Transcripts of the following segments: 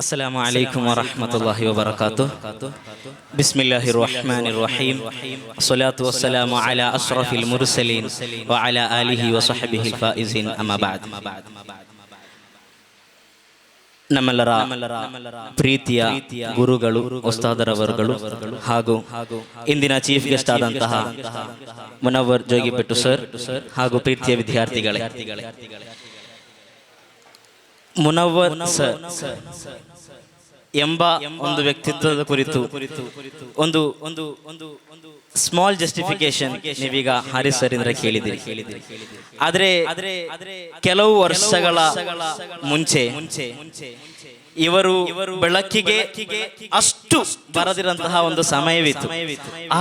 السلام عليكم ورحمة الله وبركاته. بسم الله الرحمن الرحيم. الصلاة والسلام على أشرف المرسلين وعلى آله وصحبه الفائزين أما بعد. ನಮ್ಮೆಲ್ಲರ ಪ್ರೀತಿಯ ಗುರುಗಳು, ಉಸ್ತಾದರವರುಗಳು ಹಾಗೂ ಇಂದಿನ ಚೀಫ್ ಗೆಸ್ಟ್ ಆದಂತಹ ಮುನವ್ವರ್ ಜೋಗಿಬೆಟ್ಟು ಸರ್ ಹಾಗೂ ಪ್ರೀತಿಯ ವಿದ್ಯಾರ್ಥಿಗಳೇ, ಮುನವ್ವರ್ ಸರ್ ಎಂಬ ಒಂದು ವ್ಯಕ್ತಿತ್ವದ ಕುರಿತು ಒಂದು ಸ್ಮಾಲ್ ಜಸ್ಟಿಫಿಕೇಶನ್ ನೀವೀಗ ಹಾರಿಸ್ ಸರ್ ಇಂದ ಕೇಳಿದಿರಿ. ಆದ್ರೆ ಕೆಲವು ವರ್ಷಗಳ ಮುಂಚೆ ಇವರು ಬೆಳಕಿಗೆ ಅಷ್ಟು ಬರದಿರಂತಹ ಒಂದು ಸಮಯವಿತ್ತು.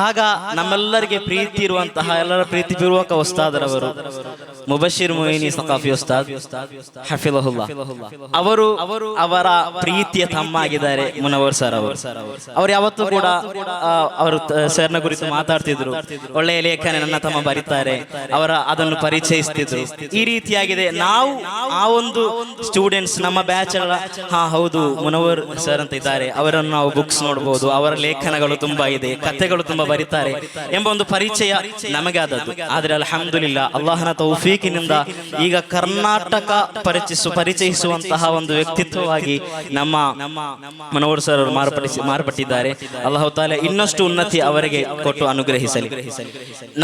ಆಗ ನಮ್ಮೆಲ್ಲರಿಗೆ ಪ್ರೀತಿ ಇರುವಂತಹ, ಎಲ್ಲರ ಪ್ರೀತಿಪೂರ್ವಕ ಉಸ್ತಾದರವರು ಮುಬಶಿರ್ ಮೊಯಿನಿ ಸಕಾಫಿ ಉಸ್ತಾದ್ ಹಫಿಲಹುಲ್ಲಾ ಅವರು ಅವರ ಪ್ರೀತಿಯ ತಮ್ಮ ಆಗಿದ್ದಾರೆ ಮುನವ್ವರ್ ಸರ್ ಅವರು ಯಾವತ್ತೂ ಕೂಡ ಅವರು ಸರ್ನ ಕುರಿತು ಮಾತಾಡ್ತಿದ್ರು. ಒಳ್ಳೆಯ ಲೇಖನ ನನ್ನ ತಮ್ಮ ಬರೀತಾರೆ, ಅದನ್ನು ಪರಿಚಯಿಸ್ತಿದ್ರು. ಈ ರೀತಿಯಾಗಿದೆ. ನಾವು ಆ ಒಂದು ಸ್ಟೂಡೆಂಟ್ಸ್, ನಮ್ಮ ಬ್ಯಾಚ್ ಹೌದು ಮುನವ್ವರ್ ಸರ್ ಅಂತ ಇದ್ದಾರೆ, ಅವರನ್ನು ನಾವು ಬುಕ್ಸ್ ನೋಡಬಹುದು, ಅವರ ಲೇಖನಗಳು ತುಂಬಾ ಇದೆ, ಕಥೆಗಳು ತುಂಬಾ ಬರೀತಾರೆ ಎಂಬ ಒಂದು ಪರಿಚಯ ನಮಗೆ ಆದದ್ದು. ಆದ್ರೆ ಅಲ್ಹಮ್ದುಲಿಲ್ಲಾ, ಅಲ್ಲಾಹನ ತೌಫೀಕಿನಿಂದ ಈಗ ಕರ್ನಾಟಕ ಪರಿಚಯಿಸುವಂತಹ ಒಂದು ವ್ಯಕ್ತಿತ್ವವಾಗಿ ನಮ್ಮ ಮುನವ್ವರ್ ಸರ್ ಅವರು ಮಾರ್ಪಟ್ಟಿದ್ದಾರೆ. ಅಲ್ಲಾಹು ತಾಲಾ ಇನ್ನಷ್ಟು ಉನ್ನತಿ ಅವರಿಗೆ ಕೊಟ್ಟು ಅನುಗ್ರಹಿಸಲಿ.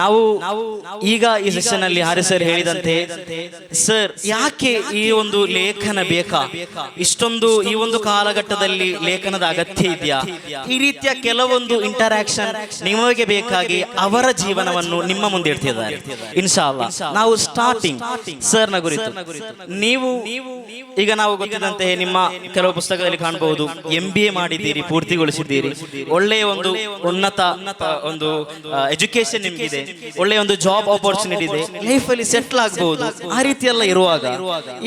ನಾವು ಈಗ ಈ ಸೆಷನ್ ಅಲ್ಲಿ ಹಾರಿಸ್ ಸರ್ ಹೇಳಿದಂತೆ, ಸರ್ ಯಾಕೆ ಈ ಒಂದು ಲೇಖನ ಬೇಕಾ, ಇಷ್ಟೊಂದು ಈ ಒಂದು ಕಾಲಘಟ್ಟದಲ್ಲಿ ಲೇಖನದ ಅಗತ್ಯ ಇದೆಯಾ, ಈ ರೀತಿಯ ಕೆಲವೊಂದು ಇಂಟರಾಕ್ಷನ್ ನಿಮಗೆ ಬೇಕಾಗಿ ಅವರ ಜೀವನವನ್ನು ನಿಮ್ಮ ಮುಂದೆ ಇಡ್ತಿದ್ದಾರೆ. ಇನ್ಶಾ ಅಲ್ಲಾ ನಾವು ಸ್ಟಾರ್ಟಿಂಗ್ ಸರ್ನ ಕುರಿತು, ನೀವು ಈಗ ನಾವು ಗೊತ್ತಿದ್ದಂತೆ ನಿಮ್ಮ ಕೆಲವು ಪುಸ್ತಕದಲ್ಲಿ ಕಾಣಬಹುದು, MBA ಮಾಡಿದ್ದೀರಿ, ಪೂರ್ತಿಗೊಳಿಸಿದ್ದೀರಿ, ಒಳ್ಳೆಯ ಒಂದು ಉನ್ನತ ಒಂದು ಎಜುಕೇಶನ್ ನಿಮ್ಗಿದೆ, ಒಳ್ಳೆಯ ಒಂದು ಜಾಬ್ ಆಪರ್ಚುನಿಟಿ ಇದೆ, ಲೈಫ್ ಅಲ್ಲಿ ಸೆಟ್ಲ್ ಆಗಬಹುದು. ಆ ರೀತಿ ಎಲ್ಲ ಇರುವಾಗ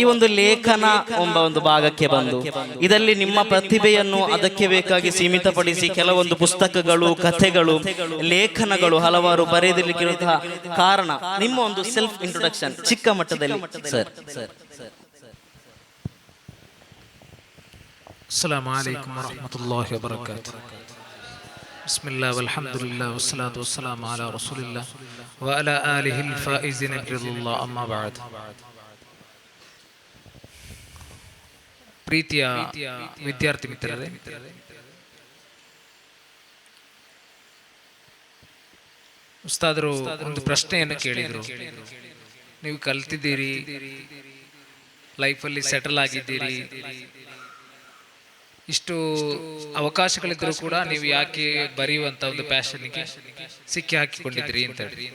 ಈ ಒಂದು ಲೇಖನ ಎಂಬ ಒಂದು ಭಾಗಕ್ಕೆ ಬಂದು ಇದರಲ್ಲಿ ನಿಮ್ಮ ಪ್ರತಿಭೆಯನ್ನು ಅದಕ್ಕೆ ಬೇಕಾಗಿ ಸೀಮಿತಪಡಿಸಿ ಕೆಲವೊಂದು ಪುಸ್ತಕಗಳು, ಕಥೆಗಳು, ಲೇಖನಗಳು ಹಲವಾರು ಬರೆಯಲಿಕ್ಕಿರುವಂತಹ ಕಾರಣ ನಿಮ್ಮ ಒಂದು ಸೆಲ್ಫ್ ಇಂಟ್ರೊಡಕ್ಷನ್ ಚಿಕ್ಕ ಮಟ್ಟದಲ್ಲಿ ಸರ್. ಅಸ್ಸಲಾಮು ಅಲೈಕುಂ ವರಹ್ಮತುಲ್ಲಾಹಿ ವಬರಕಾತುಹು. ಬಿಸ್ಮಿಲ್ಲಾಹ್ ವಲ್ಹಮ್ದುಲಿಲ್ಲಾಹ್ ವಸ್ಸಲಾತು ವಸ್ಸಲಾಮು ಅಲಾ ರಸೂಲಿಲ್ಲಾಹ್ ವ ಅಲಾ ಆಲಿಹಿಲ್ ಫಾಯಿಜಿನ ಬಿರಿಲ್ಲಾಹ್ ಅಮ್ಮಾ ಬಅದ್. ಪ್ರೀತಿಯ ವಿದ್ಯಾರ್ಥಿ ಮಿತ್ರರೇ, ಉಸ್ತಾದರು ಒಂದು ಪ್ರಶ್ನೆಯನ್ನು ಕೇಳಿದರು. ನೀವು ಕಲ್ತಿದ್ದೀರಿ, ಲೈಫಲ್ಲಿ ಸೆಟಲ್ ಆಗಿದ್ದೀರಿ, ಇಷ್ಟು ಅವಕಾಶಗಳಿದ್ರೂ ಕೂಡ ನೀವು ಯಾಕೆ ಬರೆಯುವಂತ ಒಂದು ಪ್ಯಾಷನ್ಗೆ ಸಿಕ್ಕಿ ಹಾಕಿಕೊಂಡಿದ್ದೀರಿ ಅಂತ ಹೇಳಿ.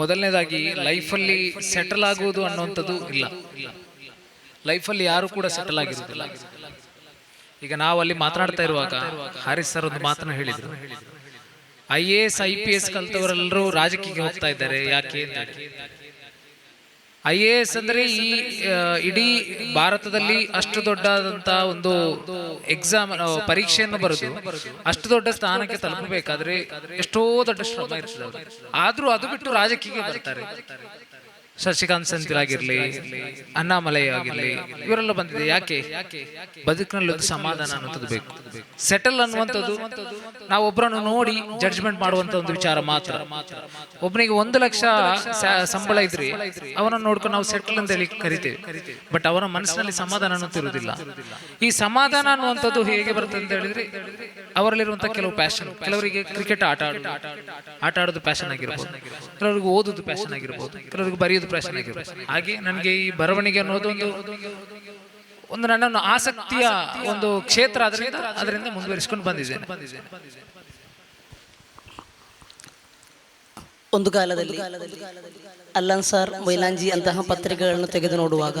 ಮೊದಲನೇದಾಗಿ ಲೈಫಲ್ಲಿ ಸೆಟಲ್ ಆಗುವುದು ಅನ್ನುವಂಥದ್ದು ಇಲ್ಲ. ಲೈಫಲ್ಲಿ ಯಾರು ಕೂಡ ಸೆಟಲ್ ಆಗಿರುವುದಿಲ್ಲ. ಈಗ ನಾವು ಅಲ್ಲಿ ಮಾತನಾಡ್ತಾ ಇರುವಾಗ ಹಾರಿಸ್ ಸರ್ ಒಂದು ಮಾತನ್ನ ಹೇಳಿದ್ರು, IAS IPS ಕಲ್ತವರೆಲ್ಲರೂ ರಾಜಕೀಯಕ್ಕೆ ಹೋಗ್ತಾ ಇದ್ದಾರೆ ಯಾಕೆ ಅಂತ ಹೇಳಿ. IAS ಅಂದ್ರೆ ಈ ಇಡೀ ಭಾರತದಲ್ಲಿ ಅಷ್ಟು ದೊಡ್ಡದಂತ ಒಂದು ಎಕ್ಸಾಮ್ ಪರೀಕ್ಷೆಯನ್ನು ಬರೆದು ಅಷ್ಟು ದೊಡ್ಡ ಸ್ಥಾನಕ್ಕೆ ತಲುಪಬೇಕಾದ್ರೆ ಎಷ್ಟೋ ದೊಡ್ಡ ಶ್ರಮ ಇರ್ತದೆ. ಆದ್ರೂ ಅದು ಬಿಟ್ಟು ರಾಜಕೀಯಕ್ಕೆ ಬರ್ತಾರೆ. ಶಶಿಕಾಂತ್ ಸೆಂಥಿಲ್ ಆಗಿರ್ಲಿ, ಅಣ್ಣಾಮಲೈ ಆಗಿರ್ಲಿ, ಇವರೆಲ್ಲ ಬಂದಿದೆ ಯಾಕೆ? ಬದುಕಿನಲ್ಲಿ ಒಂದು ಸಮಾಧಾನ ಅನ್ನುವಂಥದ್ದು ಬೇಕು. ಸೆಟಲ್ ಅನ್ನುವಂಥದ್ದು ನಾವು ಒಬ್ಬರನ್ನು ನೋಡಿ ಜಡ್ಜ್ಮೆಂಟ್ ಮಾಡುವಂತ ಒಂದು ವಿಚಾರ ಮಾತ್ರ. ಒಬ್ಬನಿಗೆ 1 ಲಕ್ಷ ಸಂಬಳ ಇದ್ರೆ ಅವನನ್ನು ನೋಡ್ಕೊಂಡು ನಾವು ಸೆಟಲ್ ಅಂತ ಹೇಳಿ ಕರಿತೇವೆ. ಬಟ್ ಅವನ ಮನಸ್ಸಿನಲ್ಲಿ ಸಮಾಧಾನ ಅನ್ನುತ್ತಿರುವುದಿಲ್ಲ. ಈ ಸಮಾಧಾನ ಅನ್ನುವಂಥದ್ದು ಹೇಗೆ ಬರ್ತದೆ ಅಂತ ಹೇಳಿದ್ರೆ, ಅವರಲ್ಲಿರುವಂತಹ ಕೆಲವು ಪ್ಯಾಷನ್. ಕೆಲವರಿಗೆ ಕ್ರಿಕೆಟ್ ಆಟ ಆಡೋದು ಪ್ಯಾಷನ್ ಆಗಿರ್ಬೋದು, ಕೆಲವರಿಗೆ ಓದೋದು ಪ್ಯಾಷನ್ ಆಗಿರ್ಬೋದು, ಕೆಲವರಿಗೆ ಬರೆಯೋದು ಪ್ಯಾಷನ್ ಆಗಿರ್ಬೋದು. ಹಾಗೆ ನನಗೆ ಈ ಬರವಣಿಗೆ ಅನ್ನೋದು ಒಂದು ನನ್ನ ಆಸಕ್ತಿಯ ಒಂದು ಕ್ಷೇತ್ರ. ಅದರಿಂದ ಮುಂದುವರಿಸಿಕೊಂಡು ಬಂದಿದ್ದೇನೆ. ಒಂದು ಕಾಲದಲ್ಲಿ ಅಲ್ಲನ್ಸಾರ್, ಮೊಯ್ಲಾಂಜಿ ಅಂತಹ ಪತ್ರಿಕೆಗಳನ್ನು ತೆಗೆದು ನೋಡುವಾಗ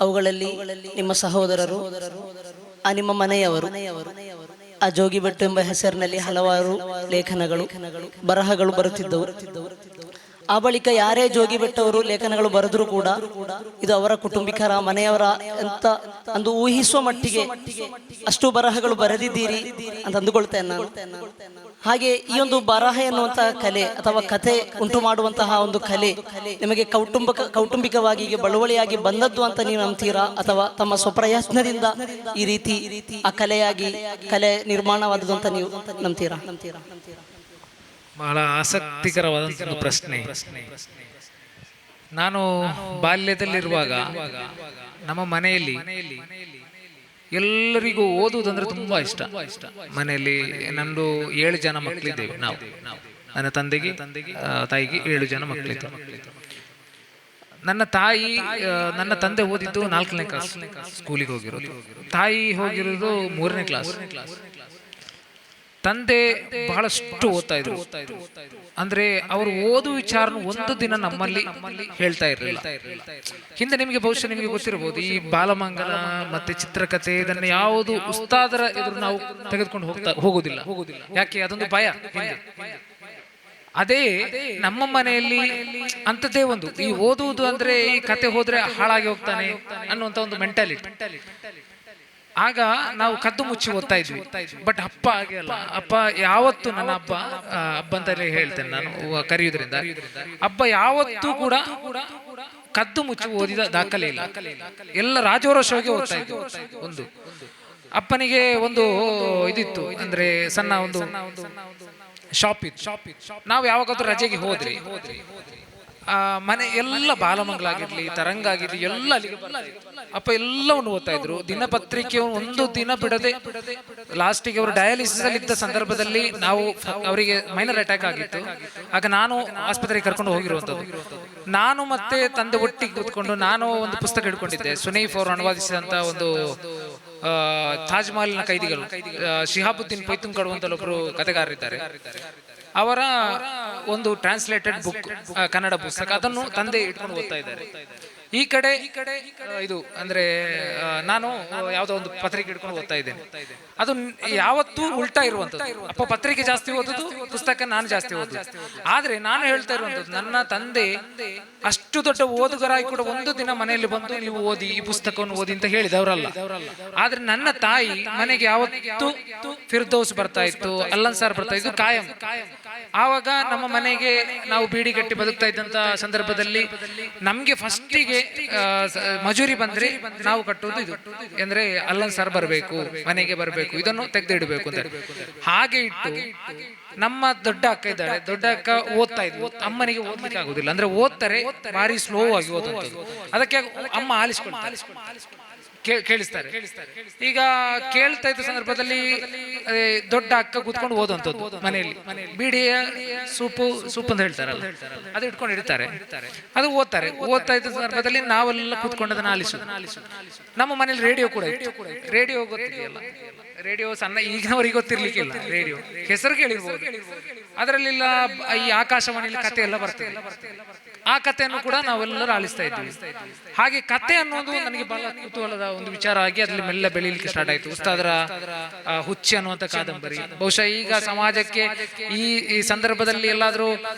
ಅವುಗಳಲ್ಲಿ ನಿಮ್ಮ ಸಹೋದರರು, ನಿಮ್ಮ ಮನೆಯವರು ಆ ಜೋಗಿಬೆಟ್ಟು ಎಂಬ ಹೆಸರಿನಲ್ಲಿ ಹಲವಾರು ಲೇಖನಗಳು, ಬರಹಗಳು ಬರುತ್ತಿದ್ದವು. ಆ ಬಳಿಕ ಯಾರೇ ಜೋಗಿಬೆಟ್ಟವರು ಲೇಖನಗಳು ಬರೆದರೂ ಕೂಡ ಇದು ಅವರ ಕುಟುಂಬಿಕರ, ಮನೆಯವರ ಅಂತ ಅಂದು ಊಹಿಸುವ ಮಟ್ಟಿಗೆ ಅಷ್ಟು ಬರಹಗಳು ಬರೆದಿದ್ದೀರಿ ಅಂತ ಅಂದುಕೊಳ್ತೇನೆ ನಾನು. ಹಾಗೆ ಈ ಒಂದು ಬರಹ ಎನ್ನುವಂತಹ ಕಲೆ ಅಥವಾ ಕಥೆ ಉಂಟು ಮಾಡುವಂತಹ ಒಂದು ಕಲೆ ನಿಮಗೆ ಕೌಟುಂಬಿಕವಾಗಿ ಈಗ ಬಳುವಳಿಯಾಗಿ ಬಂದದ್ದು ಅಂತ ನೀವು ನಂಬ್ತೀರಾ, ಅಥವಾ ತಮ್ಮ ಸ್ವಪ್ರಯತ್ನದಿಂದ ಈ ರೀತಿ ಆ ಕಲೆ ನಿರ್ಮಾಣವಾದದ್ದು ಅಂತ ನೀವು ನಂಬ್ತೀರಾ? ಬಹಳ ಆಸಕ್ತಿಕರವಾದಂಥ ಒಂದು ಪ್ರಶ್ನೆ. ನಾನು ಬಾಲ್ಯದಲ್ಲಿರುವಾಗ ನಮ್ಮ ಮನೆಯಲ್ಲಿ ಎಲ್ಲರಿಗೂ ಓದುವುದಂದ್ರೆ ತುಂಬಾ ಇಷ್ಟ. ಮನೆಯಲ್ಲಿ ನಂದು 7 ಜನ ಮಕ್ಕಳಿದ್ದೇವೆ. ನಾವು ನನ್ನ ತಾಯಿಗೆ 7 ಜನ ಮಕ್ಕಳಿದ್ದೇವೆ. ನನ್ನ ತಂದೆ ಓದಿದ್ದು 4ನೇ ಕ್ಲಾಸ್ ಸ್ಕೂಲಿಗೆ ಹೋಗಿರೋದು, ತಾಯಿ ಹೋಗಿರೋದು 3ನೇ ಕ್ಲಾಸ್. ತಂದೆ ಬಹಳಷ್ಟು ಓದ್ತಾ ಇದ್ರು. ಅಂದ್ರೆ ಅವರು ಓದು ವಿಚಾರ ಒಂದು ದಿನ ನಮ್ಮಲ್ಲಿ ಹೇಳ್ತಾ ಇರಲಿಲ್ಲ. ಹಿಂದೆ ಬಹುಶಃ ನಿಮಗೆ ಗೊತ್ತಿರಬಹುದು, ಈ ಬಾಲಮಂಗಲ ಮತ್ತೆ ಚಿತ್ರಕಥೆ ಇದನ್ನ ಯಾವುದು ಉಸ್ತಾದರ ಎದುರು ನಾವು ತೆಗೆದುಕೊಂಡು ಹೋಗುದಿಲ್ಲ. ಯಾಕೆ? ಅದೊಂದು ಭಯ ಹಿಂದೆ. ಅದೇ ನಮ್ಮ ಮನೆಯಲ್ಲಿ ಅಂಥದ್ದೇ ಒಂದು, ಈ ಓದುವುದು ಅಂದ್ರೆ ಈ ಕತೆ ಹೋದ್ರೆ ಹಾಳಾಗಿ ಹೋಗ್ತಾನೆ ಅನ್ನುವಂತ ಒಂದು ಮೆಂಟಾಲಿಟಿ. ಆಗ ನಾವು ಕದ್ದು ಮುಚ್ಚಿ ಓದ್ತಾ ಇದ್ವಿ. ಬಟ್ ಅಪ್ಪ ಹಾಗೆ ಅಲ್ಲ. ಅಪ್ಪ ಯಾವತ್ತು, ನನ್ನ ಅಪ್ಪ ಅಂತಲೇ ಹೇಳ್ತೇನೆ ನಾನು ಕರೆಯುವುದರಿಂದ, ಅಪ್ಪ ಯಾವತ್ತೂ ಕೂಡ ಕದ್ದು ಮುಚ್ಚಿ ಓದಿದ ದಾಖಲೆ ಇಲ್ಲ. ಎಲ್ಲ ರಾಜವರೋಷವಾಗಿ ಓದ್ತಾ ಇದ್ವಿ. ಒಂದು ಅಪ್ಪನಿಗೆ ಒಂದು ಇದಿತ್ತು, ಅಂದ್ರೆ ಸಣ್ಣ ಒಂದು ಶಾಪ್ ಇತ್ತು. ನಾವು ಯಾವಾಗಾದ್ರೂ ರಜೆಗೆ ಹೋದ್ರಿ ಮನೆ ಎಲ್ಲ ಬಾಲಮಂಗಲಾಗಿರ್ಲಿ, ತರಂಗ ಆಗಿರ್ಲಿ, ಎಲ್ಲ ಅಲ್ಲಿಗೆ ಅಪ್ಪ ಎಲ್ಲವನ್ನು ಓದ್ತಾ ಇದ್ರು. ದಿನಪತ್ರಿಕೆ ಒಂದು ದಿನ ಬಿಡದೆ. ಲಾಸ್ಟಿಗೆ ಅವರು ಡಯಾಲಿಸಿಸ್ ಅಲ್ಲಿ ಇದ್ದ ಸಂದರ್ಭದಲ್ಲಿ ಅವರಿಗೆ ಮೈನರ್ ಅಟ್ಯಾಕ್ ಆಗಿತ್ತು. ಆಗ ನಾನು ಆಸ್ಪತ್ರೆಗೆ ಕರ್ಕೊಂಡು ಹೋಗಿರುವಂತದ್ದು. ನಾನು ಮತ್ತೆ ತಂದೆ ಒಟ್ಟಿಗೆ ಕೂತ್ಕೊಂಡು ನಾನು ಒಂದು ಪುಸ್ತಕ ಹಿಡ್ಕೊಂಡಿದ್ದೆ. ಸುನೈಫ್ ಅವರು ಅನುವಾದಿಸಿದಂತ ಒಂದು ತಾಜ್ ಮಹಲ್ನ ಕೈದಿಗಳು, ಶಿಹಾಬುದ್ದೀನ್ ಪೈತುಂಕಡು ಅಂತ ಒಬ್ಬರು ಕಥೆಗಾರರಿದ್ದಾರೆ. ಅವರ ಒಂದು ಟ್ರಾನ್ಸ್ಲೇಟೆಡ್ ಬುಕ್, ಕನ್ನಡ ಪುಸ್ತಕ, ಅದನ್ನು ತಂದೆ ಇಟ್ಕೊಂಡು ಓದ್ತಾ ಇದ್ದಾರೆ. ಈ ಕಡೆ ಇದು ಅಂದ್ರೆ ನಾನು ಯಾವುದೋ ಒಂದು ಪತ್ರಿಕೆ ಹಿಡ್ಕೊಂಡು ಓದ್ತಾ ಇದ್ದೇನೆ. ಅದು ಯಾವತ್ತೂ ಉಲ್ಟಾ ಇರುವಂತದ್ದು. ಅಪ್ಪ ಪತ್ರಿಕೆ ಜಾಸ್ತಿ ಓದುದು, ಪುಸ್ತಕ ನಾನು ಜಾಸ್ತಿ ಓದುದು. ಆದ್ರೆ ನಾನು ಹೇಳ್ತಾ ಇರುವಂತದ್ದು, ನನ್ನ ತಂದೆ ಅಷ್ಟು ದೊಡ್ಡ ಓದುಗರಾಗಿ ಕೂಡ ಒಂದು ದಿನ ಮನೆಯಲ್ಲಿ ಬಂದು ನೀವು ಓದಿ, ಈ ಪುಸ್ತಕವನ್ನು ಓದಿ ಅಂತ ಹೇಳಿದವರಲ್ಲ. ಆದ್ರೆ ನನ್ನ ತಾಯಿ ಮನೆಗೆ ಯಾವತ್ತೂ ಫಿರ್ದೌಸ್ ಬರ್ತಾ ಇತ್ತು, ಅಲ್ಲನ್ಸಾರ್ ಬರ್ತಾ ಇತ್ತು ಕಾಯಂ. ಆವಾಗ ನಮ್ಮ ಮನೆಗೆ ನಾವು ಬೀಡಿ ಕಟ್ಟಿ ಬದುಕ್ತಾ ಇದ್ದಂತ ಸಂದರ್ಭದಲ್ಲಿ ನಮ್ಗೆ ಫಸ್ಟಿಗೆ ಮಜೂರಿ ಬಂದ್ರೆ ನಾವು ಕಟ್ಟುವುದು ಇದು, ಅಂದ್ರೆ ಅಲ್ಲನ್ಸಾರ್ ಬರಬೇಕು, ಮನೆಗೆ ಬರಬೇಕು, ಇದನ್ನು ತೆಗೆದಿಡಬೇಕು ಅಂತ. ಹಾಗೆ ಇಟ್ಟು ನಮ್ಮ ದೊಡ್ಡ ಅಕ್ಕ ಇದ್ದಾಳೆ. ದೊಡ್ಡ ಅಕ್ಕ ಓದ್ತಾ ಇದ್ಲು. ಅಮ್ಮನಿಗೆ ಓದ್ಲಿಕ್ಕೆ ಆಗುದಿಲ್ಲ, ಅಂದ್ರೆ ಓದ್ತಾರೆ ಭಾರಿ ಸ್ಲೋ ಆಗಿ ಓದುವಂಥದ್ದು. ಅದಕ್ಕೆ ಅಮ್ಮ ಆಲಿಸ್ಕೊಳ್ತಾರೆ, ಕೇಳಿಸ್ತಾರೆ. ಈಗ ಕೇಳ್ತಾ ಇದ್ದ ಸಂದರ್ಭದಲ್ಲಿ ದೊಡ್ಡ ಅಕ್ಕ ಕೂತ್ಕೊಂಡು ಓದುವಂಥದ್ದು ಮನೆಯಲ್ಲಿ. ಬೀಡಿಯ ಸೂಪು ಅಂತ ಹೇಳ್ತಾರಲ್ಲ, ಅದು ಇಟ್ಕೊಂಡು ಇಡ್ತಾರೆ, ಅದು ಓದ್ತಾರೆ. ಓದ್ತಾ ಇದ್ದ ಸಂದರ್ಭದಲ್ಲಿ ನಾವೆಲ್ಲ ಕೂತ್ಕೊಂಡು ಅದನ್ನ ಆಲಿಸೋದು. ನಮ್ಮ ಮನೇಲಿ ರೇಡಿಯೋ ಕೂಡ ಇತ್ತು. ರೇಡಿಯೋ ಗೊತ್ತಿದೆಯಲ್ಲ, ರೇಡಿಯೋ ಸಣ್ಣ ಈಗಿನವರಿಗೆ ಗೊತ್ತಿರ್ಲಿಕ್ಕಿಲ್ಲ. ರೇಡಿಯೋ ಹೆಸರು ಕೇಳಿರ್ಬೋದು. ಅದರಲ್ಲೆಲ್ಲ ಈ ಆಕಾಶವಾಣಿಯಲ್ಲಿ ಕತೆ ಎಲ್ಲ ಬರ್ತದೆ. ಆ ಕಥೆಯನ್ನು ಕೂಡ ನಾವೆಲ್ಲರೂ ಆಲಿಸ್ತಾ ಇದ್ವಿ. ಹಾಗೆ ಕತೆ ಅನ್ನೋದು ನನಗೆ ಬಹಳ ಕುತೂಹಲದ ಒಂದು ವಿಚಾರ ಆಗಿ ಅದ್ರಲ್ಲಿ ಮೆಲ್ಲ ಬೆಳೀಲಿಕ್ಕೆ ಸ್ಟಾರ್ಟ್ ಆಯ್ತು. ಉಸ್ತಾದರ ಹುಚ್ಚಿ ಅನ್ನುವಂಥ ಕಾದಂಬರಿ ಬಹುಶಃ ಈಗ ಸಮಾಜಕ್ಕೆ ಈ ಸಂದರ್ಭದಲ್ಲಿ ಎಲ್ಲಾದ್ರೂ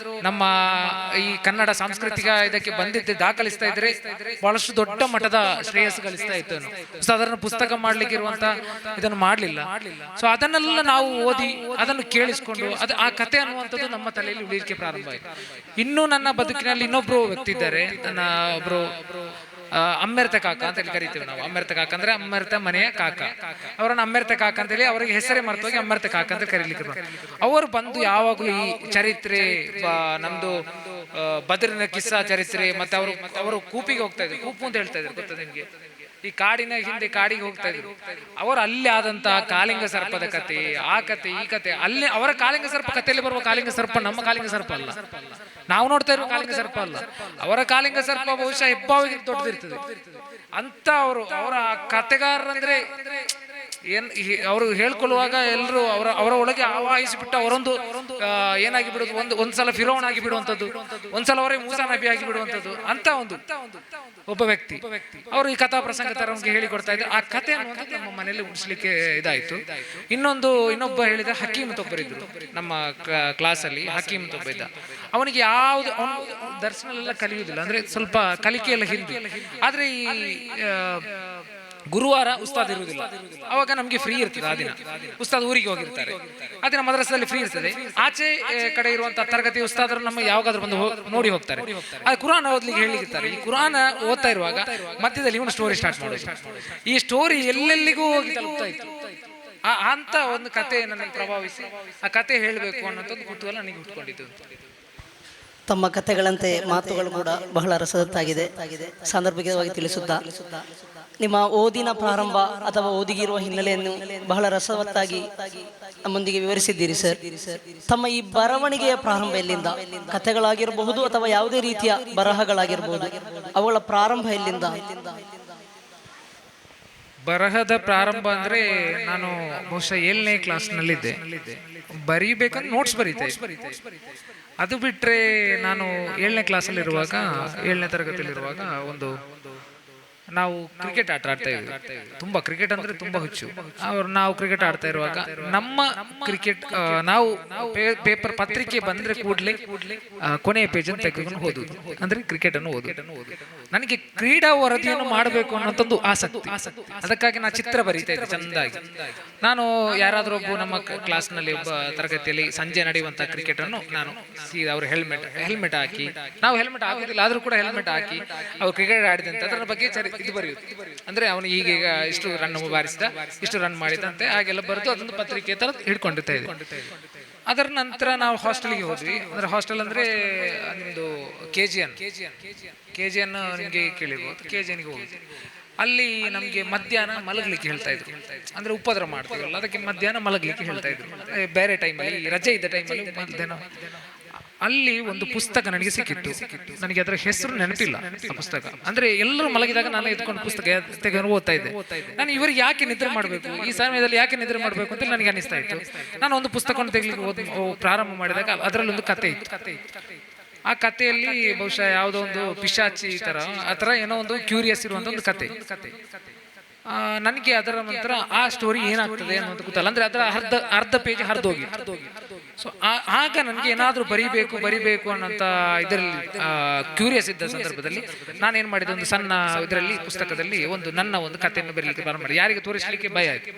ನಮ್ಮ ಈ ಕನ್ನಡ ಸಾಂಸ್ಕೃತಿಕ ಇದಕ್ಕೆ ಬಂದಿದ್ದೆ ದಾಖಲಿಸ್ತಾ ಇದ್ರೆ ಬಹಳಷ್ಟು ದೊಡ್ಡ ಮಟ್ಟದ ಶ್ರೇಯಸ್ಸು ಗಳಿಸ್ತಾ ಇತ್ತು. ಉಸ್ತಾದರನ್ನ ಪುಸ್ತಕ ಮಾಡ್ಲಿಕ್ಕೆ ಇರುವಂತ ಇದನ್ನು ಮಾಡ್ಲಿಲ್ಲ. ಸೊ ಅದನ್ನೆಲ್ಲ ನಾವು ಓದಿ ಅದನ್ನು ಕೇಳಿಸ್ಕೊಂಡು ಆ ಕತೆ ಅನ್ನುವಂಥದ್ದು ನಮ್ಮ ತಲೆಯಲ್ಲಿ ಉಳಿಲಿಕ್ಕೆ ಪ್ರಾರಂಭ ಆಯಿತು. ಇನ್ನು ನನ್ನ ಬದುಕಿನಲ್ಲಿ ಇನ್ನೊಬ್ರು ವ್ಯಕ್ತಿ ಇದ್ದಾರೆ. ನನ್ನ ಒಬ್ರು ಅಮ್ಮೆರ್ತ ಕಾಕ ಅಂತ ಹೇಳಿ ಕರಿತೀವಿ ನಾವು. ಅಮ್ಮೆರ್ತ ಕಾಕ ಅಂದ್ರೆ ಅಮ್ಮೆರ್ತ ಮನೆಯ ಕಾಕ. ಅವರನ್ನ ಅಮ್ಮೆರ್ತ ಕಾಕ ಅಂತ ಹೇಳಿ ಅವರಿಗೆ ಹೆಸರೇ ಮರ್ತೋಗಿ ಅಮ್ಮೆರ್ತ ಕಾಕ ಅಂತ ಕರೀಲಿಕ್ಕೆ. ಅವರು ಬಂದು ಯಾವಾಗಲೂ ಈ ಚರಿತ್ರೆ, ನಮ್ದು ಬದ್ರಿನ ಕಿಸ್ಸಾ ಚರಿತ್ರೆ, ಮತ್ತೆ ಅವರು ಕೂಪಿಗೆ ಹೋಗ್ತಾ ಇದ್ರು. ಕೂಪು ಅಂತ ಹೇಳ್ತಾ ಇದ್ರು, ಗೊತ್ತಾ ನಿಮ್ಗೆ? ಈ ಕಾಡಿನ ಹಿಂದೆ ಕಾಡಿಗೆ ಹೋಗ್ತಾ ಇದ್ರು. ಅವರು ಅಲ್ಲಿ ಆದಂತ ಕಾಳಿಂಗ ಸರ್ಪದ ಕತೆ, ಆ ಕತೆ, ಈ ಕತೆ, ಅಲ್ಲಿ ಅವರ ಕಾಳಿಂಗ ಸರ್ಪ ಕಥೆಯಲ್ಲಿ ಬರುವ ಕಾಳಿಂಗ ಸರ್ಪ ನಮ್ಮ ಕಾಳಿಂಗ ಸರ್ಪ ಅಲ್ಲ. ನಾವು ನೋಡ್ತಾ ಇರುವ ಕಾಳಿಂಗ ಸರ್ಪ ಅಲ್ಲ. ಅವರ ಕಾಳಿಂಗ ಸರ್ಪ ಬಹುಶಃ ಹೆಬ್ಬಾವಿಗೆ ದೊಡ್ಡದಿರ್ತದೆ ಅಂತ. ಅವರ ಕತೆಗಾರರಂದ್ರೆ ಅವರು ಹೇಳ್ಕೊಳ್ಳುವಾಗ ಎಲ್ಲರೂ ಅವರ ಒಳಗೆ ಆವಾಹಿಸಿಬಿಟ್ಟು ಅವರೊಂದು ಏನಾಗಿ ಬಿಡುವುದು, ಒಂದ್ಸಲ ಫಿರೋನ್ ಆಗಿ ಬಿಡುವಂಥದ್ದು, ಒಂದ್ಸಲ ಅವರೇ ಮೂಸಾ ನಬಿ ಆಗಿ ಬಿಡುವಂಥದ್ದು ಅಂತ ಒಬ್ಬ ವ್ಯಕ್ತಿ. ಅವರು ಈ ಕಥಾ ಪ್ರಸಂಗ ತರ ಹೇಳಿಕೊಡ್ತಾ ಇದ್ರು. ಆ ಕಥೆ ಅನ್ನುವಂಥದ್ದು ನಮ್ಮ ಮನೆಯಲ್ಲಿ ಉಳಿಸ್ಲಿಕ್ಕೆ ಇದಾಯ್ತು. ಇನ್ನೊಬ್ಬ ಹೇಳಿದ ಹಕೀಮ್ ಅಂತ ಒಬ್ಬರಿದ್ರು ನಮ್ಮ ಕ್ಲಾಸಲ್ಲಿ. ಹಕೀಮ್ ಅಂತ ಒಬ್ಬ ಇದ್ದ. ಅವನಿಗೆ ಯಾವ್ದು ದರ್ಶನ ಎಲ್ಲ ಕಲಿಯುವುದಿಲ್ಲ, ಅಂದ್ರೆ ಸ್ವಲ್ಪ ಕಲಿಕೆಯೆಲ್ಲ ಹಿಂದೆ. ಆದ್ರೆ ಈ ಗುರುವಾರ ಉಸ್ತಾದ್ ಇರುವುದಿಲ್ಲ, ಅವಾಗ ನಮಗೆ ಫ್ರೀ ಇರ್ತದೆ. ಆ ದಿನ ಉಸ್ತಾದ್ ಊರಿಗೆ ಹೋಗಿರ್ತಾರೆ, ಆ ದಿನ ಮದ್ರಸದಲ್ಲಿ ಫ್ರೀ ಇರ್ತದೆ. ಆಚೆ ಕಡೆ ಇರುವಂತಹ ತರಗತಿ ಉಸ್ತಾದರು ನಮ್ಮ ಯಾವಾಗಾದ್ರೂ ಬಂದು ನೋಡಿ ಹೋಗ್ತಾರೆ. ಅದು ಕುರಾನ್ ಓದ್ಲಿಕ್ಕೆ ಹೇಳಿರ್ತಾರೆ. ಈ ಕುರಾನ್ ಓದ್ತಾ ಇರುವಾಗ ಮಧ್ಯದಲ್ಲಿ ಇವನು ಸ್ಟೋರಿ ಸ್ಟಾರ್ಟ್ ಮಾಡೋದು. ಈ ಸ್ಟೋರಿ ಎಲ್ಲೆಲ್ಲಿಗೂ ಹೋಗಿ ತಲುಪ್ತಾ ಇತ್ತು. ಅಂತ ಒಂದು ಕತೆ ನನಗೆ ಪ್ರಭಾವಿಸಿ ಆ ಕತೆ ಹೇಳಬೇಕು ಅನ್ನೋಂಥದ್ದು ಕುತೂಹಲ ನನಗೆ ಹುಟ್ಕೊಂಡಿದ್ದು. ತಮ್ಮ ಕಥೆಗಳಂತೆ ಮಾತುಗಳು ಕೂಡ ಬಹಳ ರಸದತ್ತಾಗಿದೆ. ಸಾಂದರ್ಭಿಕವಾಗಿ ತಿಳಿಸುತ್ತಾ ನಿಮ್ಮ ಓದಿನ ಪ್ರಾರಂಭ ಅಥವಾ ಓದಿಗಿರುವ ಹಿನ್ನೆಲೆಯನ್ನು ಬಹಳ ರಸವತ್ತಾಗಿ ನಮ್ಮೊಂದಿಗೆ ವಿವರಿಸಿದ್ದೀರಿ ಸರ್. ತಮ್ಮ ಈ ಬರವಣಿಗೆಯ ಪ್ರಾರಂಭ ಎಲ್ಲಿಂದ? ಕಥೆಗಳಾಗಿರಬಹುದು ಅಥವಾ ಯಾವುದೇ ರೀತಿಯ ಬರಹಗಳಾಗಿರಬಹುದು, ಅವುಗಳ ಪ್ರಾರಂಭ ಎಲ್ಲಿಂದ? ಬರಹದ ಪ್ರಾರಂಭ ಅಂದ್ರೆ ನಾನು ಬಹುಶಃ 7ನೇ ಕ್ಲಾಸ್ನಲ್ಲಿದ್ದೆ. ಬರೀಬೇಕಂದ್ರೆ ನೋಟ್ಸ್ ಬರೀತೆ. ಅದು ಬಿಟ್ರೆ ನಾನು 7ನೇ ಕ್ಲಾಸಲ್ಲಿರುವಾಗ, 7ನೇ ತರಗತಿಯಲ್ಲಿರುವಾಗ ನಾವು ಕ್ರಿಕೆಟ್ ಆಡ್ತಾ ಇದ್ವಿ. ತುಂಬಾ ಕ್ರಿಕೆಟ್ ಅಂದ್ರೆ ತುಂಬಾ ಹುಚ್ಚು. ನಾವು ಕ್ರಿಕೆಟ್ ಆಡ್ತಾ ಇರುವಾಗ ನಮ್ಮ ಕ್ರಿಕೆಟ್ ನಾವು ಪೇಪರ್ ಪತ್ರಿಕೆ ಬಂದ್ರೆ ಕೂಡಲೇ ಕೊನೆಯ ಪೇಜ್ ಅನ್ನು ತೆಗೆದುಕೊಂಡು ಓದುದು, ಅಂದ್ರೆ ಕ್ರಿಕೆಟ್ ಅನ್ನು ಓದುದು. ನನಗೆ ಕ್ರೀಡಾ ವರದಿಯನ್ನು ಮಾಡಬೇಕು ಅನ್ನೋಂಥದ್ದು ಆಸಕ್ತಿ. ಅದಕ್ಕಾಗಿ ನಾನು ಚಿತ್ರ ಬರೀತಾ ಇದ್ದೆ ಚಂದಾಗಿ. ನಾನು ಯಾರಾದ್ರೂ ಒಬ್ಬ ನಮ್ಮ ಕ್ಲಾಸ್ನಲ್ಲಿ ಒಬ್ಬ ತರಗತಿಯಲ್ಲಿ ಸಂಜೆ ನಡೆಯುವಂತಹ ಕ್ರಿಕೆಟ್ ಅನ್ನು ನಾನು ಅವ್ರ ಹೆಲ್ಮೆಟ್ ಹಾಕಿ, ನಾವು ಹೆಲ್ಮೆಟ್ ಹಾಕುದಿಲ್ಲ ಆದ್ರೂ ಕೂಡ ಹೆಲ್ಮೆಟ್ ಹಾಕಿ ಅವ್ರು ಕ್ರಿಕೆಟ್ ಆಡಿದಂತೆ ಅದರ ಬಗ್ಗೆ ಇದು ಬರೆಯುತ್ತೆ. ಅಂದ್ರೆ ಅವನು ಈಗೀಗ ಇಷ್ಟು ರನ್ ಬಾರಿಸಿದ, ಇಷ್ಟು ರನ್ ಮಾಡಿದಂತೆ ಹಾಗೆಲ್ಲ ಬರೆದು ಅದೊಂದು ಪತ್ರಿಕೆ ತರ ಹಿಡ್ಕೊಂಡಿರ್ತಾ ಇದೆ. ಅದರ ನಂತರ ನಾವು ಹಾಸ್ಟೆಲ್ಗೆ ಹೋದ್ವಿ. ಅಂದ್ರೆ ಹಾಸ್ಟೆಲ್ ಅಂದ್ರೆ ನಿಮ್ದು KGN ನಿಮ್ಗೆ ಕೇಳಿರ್ಬೋದು. KGNಗೆ ಹೋಗಿದ್ವಿ. ಅಲ್ಲಿ ನಮ್ಗೆ ಮಧ್ಯಾಹ್ನ ಮಲಗಲಿಕ್ಕೆ ಹೇಳ್ತಾ ಇದ್ರು. ಅಂದ್ರೆ ಉಪದ್ರ ಮಾಡ್ತೀವಲ್ಲ, ಅದಕ್ಕೆ ಮಧ್ಯಾಹ್ನ ಮಲಗಲಿಕ್ಕೆ ಹೇಳ್ತಾ ಇದ್ರು. ಬೇರೆ ಟೈಮಲ್ಲಿ, ರಜೆ ಇದ್ದ ಟೈಮಲ್ಲಿ ಮಧ್ಯಾಹ್ನ ಅಲ್ಲಿ ಒಂದು ಪುಸ್ತಕ ನನಗೆ ಸಿಕ್ಕಿತ್ತು. ನನಗೆ ಅದರ ಹೆಸರು ನೆನಪಿಲ್ಲ. ಆ ಪುಸ್ತಕ ಅಂದ್ರೆ ಎಲ್ಲರೂ ಮಲಗಿದಾಗ ನಾನು ಎತ್ಕೊಂಡು ಪುಸ್ತಕ ತೆಗೆದು ಓದ್ತಾ ಇದ್ದೆ. ನಾನು ಇವರಿಗೆ ಯಾಕೆ ನಿದ್ರೆ ಮಾಡಬೇಕು, ಈ ಸಮಯದಲ್ಲಿ ಯಾಕೆ ನಿದ್ರೆ ಮಾಡಬೇಕು ಅಂತ ನನಗೆ ಅನಿಸ್ತಾ ಇತ್ತು. ನಾನು ಒಂದು ಪುಸ್ತಕವನ್ನು ತೆಗಿಲಿಕ್ಕೆ ಪ್ರಾರಂಭ ಮಾಡಿದಾಗ ಅದರಲ್ಲಿ ಒಂದು ಕತೆ ಇತ್ತು. ಆ ಕಥೆಯಲ್ಲಿ ಬಹುಶಃ ಯಾವುದೋ ಒಂದು ಪಿಶಾಚಿ ತರ ಆ ತರ ಏನೋ ಒಂದು ಕ್ಯೂರಿಯಸ್ ಇರುವಂತ ಒಂದು ಕತೆ. ನನಗೆ ಅದರ ನಂತರ ಆ ಸ್ಟೋರಿ ಏನಾಗ್ತದೆ ಅನ್ನೋದು ಗೊತ್ತಲ್ಲ. ಅಂದ್ರೆ ಅದರ ಅರ್ಧ ಪೇಜ್ ಹರಿದೋಗಿ. ಸೊ ಆಗ ನನಗೆ ಏನಾದ್ರೂ ಬರಿಬೇಕು ಅನ್ನೋಂತ ಇದರಲ್ಲಿ ಕ್ಯೂರಿಯಸ್ ಇದ್ದ ಸಂದರ್ಭದಲ್ಲಿ ನಾನೇನ್ ಮಾಡಿದೆ, ಒಂದು ಸಣ್ಣ ಇದರಲ್ಲಿ ಪುಸ್ತಕದಲ್ಲಿ ನನ್ನ ಒಂದು ಕಥೆಯನ್ನು ಬರೀಲಿಕ್ಕೆ ಪ್ರಾರಂಭ ಮಾಡಿ. ಯಾರಿಗೆ ತೋರಿಸಲಿಕ್ಕೆ ಭಯ ಆಯ್ತು.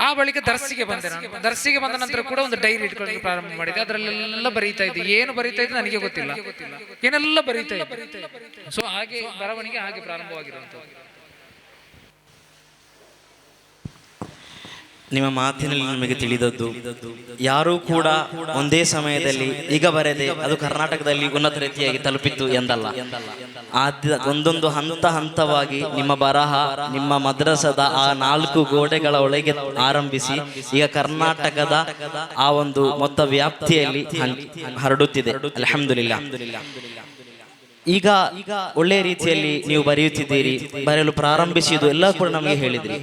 ಆ ಬಳಿಕ ದರ್ಸಿಗೆ ಬಂದೆ. ನಾನು ದರ್ಸಿಗೆ ಬಂದ ನಂತರ ಕೂಡ ಒಂದು ಡೈರಿ ಇಟ್ಕೊಳ್ಳಿಕ್ಕೆ ಪ್ರಾರಂಭ ಮಾಡಿದೆ. ಅದರಲ್ಲೆಲ್ಲ ಬರೀತಾ ಇದ್ದೆ. ಏನು ಬರೀತಾ ಇದ್ದೆ ನನಗೆ ಗೊತ್ತಿಲ್ಲ, ಏನೆಲ್ಲ ಬರೀತಾ ಇದ್ದೆ. ಸೊ ಹಾಗೆ ಬರವಣಿಗೆ ಹಾಗೆ ಪ್ರಾರಂಭವಾಗಿರುವಂಥದ್ದು. ನಿಮ್ಮ ಮಾತಿನಲ್ಲಿ ನಿಮಗೆ ತಿಳಿದದ್ದು, ಯಾರೂ ಕೂಡ ಒಂದೇ ಸಮಯದಲ್ಲಿ ಈಗ ಬರೆದೆ ಅದು ಕರ್ನಾಟಕದಲ್ಲಿ ಉನ್ನತ ರೀತಿಯಾಗಿ ತಲುಪಿತ್ತು ಎಂದಲ್ಲ. ಒಂದೊಂದು ಹಂತವಾಗಿ ನಿಮ್ಮ ಬರಹ ನಿಮ್ಮ ಮದ್ರಸದ ಆ 4 ಗೋಡೆಗಳ ಒಳಗೆ ಆರಂಭಿಸಿ ಈಗ ಕರ್ನಾಟಕದ ಆ ಒಂದು ಮೊತ್ತ ವ್ಯಾಪ್ತಿಯಲ್ಲಿ ಹರಡುತ್ತಿದೆ. ಅಲ್ಹಮ್ದುಲಿಲ್ಲಾಹ್. ಈಗ ಒಳ್ಳೆ ರೀತಿಯಲ್ಲಿ ನೀವು ಬರೆಯುತ್ತಿದ್ದೀರಿ, ಬರೆಯಲು ಪ್ರಾರಂಭಿಸಿದ್ದು ಎಲ್ಲ ಕೂಡ ನಮಗೆ ಹೇಳಿದ್ರಿ.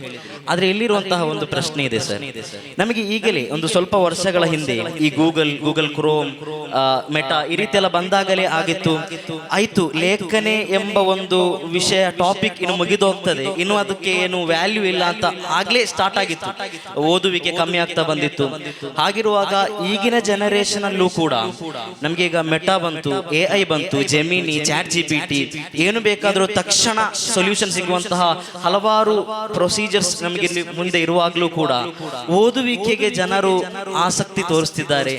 ಆದ್ರೆ ಇಲ್ಲಿರುವಂತಹ ಒಂದು ಪ್ರಶ್ನೆ ಇದೆ ಸರ್. ನಮಗೆ ಈಗಲೇ ಒಂದು ಸ್ವಲ್ಪ ವರ್ಷಗಳ ಹಿಂದೆ ಈ ಗೂಗಲ್ ಕ್ರೋಮ್, ಮೆಟಾ ಈ ರೀತಿ ಎಲ್ಲ ಬಂದಾಗಲೇ ಆಗಿತ್ತು, ಆಯ್ತು ಲೇಖನೆ ಎಂಬ ಒಂದು ವಿಷಯ ಟಾಪಿಕ್ ಇನ್ನು ಮುಗಿದೋಗ್ತದೆ, ಇನ್ನು ಅದಕ್ಕೆ ಏನು ವ್ಯಾಲ್ಯೂ ಇಲ್ಲ ಅಂತ ಆಗ್ಲೇ ಸ್ಟಾರ್ಟ್ ಆಗಿತ್ತು. ಓದುವಿಕೆ ಕಮ್ಮಿ ಆಗ್ತಾ ಬಂದಿತ್ತು. ಹಾಗಿರುವಾಗ ಈಗಿನ ಜನರೇಷನ್ ಅಲ್ಲೂ ಕೂಡ ನಮ್ಗೆ ಈಗ ಮೆಟಾ ಬಂತು, AI ಬಂತು, ಜೆಮಿನಿ, ChatGPT ಏನು ಬೇಕಾದರೂ ತಕ್ಷಣ ಸೊಲ್ಯೂಷನ್ ಸಿಗುವಂತಹ ಹಲವಾರು ಪ್ರೊಸೀಜರ್ಸ್ ನಮಗೆ ಮುಂದೆ ಇರುವಾಗಲೂ ಕೂಡ ಓದುವಿಕೆಗೆ ಜನರು ಆಸಕ್ತಿ ತೋರಿಸ್ತಿದ್ದಾರೆ,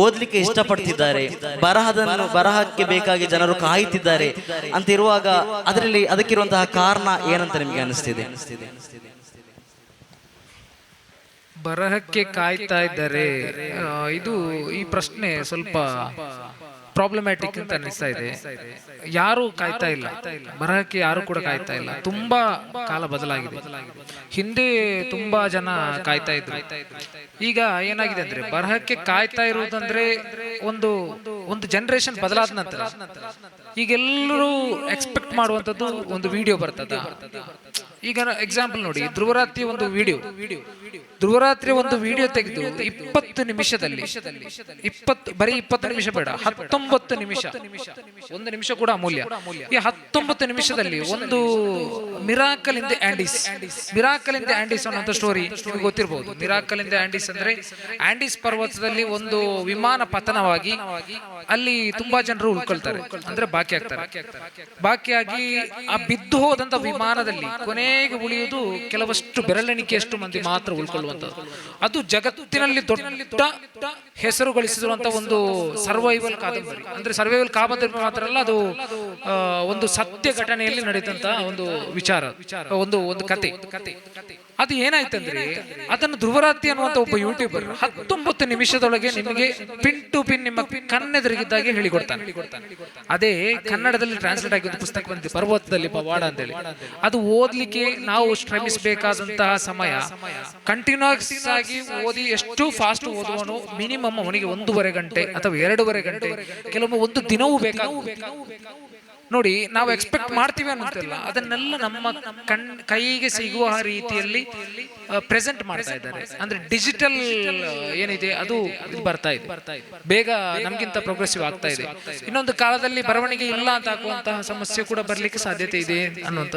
ಓದಲಿಕ್ಕೆ ಇಷ್ಟಪಡ್ತಿದ್ದಾರೆ, ಬರಹಕ್ಕೆ ಬೇಕಾಗಿ ಜನರು ಕಾಯುತ್ತಿದ್ದಾರೆ ಅಂತ ಇರುವಾಗ ಅದಕ್ಕಿರುವಂತಹ ಕಾರಣ ಏನಂತ ನಿಮಗೆ ಅನಿಸ್ತಿದೆ? ಬರಹಕ್ಕೆ ಕಾಯ್ತಾ ಇದ್ದಾರೆ, ಈ ಪ್ರಶ್ನೆ ಸ್ವಲ್ಪ ಪ್ರಾಬ್ಲಮ್ಯಾಟಿಕ್ ಅಂತ ಅನಿಸ್ತಾ ಇದೆ. ಯಾರು ಕಾಯ್ತಾ ಇಲ್ಲ, ಬರಹಕ್ಕೆ ಯಾರು ಕೂಡ ಕಾಯ್ತಾ ಇಲ್ಲ. ತುಂಬಾ ಕಾಲ ಬದಲಾಗಿದೆ. ಹಿಂದೆ ತುಂಬಾ ಜನ ಕಾಯ್ತಾ ಇದ್ರು. ಈಗ ಏನಾಗಿದೆ ಅಂದ್ರೆ ಬರಹಕ್ಕೆ ಕಾಯ್ತಾ ಇರುವುದಂದ್ರೆ ಒಂದು ಜನರೇಷನ್ ಬದಲಾದ ನಂತರ ಈಗೆಲ್ಲರೂ ಎಕ್ಸ್ಪೆಕ್ಟ್ ಮಾಡುವಂತದ್ದು ಒಂದು ವಿಡಿಯೋ ಬರ್ತದ. ಈಗ ಎಕ್ಸಾಂಪಲ್ ನೋಡಿ, ಧ್ರುವರಾತ್ರಿ ಒಂದು ವಿಡಿಯೋ ತೆಗೆದು 20 ನಿಮಿಷದಲ್ಲಿ ಬರೀ 20 ನಿಮಿಷ ಬೇಡ, 19 ನಿಮಿಷ, 1 ನಿಮಿಷ ಕೂಡ ಅಮೂಲ್ಯ. ಈ 19 ನಿಮಿಷದಲ್ಲಿ ಒಂದು ಮಿರಾಕಲ್ ಇನ್ ದಿ ಆಂಡೀಸ್ ಅನ್ನೋ ಸ್ಟೋರಿ ನಿಮಗೆ ಗೊತ್ತಿರಬಹುದು. ಮಿರಾಕಲ್ ಇನ್ ದಿ ಆಂಡೀಸ್ ಅಂದ್ರೆ ಆಂಡೀಸ್ ಪರ್ವತದಲ್ಲಿ ಒಂದು ವಿಮಾನ ಪತನವಾಗಿ ಅಲ್ಲಿ ತುಂಬಾ ಜನರು ಉಳ್ಕೊಳ್ತಾರೆ, ಅಂದ್ರೆ ಬಾಕಿ ಆಗ್ತಾರೆ. ಬಾಕಿಯಾಗಿ ಆ ಬಿದ್ದು ಹೋದಂತ ವಿಮಾನದಲ್ಲಿ ಕೊನೆಗೆ ಉಳಿಯುವುದು ಕೆಲವಷ್ಟು ಬೆರಳೆಣಿಕೆಯಷ್ಟು ಮಂದಿ ಮಾತ್ರ ಉಳ್ಕೊಳ್ಳುವಂಥದ್ದು. ಅದು ಜಗತ್ತಿನಲ್ಲಿ ದೊಡ್ಡ ಹೆಸರು ಗಳಿಸಿರುವಂತ ಒಂದು ಸರ್ವೈವಲ್ ಕಾದಂಬರಿ. ಅಂದ್ರೆ ಸರ್ವೈವಲ್ ಕಾದಂಬರಿ ಮಾತ್ರ ಅಲ್ಲ, ಅದು ಒಂದು ಸತ್ಯ ಘಟನೆಯಲ್ಲಿ ನಡೆದಂತ ಒಂದು ವಿಚಾರ, ಒಂದು ಕತೆ. ಅದು ಏನಾಯ್ತಂದ್ರೆ, ಅದನ್ನು ಧ್ರುವರಾತಿ ಅನ್ನುವಂತ ಒಬ್ಬ ಯೂಟ್ಯೂಬರ್ 19 ನಿಮಿಷದೊಳಗೆ ನಿಮಗೆ ಪಿನ್ ಟು ಪಿನ್ ನಿಮ್ಮ ಕಣ್ಣೆದುರಿಗಿದ್ದಾಗೆ ಹೇಳಿಕೊಡ್ತಾನೆ. ಅದೇ ಕನ್ನಡದಲ್ಲಿ ಟ್ರಾನ್ಸ್ಲೇಟ್ ಆಗಿದ್ದು ಪುಸ್ತಕ ಬಂದಿದೆ, ಪರ್ವತದಲ್ಲಿ ಪವಾಡ ಅಂತೇಳಿ. ಅದು ಓದ್ಲಿಕ್ಕೆ ನಾವು ಶ್ರಮಿಸಬೇಕಾದಂತಹ ಸಮಯ, ಕಂಟಿನ್ಯೂಸ್ ಆಗಿ ಓದಿ ಎಷ್ಟು ಫಾಸ್ಟ್ ಓದುವನು ಮಿನಿಮಮ್ ಅವನಿಗೆ 1.5 ಗಂಟೆ ಅಥವಾ 2.5 ಗಂಟೆ, ಕೆಲವೊಮ್ಮೆ ಒಂದು ದಿನವೂ ಬೇಕಾಗುತ್ತೆ. ನೋಡಿ, ನಾವು ಎಕ್ಸ್ಪೆಕ್ಟ್ ಮಾಡ್ತೀವಿ ಅನ್ನೋದಿಲ್ಲ, ಅದನ್ನೆಲ್ಲ ನಮ್ಮ ಕೈಗೆ ಸಿಗುವ ರೀತಿಯಲ್ಲಿ ಪ್ರೆಸೆಂಟ್ ಮಾಡ್ತಾ ಇದ್ದಾರೆ. ಅಂದ್ರೆ ಡಿಜಿಟಲ್ ಏನಿದೆ ಅದು ಬರ್ತಾ ಇದೆ, ಬೇಗ ನಮ್ಗಿಂತ ಪ್ರೋಗ್ರೆಸಿವ್ ಆಗ್ತಾ ಇದೆ. ಇನ್ನೊಂದು ಕಾಲದಲ್ಲಿ ಬರವಣಿಗೆ ಇಲ್ಲ ಅಂತ ಹಾಕುವಂತಹ ಸಮಸ್ಯೆ ಕೂಡ ಬರ್ಲಿಕ್ಕೆ ಸಾಧ್ಯತೆ ಇದೆ ಅನ್ನುವಂತ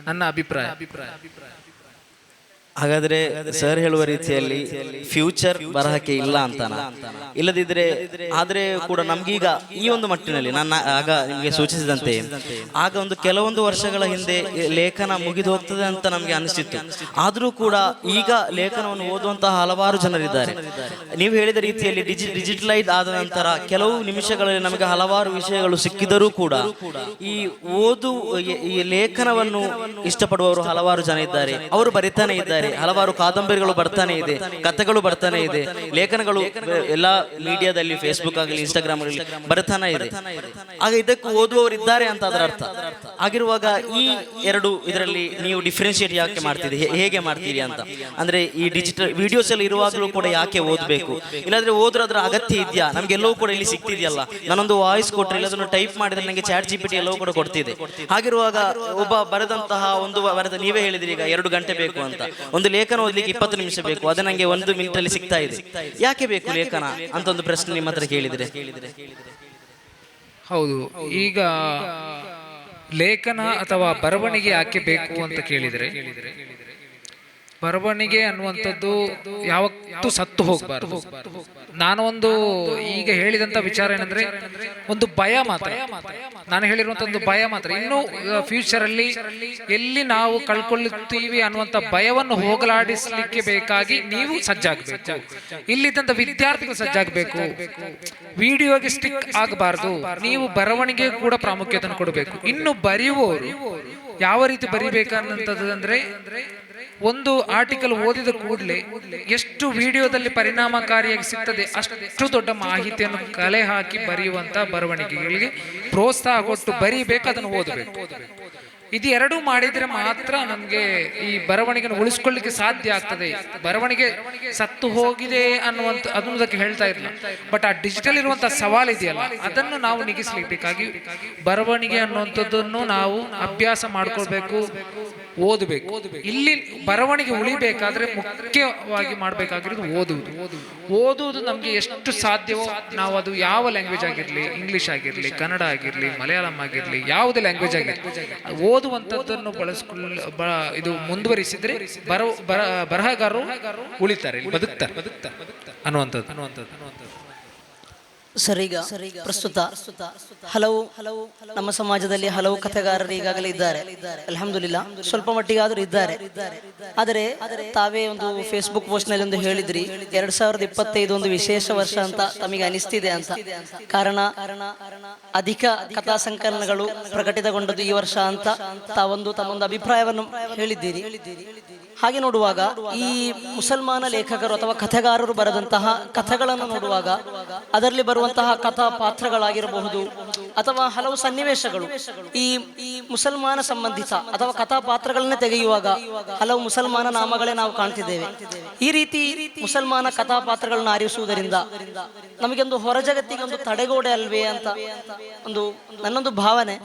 ನನ್ನ ಅಭಿಪ್ರಾಯ. ಹಾಗಾದ್ರೆ ಸರ್ ಹೇಳುವ ರೀತಿಯಲ್ಲಿ ಫ್ಯೂಚರ್ ಬರಹಕ್ಕೆ ಇಲ್ಲ ಅಂತಾನ? ಇಲ್ಲದಿದ್ರೆ ಆದ್ರೆ ಕೂಡ ನಮ್ಗೀಗ ಈ ಒಂದು ಮಟ್ಟಿನಲ್ಲಿ ನನ್ನ ಆಗ ನಿಮಗೆ ಸೂಚಿಸಿದಂತೆ ಆಗ ಒಂದು ಕೆಲವೊಂದು ವರ್ಷಗಳ ಹಿಂದೆ ಲೇಖನ ಮುಗಿದು ಹೋಗ್ತದೆ ಅಂತ ನಮ್ಗೆ ಅನಿಸ್ತಿತ್ತು. ಆದ್ರೂ ಕೂಡ ಈಗ ಲೇಖನವನ್ನು ಓದುವಂತಹ ಹಲವಾರು ಜನರಿದ್ದಾರೆ. ನೀವು ಹೇಳಿದ ರೀತಿಯಲ್ಲಿ ಡಿಜಿಟಲೈಸ್ ಆದ ನಂತರ ಕೆಲವು ನಿಮಿಷಗಳಲ್ಲಿ ನಮಗೆ ಹಲವಾರು ವಿಷಯಗಳು ಸಿಕ್ಕಿದರೂ ಕೂಡ ಈ ಲೇಖನವನ್ನು ಇಷ್ಟಪಡುವವರು ಹಲವಾರು ಜನ ಇದ್ದಾರೆ. ಅವರು ಬರಿತಾನೆ ಇದ್ದಾರೆ, ಹಲವಾರು ಕಾದಂಬರಿಗಳು ಬರ್ತಾನೆ ಇದೆ, ಕಥೆಗಳು ಬರ್ತಾನೆ ಇದೆ, ಲೇಖನಗಳು ಎಲ್ಲಾ ಮೀಡಿಯಾದಲ್ಲಿ ಫೇಸ್ಬುಕ್ ಆಗಲಿ ಇನ್ಸ್ಟಾಗ್ರಾಮ್ ಆಗಲಿ ಬರ್ತಾನೆ ಇದೆ. ಆಗ ಇದಕ್ಕೂ ಓದುವವರು ಇದ್ದಾರೆ ಅಂತ ಅದರ ಅರ್ಥ. ಆಗಿರುವಾಗ ಈ ಎರಡು ಇದರಲ್ಲಿ ನೀವು ಡಿಫ್ರೆನ್ಶಿಯೇಟ್ ಯಾಕೆ ಮಾಡ್ತೀರಿ, ಹೇಗೆ ಮಾಡ್ತೀರಿ ಅಂತ? ಅಂದ್ರೆ ಈ ಡಿಜಿಟಲ್ ವಿಡಿಯೋಸ್ ಎಲ್ಲ ಇರುವಾಗಲೂ ಕೂಡ ಯಾಕೆ ಓದಬೇಕು? ಇಲ್ಲಾಂದ್ರೆ ಓದ್ರ ಅದರ ಅಗತ್ಯ ಇದೆಯಾ? ನಮ್ಗೆಲ್ಲವೂ ಕೂಡ ಇಲ್ಲಿ ಸಿಗ್ತಿದೆಯಲ್ಲ, ನಾನೊಂದು ವಾಯ್ಸ್ ಕೊಟ್ಟರೆ ಇಲ್ಲ ಅದನ್ನು ಟೈಪ್ ಮಾಡಿದ್ರೆ ನನಗೆ ಚಾಟ್ GPT ಎಲ್ಲವೂ ಕೂಡ ಕೊಡ್ತಿದೆ. ಹಾಗಿರುವಾಗ ಒಬ್ಬ ಬರೆದಂತಹ ನೀವೇ ಹೇಳಿದ್ರಿ ಈಗ 2 ಗಂಟೆ ಬೇಕು ಅಂತ, ಒಂದು ಲೇಖನ ಓದ್ಲಿಕ್ಕೆ 20 ನಿಮಿಷ ಬೇಕು, ಅದು ನಂಗೆ 1 ಮಿನಿಟ್ ಅಲ್ಲಿ ಸಿಗ್ತಾ ಇದೆ. ಯಾಕೆ ಬೇಕು ಲೇಖನ ಅಂತ ಒಂದು ಪ್ರಶ್ನೆ ನಿಮ್ಮ ಹತ್ರ ಕೇಳಿದ್ರೆ? ಹೌದು, ಈಗ ಲೇಖನ ಅಥವಾ ಬರವಣಿಗೆ ಯಾಕೆ ಬೇಕು ಅಂತ ಕೇಳಿದ್ರೆ, ಬರವಣಿಗೆ ಅನ್ನುವಂಥದ್ದು ಯಾವತ್ತೂ ಸತ್ತು ಹೋಗಬಾರದು. ನಾನು ಒಂದು ಈಗ ಹೇಳಿದಂತ ವಿಚಾರ ಏನಂದ್ರೆ, ಒಂದು ಭಯ ಮಾತ್ರ, ನಾನು ಹೇಳಿರುವಂತ ಒಂದು ಭಯ ಮಾತ್ರ. ಇನ್ನು ಫ್ಯೂಚರ್ ಅಲ್ಲಿ ಎಲ್ಲಿ ನಾವು ಕಳ್ಕೊಳ್ಳುತ್ತೀವಿ ಅನ್ನುವಂತ ಭಯವನ್ನು ಹೋಗಲಾಡಿಸ್ಲಿಕ್ಕೆ ಬೇಕಾಗಿ ನೀವು ಸಜ್ಜಾಗಬೇಕು, ಇಲ್ಲಿದ್ದಂತ ವಿದ್ಯಾರ್ಥಿಗಳು ಸಜ್ಜಾಗಬೇಕು. ವಿಡಿಯೋಗೆ ಸ್ಟಿಕ್ ಆಗಬಾರ್ದು, ನೀವು ಬರವಣಿಗೆ ಕೂಡ ಪ್ರಾಮುಖ್ಯತೆಯನ್ನು ಕೊಡಬೇಕು. ಇನ್ನು ಬರೆಯುವವರು ಯಾವ ರೀತಿ ಬರಿಬೇಕನ್ನಂಥದ್ದು ಅಂದ್ರೆ, ಒಂದು ಆರ್ಟಿಕಲ್ ಓದಿದ ಕೂಡಲೇ ಎಷ್ಟು ವಿಡಿಯೋದಲ್ಲಿ ಪರಿಣಾಮಕಾರಿಯಾಗಿ ಸಿಗ್ತದೆ ಅಷ್ಟು ದೊಡ್ಡ ಮಾಹಿತಿಯನ್ನು ಕಲೆ ಹಾಕಿ ಬರೆಯುವಂತ ಬರವಣಿಗೆಗಳಿಗೆ ಪ್ರೋತ್ಸಾಹ ಕೊಟ್ಟು ಬರೀಬೇಕು, ಅದನ್ನು ಓದಬೇಕು. ಇದು ಎರಡೂ ಮಾಡಿದ್ರೆ ಮಾತ್ರ ನಮ್ಗೆ ಈ ಬರವಣಿಗೆಯನ್ನು ಉಳಿಸ್ಕೊಳ್ಳಿಕ್ಕೆ ಸಾಧ್ಯ ಆಗ್ತದೆ. ಬರವಣಿಗೆ ಸತ್ತು ಹೋಗಿದೆ ಅನ್ನೋದಕ್ಕೆ ಹೇಳ್ತಾ ಇರಲಿಲ್ಲ, ಬಟ್ ಆ ಡಿಜಿಟಲ್ ಇರುವಂತಹ ಸವಾಲು ಇದೆಯಲ್ಲ, ಅದನ್ನು ನಾವು ನಿಗಿಸ್ಲಿಕ್ಕಾಗಿ ಬರವಣಿಗೆ ಅನ್ನುವಂಥದ್ದನ್ನು ನಾವು ಅಭ್ಯಾಸ ಮಾಡ್ಕೊಳ್ಬೇಕು, ಓದಬೇಕು. ಇಲ್ಲಿ ಬರವಣಿಗೆ ಉಳಿಬೇಕಾದ್ರೆ ಮುಖ್ಯವಾಗಿ ಮಾಡಬೇಕಾಗಿರೋದು ಓದುವುದು ನಮ್ಗೆ ಎಷ್ಟು ಸಾಧ್ಯವೋ ನಾವು ಅದು ಯಾವ ಲ್ಯಾಂಗ್ವೇಜ್ ಆಗಿರ್ಲಿ, ಇಂಗ್ಲಿಷ್ ಆಗಿರ್ಲಿ, ಕನ್ನಡ ಆಗಿರ್ಲಿ, ಮಲಯಾಳಂ ಆಗಿರ್ಲಿ, ಯಾವುದೇ ಲ್ಯಾಂಗ್ವೇಜ್ ಆಗಿರ್ಲಿ, ಓದುವಂಥದ್ದನ್ನು ಇದು ಮುಂದುವರಿಸಿದ್ರೆ ಬರಹಗಾರರು ಉಳಿತಾರೆ, ಬದುಕ್ತಾರೆ ಅನ್ನುವಂಥದ್ದು. ಸರಿಗ ಪ್ರಸ್ತುತ ಹಲವು ನಮ್ಮ ಸಮಾಜದಲ್ಲಿ ಹಲವು ಕಥೆಗಾರರು ಈಗಾಗಲೇ ಇದ್ದಾರೆ, ಅಲ್ಹಮ್ದುಲಿಲ್ಲಾ, ಸ್ವಲ್ಪ ಮಟ್ಟಿಗಾದರೂ ಇದ್ದಾರೆ. ಆದರೆ ತಾವೇ ಒಂದು ಫೇಸ್ಬುಕ್ ಪೋಸ್ಟ್ ನಲ್ಲಿ ಒಂದು ಹೇಳಿದ್ರಿ, 2025 ಒಂದು ವಿಶೇಷ ವರ್ಷ ಅಂತ ತಮಗೆ ಅನಿಸ್ತಿದೆ ಅಂತ. ಕಾರಣ ಅಧಿಕ ಕಥಾ ಸಂಕಲನಗಳು ಪ್ರಕಟಿತಗೊಂಡದ್ದು ಈ ವರ್ಷ ಅಂತ ತಮ್ಮೊಂದು ಅಭಿಪ್ರಾಯವನ್ನು ಹೇಳಿದ್ದೀರಿ. ಹಾಗೆ ನೋಡುವಾಗ ಈ ಮುಸಲ್ಮಾನ ಲೇಖಕರು ಅಥವಾ ಕಥೆಗಾರರು ಬರೆದಂತಹ ಕಥೆಗಳನ್ನು ನೋಡುವಾಗ ಅದರಲ್ಲಿ ಬರುವಂತಹ ಕಥಾ ಪಾತ್ರಗಳಾಗಿರಬಹುದು ಅಥವಾ ಹಲವು ಸನ್ನಿವೇಶಗಳು ಈ ಮುಸಲ್ಮಾನ ಸಂಬಂಧಿತ ಅಥವಾ ಕಥಾ ಪಾತ್ರಗಳನ್ನೇ ತೆಗೆಯುವಾಗ ಹಲವು ಮುಸಲ್ಮಾನ ನಾಮಗಳೇ ನಾವು ಕಾಣ್ತಿದ್ದೇವೆ. ಈ ರೀತಿ ಮುಸಲ್ಮಾನ ಕಥಾ ಪಾತ್ರಗಳನ್ನ ಆರಿಸುವುದರಿಂದ ನಮಗೊಂದು ಹೊರ ಜಗತ್ತಿಗೆ ಒಂದು ತಡೆಗೋಡೆ ಅಲ್ವೇ ಅಂತ ನನ್ನೊಂದು ಭಾವನೆ.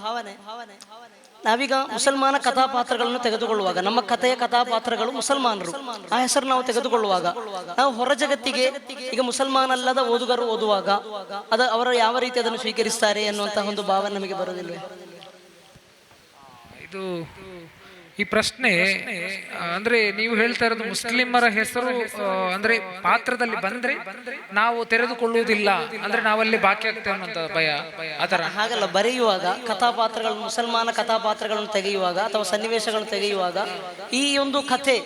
ನಾವೀಗ ಮುಸಲ್ಮಾನ ಕಥಾಪಾತ್ರಗಳನ್ನು ತೆಗೆದುಕೊಳ್ಳುವಾಗ, ನಮ್ಮ ಕಥೆಯ ಕಥಾಪಾತ್ರಗಳು ಮುಸಲ್ಮಾನರು, ಆ ಹೆಸರು ನಾವು ತೆಗೆದುಕೊಳ್ಳುವಾಗ ನಾವು ಹೊರ ಜಗತ್ತಿಗೆ ಈಗ ಮುಸಲ್ಮಾನಲ್ಲದ ಓದುಗರು ಓದುವಾಗ ಅವರು ಯಾವ ರೀತಿ ಅದನ್ನು ಸ್ವೀಕರಿಸ್ತಾರೆ ಎನ್ನುವಂತಹ ಒಂದು ಭಾವನೆ ನಮಗೆ ಬರುವುದಿಲ್ಲ. ಇದು ಈ ಪ್ರಶ್ನೆ ಅಂದ್ರೆ ನೀವು ಹೇಳ್ತಾ ಇರೋದು ಮುಸ್ಲಿಮರ ಹೆಸರು ಅಂದ್ರೆ ಪಾತ್ರದಲ್ಲಿ ಬಂದ್ರೆ ನಾವು ತೆರೆದುಕೊಳ್ಳುವುದಿಲ್ಲ, ಅಂದ್ರೆ ನಾವಲ್ಲಿ ಬಾಕಿ ಆಗ್ತೇವೆ ಅನ್ನೋಂಥ ಭಯ ಆತರ. ಹಾಗಲ್ಲ, ಬರೆಯುವಾಗ ಕಥಾಪಾತ್ರಗಳನ್ನು, ಮುಸಲ್ಮಾನ ಕಥಾಪಾತ್ರಗಳನ್ನು ತೆಗೆಯುವಾಗ ಅಥವಾ ಸನ್ನಿವೇಶಗಳನ್ನು ತೆಗೆಯುವಾಗ ಈ ಒಂದು ಕಥೆ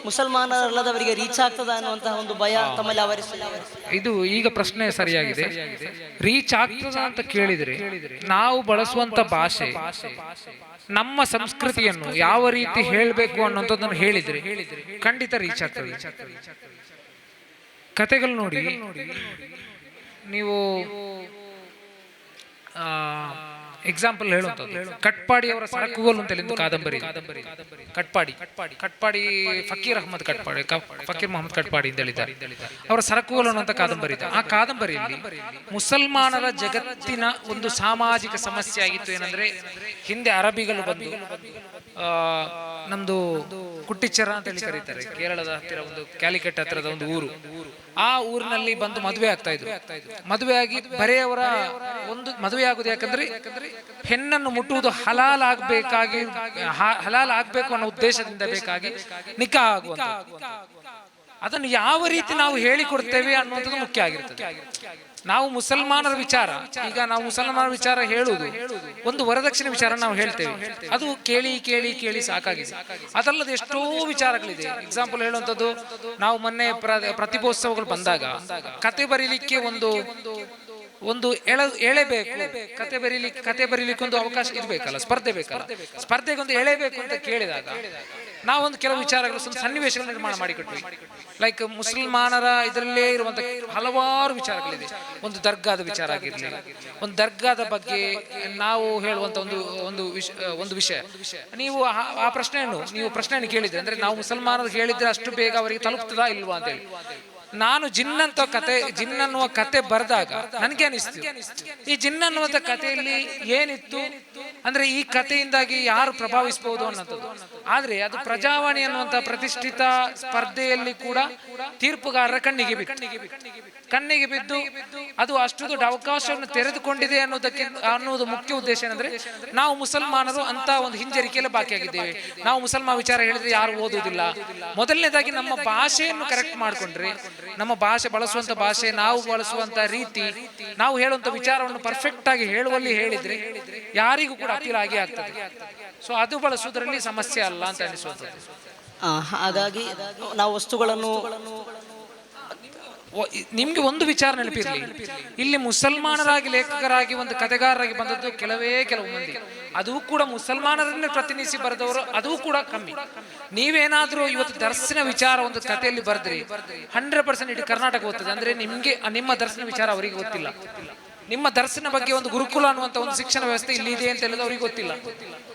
ಮುಸಲ್ಮಾನರಲ್ಲದವರಿಗೆ ರೀಚ್ ಆಗ್ತದ ಅನ್ನುವಂತಹ ಒಂದು ಭಯ ತಮ್ಮಲ್ಲಿ ಆವರಿಸಿಲ್ಲ. ಇದು ಈಗ ಪ್ರಶ್ನೆ ಸರಿಯಾಗಿದೆ. ರೀಚ್ ಆಗ್ತದ ಅಂತ ಕೇಳಿದ್ರೆ ನಾವು ಬಳಸುವಂತ ಭಾಷೆ ನಮ್ಮ ಸಂಸ್ಕೃತಿಯನ್ನು ಯಾವ ರೀತಿ ಹೇಳಬೇಕು ಅನ್ನೋಂಥದ್ದನ್ನು ಹೇಳಿದ್ರೆ ಖಂಡಿತ ರೀಚ್ ಆಗ್ತದೆ. ಕತೆಗಳು ನೋಡಿ, ನೀವು ಎಕ್ಸಾಂಪಲ್ ಹೇಳುವಂಥದ್ದು ಕಟ್ಪಾಡಿ ಅವರ ಸರಕುಗೋಲು ಅಂತ ಒಂದು ಕಾದಂಬರಿ. ಕಟ್ಪಾಡಿ ಫಕೀರ್ ಅಹಮದ್ ಕಟ್ಪಾಡಿ, ಫಕೀರ್ ಮೊಹಮ್ಮದ್ ಕಟ್ಪಾಡಿ ಅಂತ ಹೇಳಿದ್ದಾರೆ. ಅವರ ಸರಕುಗೋಲು ಅನ್ನುವಂಥ ಕಾದಂಬರಿ ಇದೆ. ಆ ಕಾದಂಬರಿಯಲ್ಲಿ ಮುಸಲ್ಮಾನರ ಜಗತ್ತಿನ ಒಂದು ಸಾಮಾಜಿಕ ಸಮಸ್ಯೆ ಆಗಿತ್ತು. ಏನಂದ್ರೆ ಹಿಂದೆ ಅರಬಿಗಳು ಬಂದು ನಮ್ದು ಕುಟ್ಟಿಚ್ಚರ ಅಂತ ಹೇಳಿ ಕರೀತಾರೆ, ಕೇರಳದ ಹತ್ತಿರ ಒಂದು ಕ್ಯಾಲಿಕಟ್ ಹತ್ತಿರದ ಒಂದು ಊರು. ಆ ಊರಿನಲ್ಲಿ ಬಂದು ಮದುವೆ ಆಗ್ತಾ ಇದ್ರು. ಮದುವೆ ಆಗಿ ಬರೆಯವರ ಒಂದು ಮದುವೆ ಆಗುದು ಯಾಕಂದ್ರೆ ಹೆಣ್ಣನ್ನು ಮುಟ್ಟುವುದು ಹಲಾಲ್ ಆಗ್ಬೇಕು ಅನ್ನೋ ಉದ್ದೇಶದಿಂದ ಬೇಕಾಗಿ ನಿಕಾ ಆಗುವಂತ. ಅದನ್ನು ಯಾವ ರೀತಿ ನಾವು ಹೇಳಿಕೊಡ್ತೇವೆ ಅನ್ನುವಂಥದ್ದು ಮುಖ್ಯ ಆಗಿರ್ತದೆ. ನಾವು ಮುಸಲ್ಮಾನರ ವಿಚಾರ, ಈಗ ನಾವು ಮುಸಲ್ಮಾನರ ವಿಚಾರ ಹೇಳುವುದು ಒಂದು ವರದಕ್ಷಿಣೆ ವಿಚಾರ ನಾವು ಹೇಳ್ತೇವೆ, ಅದು ಕೇಳಿ ಕೇಳಿ ಕೇಳಿ ಸಾಕಾಗಿದೆ. ಅದಲ್ಲದೆ ಎಷ್ಟೋ ವಿಚಾರಗಳಿದೆ. ಎಕ್ಸಾಂಪಲ್ ಹೇಳುವಂಥದ್ದು, ನಾವು ಮೊನ್ನೆ ಪ್ರತಿಭೋತ್ಸವಗಳು ಬಂದಾಗ ಕತೆ ಬರೀಲಿಕ್ಕೆ ಒಂದು ಎಳೆಬೇಕು, ಕತೆ ಬರೀಲಿಕ್ಕೆ ಒಂದು ಅವಕಾಶ ಇರ್ಬೇಕಲ್ಲ, ಸ್ಪರ್ಧೆ ಬೇಕಲ್ಲ, ಸ್ಪರ್ಧೆಗೆ ಒಂದು ಎಳೆಬೇಕು ಅಂತ ಕೇಳಿದಾಗ ನಾವೊಂದು ಕೆಲವು ವಿಚಾರಗಳು ಸನ್ನಿವೇಶಗಳನ್ನು ನಿರ್ಮಾಣ ಮಾಡಿಕೊಟ್ವಿ. ಲೈಕ್ ಮುಸಲ್ಮಾನರ ಇದರಲ್ಲೇ ಇರುವಂತ ಹಲವಾರು ವಿಚಾರಗಳಿದೆ. ಒಂದು ದರ್ಗಾದ ವಿಚಾರ ಆಗಿರಲಿ, ಒಂದು ದರ್ಗಾದ ಬಗ್ಗೆ ನಾವು ಹೇಳುವಂತ ಒಂದು ವಿಷಯ. ನೀವು ಆ ಪ್ರಶ್ನೆಯನ್ನು ಕೇಳಿದ್ರೆ, ಅಂದ್ರೆ ನಾವು ಮುಸಲ್ಮಾನರು ಹೇಳಿದ್ರೆ ಅಷ್ಟು ಬೇಗ ಅವರಿಗೆ ತಲುಪ್ತದಾ ಇಲ್ವಾ ಅಂತ ಹೇಳಿ. ನಾನು ಜಿನ್ ಅನ್ನುವ ಕತೆ ಬರೆದಾಗ ನನಗೆ ಅನಿಸ್ತು, ಈ ಜಿನ್ ಅನ್ನುವಂಥ ಕಥೆಯಲ್ಲಿ ಏನಿತ್ತು ಅಂದ್ರೆ ಈ ಕಥೆಯಿಂದಾಗಿ ಯಾರು ಪ್ರಭಾವಿಸಬಹುದು ಅನ್ನೋದು. ಆದ್ರೆ ಅದು ಪ್ರಜಾವಾಣಿ ಅನ್ನುವಂಥ ಪ್ರತಿಷ್ಠಿತ ಸ್ಪರ್ಧೆಯಲ್ಲಿ ಕೂಡ ತೀರ್ಪುಗಾರರ ಕಣ್ಣಿಗೆ ಬಿದ್ದು ಅದು ಅಷ್ಟು ದೊಡ್ಡ ಅವಕಾಶವನ್ನು ತೆರೆದುಕೊಂಡಿದೆ ಅನ್ನೋದು ಮುಖ್ಯ ಉದ್ದೇಶ. ಏನಂದ್ರೆ ನಾವು ಮುಸಲ್ಮಾನರು ಅಂತ ಒಂದು ಹಿಂಜರಿಕೆಯಲ್ಲಿ ಬಾಕಿಯಾಗಿದ್ದೇವೆ. ನಾವು ಮುಸಲ್ಮಾನ ವಿಚಾರ ಹೇಳಿದ್ರೆ ಯಾರು ಓದುವುದಿಲ್ಲ. ಮೊದಲನೇದಾಗಿ ನಮ್ಮ ಭಾಷೆಯನ್ನು ಕರೆಕ್ಟ್ ಮಾಡ್ಕೊಂಡ್ರೆ, ನಮ್ಮ ಭಾಷೆ ಬಳಸುವಂತ ಭಾಷೆ, ನಾವು ಬಳಸುವಂತ ರೀತಿ, ನಾವು ಹೇಳುವಂತ ವಿಚಾರವನ್ನು ಪರ್ಫೆಕ್ಟ್ ಆಗಿ ಹೇಳುವಲ್ಲಿ ಹೇಳಿದ್ರೆ ಯಾರಿಗೂ ಕೂಡ ಅತಿಲ ಆಗಿ ಆಗ್ತದೆ. ಸೊ ಅದು ಬಳಸುವುದರಲ್ಲಿ ಸಮಸ್ಯೆ ಅಲ್ಲ ಅಂತ ಅನಿಸುವಂಥದ್ದು. ಹಾಗಾಗಿ ನಾವು ವಸ್ತುಗಳನ್ನು, ನಿಮ್ಗೆ ಒಂದು ವಿಚಾರ ನೆನಪಿರಲಿ, ಇಲ್ಲಿ ಮುಸಲ್ಮಾನರಾಗಿ ಲೇಖಕರಾಗಿ ಒಂದು ಕಥೆಗಾರರಾಗಿ ಬಂದದ್ದು ಕೆಲವು ಮಂದಿ, ಅದು ಕೂಡ ಮುಸಲ್ಮಾನರನ್ನೇ ಪ್ರತಿನಿಧಿಸಿ ಬರೆದವರು, ಅದು ಕೂಡ ಕಮ್ಮಿ. ನೀವೇನಾದ್ರೂ ಇವತ್ತು ದರ್ಶನ ವಿಚಾರ ಒಂದು ಕಥೆಯಲ್ಲಿ ಬರೆದ್ರಿ 100% ಇಡೀ ಕರ್ನಾಟಕ ಗೊತ್ತದೆ. ಅಂದ್ರೆ ನಿಮ್ಮ ದರ್ಶನ ವಿಚಾರ ಅವರಿಗೆ ಗೊತ್ತಿಲ್ಲ. ನಿಮ್ಮ ದರ್ಶನ ಬಗ್ಗೆ ಒಂದು ಗುರುಕುಲ ಅನ್ನುವಂತ ಒಂದು ಶಿಕ್ಷಣ ವ್ಯವಸ್ಥೆ ಇಲ್ಲಿ ಇದೆ ಅಂತ ಹೇಳೋದು ಅವರಿಗೆ ಗೊತ್ತಿಲ್ಲ.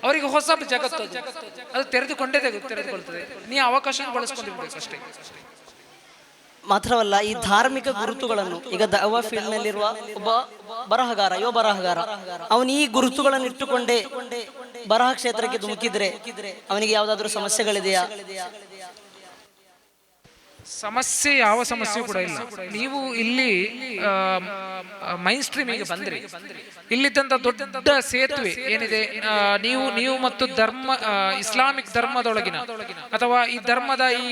ಅವರಿಗೆ ಹೊಸ ಜಗತ್ತು ಅದು ತೆರೆದುಕೊಳ್ತದೆ. ನೀವು ಅವಕಾಶ ಬಳಸ್ಕೊಂಡಿರ್ಬೇಕು ಅಷ್ಟೇ. ಮಾತ್ರವಲ್ಲ, ಈ ಧಾರ್ಮಿಕ ಗುರುತುಗಳನ್ನು, ಈಗ ದವಾ ಫೀಲ್ಡ್ ನಲ್ಲಿರುವ ಒಬ್ಬ ಯುವ ಬರಹಗಾರ ಅವನು ಈ ಗುರುತುಗಳನ್ನು ಇಟ್ಟುಕೊಂಡೇ ಬರಹ ಕ್ಷೇತ್ರಕ್ಕೆ ಧುಮುಕಿದ್ರೆ ಅವನಿಗೆ ಯಾವ್ದಾದ್ರು ಸಮಸ್ಯೆಗಳಿದೆಯಾ? ಸಮಸ್ಯೆ ಯಾವ ಸಮಸ್ಯೆ ಕೂಡ ಇಲ್ಲ. ನೀವು ಇಲ್ಲಿ ಮೈನ್ ಸ್ಟ್ರೀಮಿಗೆ ಬಂದ್ರಿ, ಇಲ್ಲಿದ್ದಂತ ದೊಡ್ಡ ಸೇತುವೆ ಏನಿದೆ, ನೀವು ಮತ್ತು ಇಸ್ಲಾಮಿಕ್ ಧರ್ಮದೊಳಗಿನ ಅಥವಾ ಈ ಧರ್ಮದ ಈ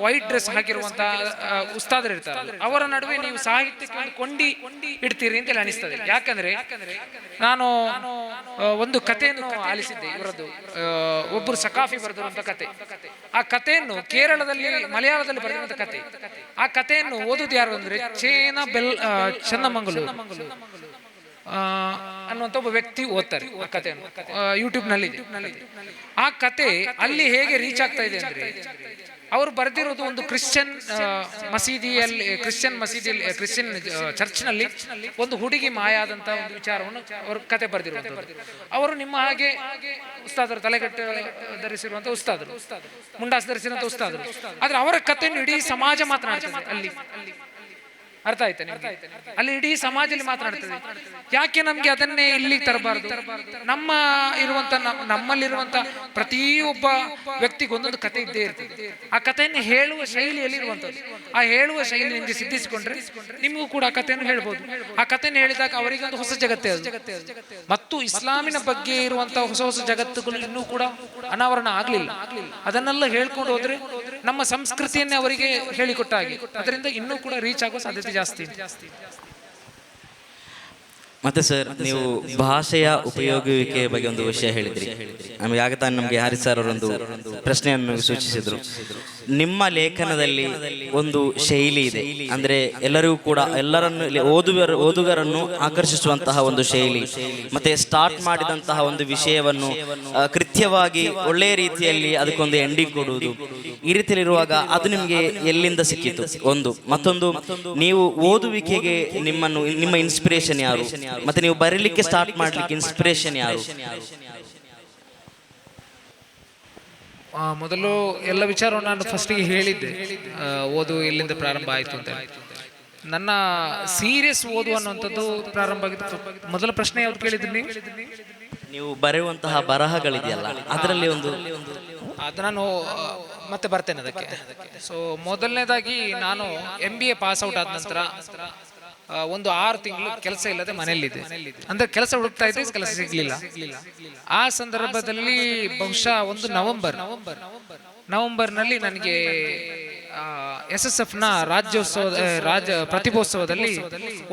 ವೈಟ್ ಡ್ರೆಸ್ ಹಾಕಿರುವಂತ ಉಸ್ತಾದರು ಇರ್ತಾರೆ, ಅವರ ನಡುವೆ ನೀವು ಸಾಹಿತ್ಯಕ್ಕೆ ಕೊಂಡಿ ಇಡ್ತೀರಿ ಅಂತ ಅನಿಸ್ತದೆ. ಯಾಕಂದ್ರೆ ನಾನು ಒಂದು ಕಥೆಯನ್ನು ಆಲಿಸಿದ್ದೆ, ಇವರದ್ದು ಒಬ್ಬರು ಸಕಾಫಿ ಬರೆದಿರುವಂತ ಕತೆ. ಆ ಕಥೆಯನ್ನು ಕೇರಳದಲ್ಲಿ ಮಲಯಾಳದಲ್ಲಿ ಬರೆದಿರುವಂತ ಕತೆ. ಆ ಕಥೆಯನ್ನು ಓದುದು ಯಾರು ಅಂದ್ರೆ ಚನ್ನಮಂಗಲೂರು ಅನ್ನುವಂತ ಒಬ್ಬ ವ್ಯಕ್ತಿ ಓದ್ತಾರೆ ಆ ಕಥೆಯನ್ನು. ಯೂಟ್ಯೂಬ್ ನಲ್ಲಿ ಆ ಕತೆ ಅಲ್ಲಿ ಹೇಗೆ ರೀಚ್ ಆಗ್ತಾ ಇದೆ ಅಂದ್ರೆ, ಅವರು ಬರೆದಿರೋದು ಒಂದು ಕ್ರಿಶ್ಚಿಯನ್ ಚರ್ಚ್ ನಲ್ಲಿ ಒಂದು ಹುಡುಗಿ ಮಾಯಾದಂತ ಒಂದು ವಿಚಾರವನ್ನು ಅವರು ಕತೆ ಬರೆದಿರುವಂತದ್ದು. ಅವರು ನಿಮ್ಮ ಹಾಗೆ ಉಸ್ತಾದರು, ತಲೆಗಟ್ಟು ಧರಿಸಿರುವಂತ ಉಸ್ತಾದರು, ಮುಂಡಾಸ್ ಧರಿಸಿರುವಂತ ಉಸ್ತಾದರು. ಆದ್ರೆ ಅವರ ಕಥೆಯನ್ನು ಇಡೀ ಸಮಾಜ ಮಾತನಾಡ್ತದೆ. ಅಲ್ಲಿ ಅರ್ಥ ಆಯ್ತಾ ನಿಮ್ಗೆ? ಅಲ್ಲಿ ಇಡೀ ಸಮಾಜದಲ್ಲಿ ಮಾತನಾಡ್ತದೆ. ಯಾಕೆ ನಮ್ಗೆ ಅದನ್ನೇ ಇಲ್ಲಿ ತರಬಾರ್ದು? ನಮ್ಮ ಇರುವಂತ ನಮ್ಮಲ್ಲಿರುವಂತ ಪ್ರತಿಯೊಬ್ಬ ವ್ಯಕ್ತಿಗೆ ಒಂದೊಂದು ಕತೆ ಇದ್ದೇ ಇರ್ತದೆ. ಆ ಕಥೆಯನ್ನು ಹೇಳುವ ಶೈಲಿಯಲ್ಲಿ ಇರುವಂತದ್ದು. ಆ ಹೇಳುವ ಶೈಲಿ ನಿಮ್ಗೆ ಸಿದ್ಧಿಸಿಕೊಂಡ್ರೆ ನಿಮಗೂ ಕೂಡ ಆ ಕಥೆಯನ್ನು ಹೇಳ್ಬೋದು. ಆ ಕಥೆಯನ್ನು ಹೇಳಿದಾಗ ಅವರಿಗೊಂದು ಹೊಸ ಜಗತ್ತೇ ಅದು. ಮತ್ತು ಇಸ್ಲಾಮಿನ ಬಗ್ಗೆ ಇರುವಂತಹ ಹೊಸ ಹೊಸ ಜಗತ್ತುಗಳು ಇನ್ನೂ ಕೂಡ ಅನಾವರಣ ಆಗ್ಲಿಲ್ಲ. ಅದನ್ನೆಲ್ಲ ಹೇಳ್ಕೊಂಡು ಹೋದ್ರೆ ನಮ್ಮ ಸಂಸ್ಕೃತಿಯನ್ನೇ ಅವರಿಗೆ ಹೇಳಿಕೊಟ್ಟ ಹಾಗೆ. ಅದರಿಂದ ಇನ್ನೂ ಕೂಡ ರೀಚ್ ಆಗೋ ಸಾಧ್ಯತೆ ಜಾಸ್ತಿ. ಮತ್ತೆ ಸರ್, ನೀವು ಭಾಷೆಯ ಉಪಯೋಗುವಿಕೆಯ ಬಗ್ಗೆ ಒಂದು ವಿಷಯ ಹೇಳಿದ್ರಿ. ನಮಗೆ ಆಗ ತಾನು ನಮಗೆ ಹಾರಿಸ್ ಸರ್ ಅವರೊಂದು ಪ್ರಶ್ನೆಯನ್ನು ಸೂಚಿಸಿದ್ರು. ನಿಮ್ಮ ಲೇಖನದಲ್ಲಿ ಒಂದು ಶೈಲಿ ಇದೆ, ಅಂದ್ರೆ ಎಲ್ಲರಿಗೂ ಕೂಡ ಎಲ್ಲರನ್ನು ಓದುಗರನ್ನು ಆಕರ್ಷಿಸುವಂತಹ ಒಂದು ಶೈಲಿ, ಮತ್ತೆ ಸ್ಟಾರ್ಟ್ ಮಾಡಿದಂತಹ ಒಂದು ವಿಷಯವನ್ನು ಕೃತ್ಯವಾಗಿ ಒಳ್ಳೆಯ ರೀತಿಯಲ್ಲಿ ಅದಕ್ಕೊಂದು ಎಂಡಿಂಗ್ ಕೊಡುವುದು, ಈ ರೀತಿಯಲ್ಲಿರುವಾಗ ಅದು ನಿಮಗೆ ಎಲ್ಲಿಂದ ಸಿಕ್ಕಿತು? ಒಂದು. ಮತ್ತೊಂದು, ನೀವು ಓದುವಿಕೆಗೆ ನಿಮ್ಮ ಇನ್ಸ್ಪಿರೇಷನ್ ಯಾರು? ಮತ್ತೆ ನೀವು ಬರೀಲಿಕ್ಕೆ ಸ್ಟಾರ್ಟ್ ಮಾಡ್ಲಿಕ್ಕೆ ಇನ್ಸ್ಪಿರೇಷನ್ ಯಾರು? ಮೊದಲು ಎಲ್ಲ ವಿಚಾರವನ್ನು ನಾನು ಫಸ್ಟಿಗೆ ಹೇಳಿದ್ದೆ, ಓದು ಎಲ್ಲಿಂದ ಪ್ರಾರಂಭ ಆಯಿತು ಅಂತ. ನನ್ನ ಸೀರಿಯಸ್ ಓದು ಅನ್ನುವಂಥದ್ದು ಪ್ರಾರಂಭ ಆಗಿತ್ತು. ಮೊದಲ ಪ್ರಶ್ನೆ ಯಾವ್ದು ಕೇಳಿದ್ರಿ ನೀವು ಬರೆಯುವಂತಹ ಬರಹಗಳಿದೆಯಲ್ಲ, ಅದರಲ್ಲಿ ಒಂದು ಅದು ನಾನು ಮತ್ತೆ ಬರ್ತೇನೆ ಅದಕ್ಕೆ. ಸೊ ಮೊದಲನೇದಾಗಿ ನಾನು MBA ಪಾಸ್ ಔಟ್ ಆದ ನಂತರ ಒಂದು 6 ತಿಂಗಳು ಕೆಲಸ ಇಲ್ಲದೆ ಮನೆಯಲ್ಲಿದೆ. ಅಂದ್ರೆ ಕೆಲಸ ಹುಡುಕ್ತಾ ಇದ್ದೆ, ಕೆಲಸ ಸಿಗ್ಲಿಲ್ಲ. ಆ ಸಂದರ್ಭದಲ್ಲಿ ಬಹುಶಃ ಒಂದು ನವೆಂಬರ್ನಲ್ಲಿ ನನಗೆ SSF ನ ಪ್ರತಿಭೋತ್ಸವದಲ್ಲಿ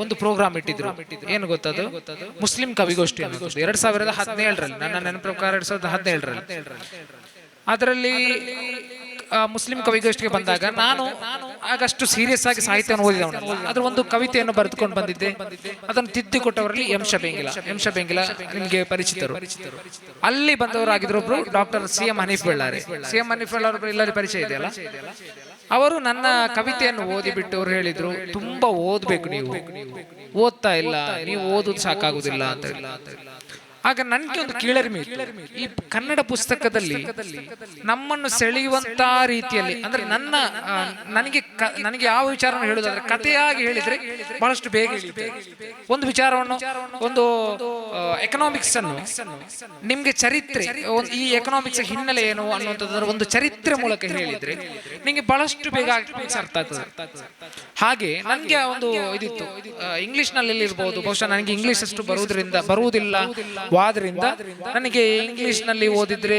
ಒಂದು ಪ್ರೋಗ್ರಾಮ್ ಇಟ್ಟಿದ್ರು. ಏನು ಗೊತ್ತದು? ಮುಸ್ಲಿಂ ಕವಿಗೋಷ್ಠಿ ಅನ್ನೋದು 2017ರಲ್ಲಿ, ನನ್ನ ನೆನಪು ಪ್ರಕಾರ 2017ರಲ್ಲಿ. ಅದರಲ್ಲಿ ಮುಸ್ಲಿಂ ಕವಿಗೋಷ್ಠಿಗೆ ಬಂದಾಗ ನಾನು ಆಗಷ್ಟು ಸೀರಿಯಸ್ ಆಗಿ ಸಾಹಿತ್ಯವನ್ನು ಓದಿದವನಲ್ಲ. ಅದ್ರ ಒಂದು ಕವಿತೆಯನ್ನು ಬರೆದುಕೊಂಡು ಬಂದಿದ್ದೆ. ಅದನ್ನು ತಿದ್ದಿಕೊಟ್ಟವರಲ್ಲಿ ಎಂ ಶಬೇಂಗಿಲ ನಿಮಗೆ ಪರಿಚಿತರು. ಅಲ್ಲಿ ಬಂದವರಾಗಿದ್ರು ಒಬ್ರು doctor CM Hanif Ballari. CM Hanif Ballari ಎಲ್ಲರಿಗೂ ಪರಿಚಯ ಇದೆಯಲ್ಲ. ಅವರು ನನ್ನ ಕವಿತೆಯನ್ನು ಓದಿಬಿಟ್ಟು ಅವ್ರು ಹೇಳಿದ್ರು, ತುಂಬಾ ಓದ್ಬೇಕು, ನೀವು ಓದ್ತಾ ಇಲ್ಲ, ನೀವು ಓದುದು ಸಾಕಾಗುದಿಲ್ಲ ಅಂತ ಹೇಳಿ. ಆಗ ನನಗೆ ಒಂದು ಕೀಳರಿಮೆ ಇತ್ತು. ಈ ಕನ್ನಡ ಪುಸ್ತಕದಲ್ಲಿ ನಮ್ಮನ್ನು ಸೆಳೆಯುವಂತ ರೀತಿಯಲ್ಲಿ, ಅಂದ್ರೆ ನನಗೆ ಯಾವ ವಿಚಾರವನ್ನು ಹೇಳುವುದಾದ್ರೆ ಕಥೆಯಾಗಿ ಹೇಳಿದ್ರೆ ಬಹಳಷ್ಟು ಬೇಗ ಹೇಳಿದ್ದೆ. ಒಂದು ವಿಚಾರವನ್ನು, ಒಂದು ಎಕನಾಮಿಕ್ಸ್ ಅನ್ನು ನಿಮ್ಗೆ ಚರಿತ್ರೆ, ಈ ಎಕನಾಮಿಕ್ಸ್ ಹಿನ್ನೆಲೆ ಏನು ಅನ್ನುವಂಥದ್ರ ಒಂದು ಚರಿತ್ರೆ ಮೂಲಕ ಹೇಳಿದ್ರೆ ನಿಮ್ಗೆ ಬಹಳಷ್ಟು ಬೇಗ ಅರ್ಥ ಆಗ್ತದೆ. ಹಾಗೆ ನನಗೆ ಒಂದು ಇದಿತ್ತು, ಇಂಗ್ಲಿಷ್ ನಲ್ಲಿ ಇರ್ಬೋದು. ಬಹುಶಃ ನನಗೆ ಇಂಗ್ಲಿಷ್ ಅಷ್ಟು ಬರುವುದಿಲ್ಲ ವಾದ್ರಿಂದ ನನಗೆ ಇಂಗ್ಲಿಷ್ ನಲ್ಲಿ ಓದಿದ್ರೆ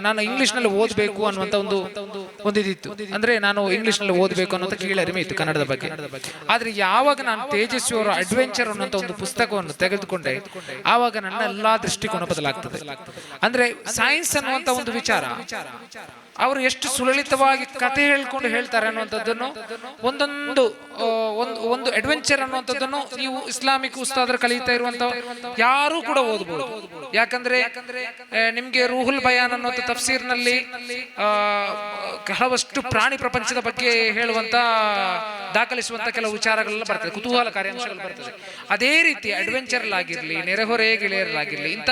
ನಾನು ಇಂಗ್ಲಿಷ್ ನಲ್ಲಿ ಓದಬೇಕು ಅನ್ನುವಂತ ಒಂದು ಇದಿತ್ತು. ಅಂದ್ರೆ ನಾನು ಇಂಗ್ಲಿಷ್ ನಲ್ಲಿ ಓದಬೇಕು ಅನ್ನೋಂಥ ಕೀಳರಿಮೆ ಇತ್ತು ಕನ್ನಡದ ಬಗ್ಗೆ. ಆದ್ರೆ ಯಾವಾಗ ನಾನು ತೇಜಸ್ವಿ ಅವರ ಅಡ್ವೆಂಚರ್ ಅನ್ನುವಂತ ಒಂದು ಪುಸ್ತಕವನ್ನು ತೆಗೆದುಕೊಂಡೆ, ಆವಾಗ ನನ್ನ ಎಲ್ಲಾ ದೃಷ್ಟಿಕೋನ ಬದಲಾಗ್ತದೆ. ಅಂದ್ರೆ ಸೈನ್ಸ್ ಅನ್ನುವಂತ ಒಂದು ವಿಚಾರ ಅವರು ಎಷ್ಟು ಸುಲಲಿತವಾಗಿ ಕಥೆ ಹೇಳ್ಕೊಂಡು ಹೇಳ್ತಾರೆ ಅನ್ನುವಂಥದ್ದನ್ನು, ಒಂದು ಅಡ್ವೆಂಚರ್ ಅನ್ನುವಂಥದ್ದನ್ನು ನೀವು ಇಸ್ಲಾಮಿಕ್ ಉಸ್ತಾದರು ಕಲಿತಾ ಇರುವಂತ ಯಾರು ಕೂಡ ಓದಬಹುದು. ಯಾಕಂದ್ರೆ ನಿಮ್ಗೆ ರೂಹುಲ್ ಬಯಾನ್ ಅನ್ನುವಂಥ ತಫ್ಸೀರ್ ನಲ್ಲಿ ಕೆಲವಷ್ಟು ಪ್ರಾಣಿ ಪ್ರಪಂಚದ ಬಗ್ಗೆ ಹೇಳುವಂತ ದಾಖಲಿಸುವಂತ ಕೆಲವು ವಿಚಾರಗಳೆಲ್ಲ ಬರ್ತದೆ, ಕುತೂಹಲಕಾರಿ ಅಂಶಗಳು ಬರ್ತದೆ. ಅದೇ ರೀತಿ ಅಡ್ವೆಂಚರ್ ಆಗಿರ್ಲಿ, ನೆರೆಹೊರೆ ಗೆಳೆಯರಲ್ಲಾಗಿರ್ಲಿ, ಇಂಥ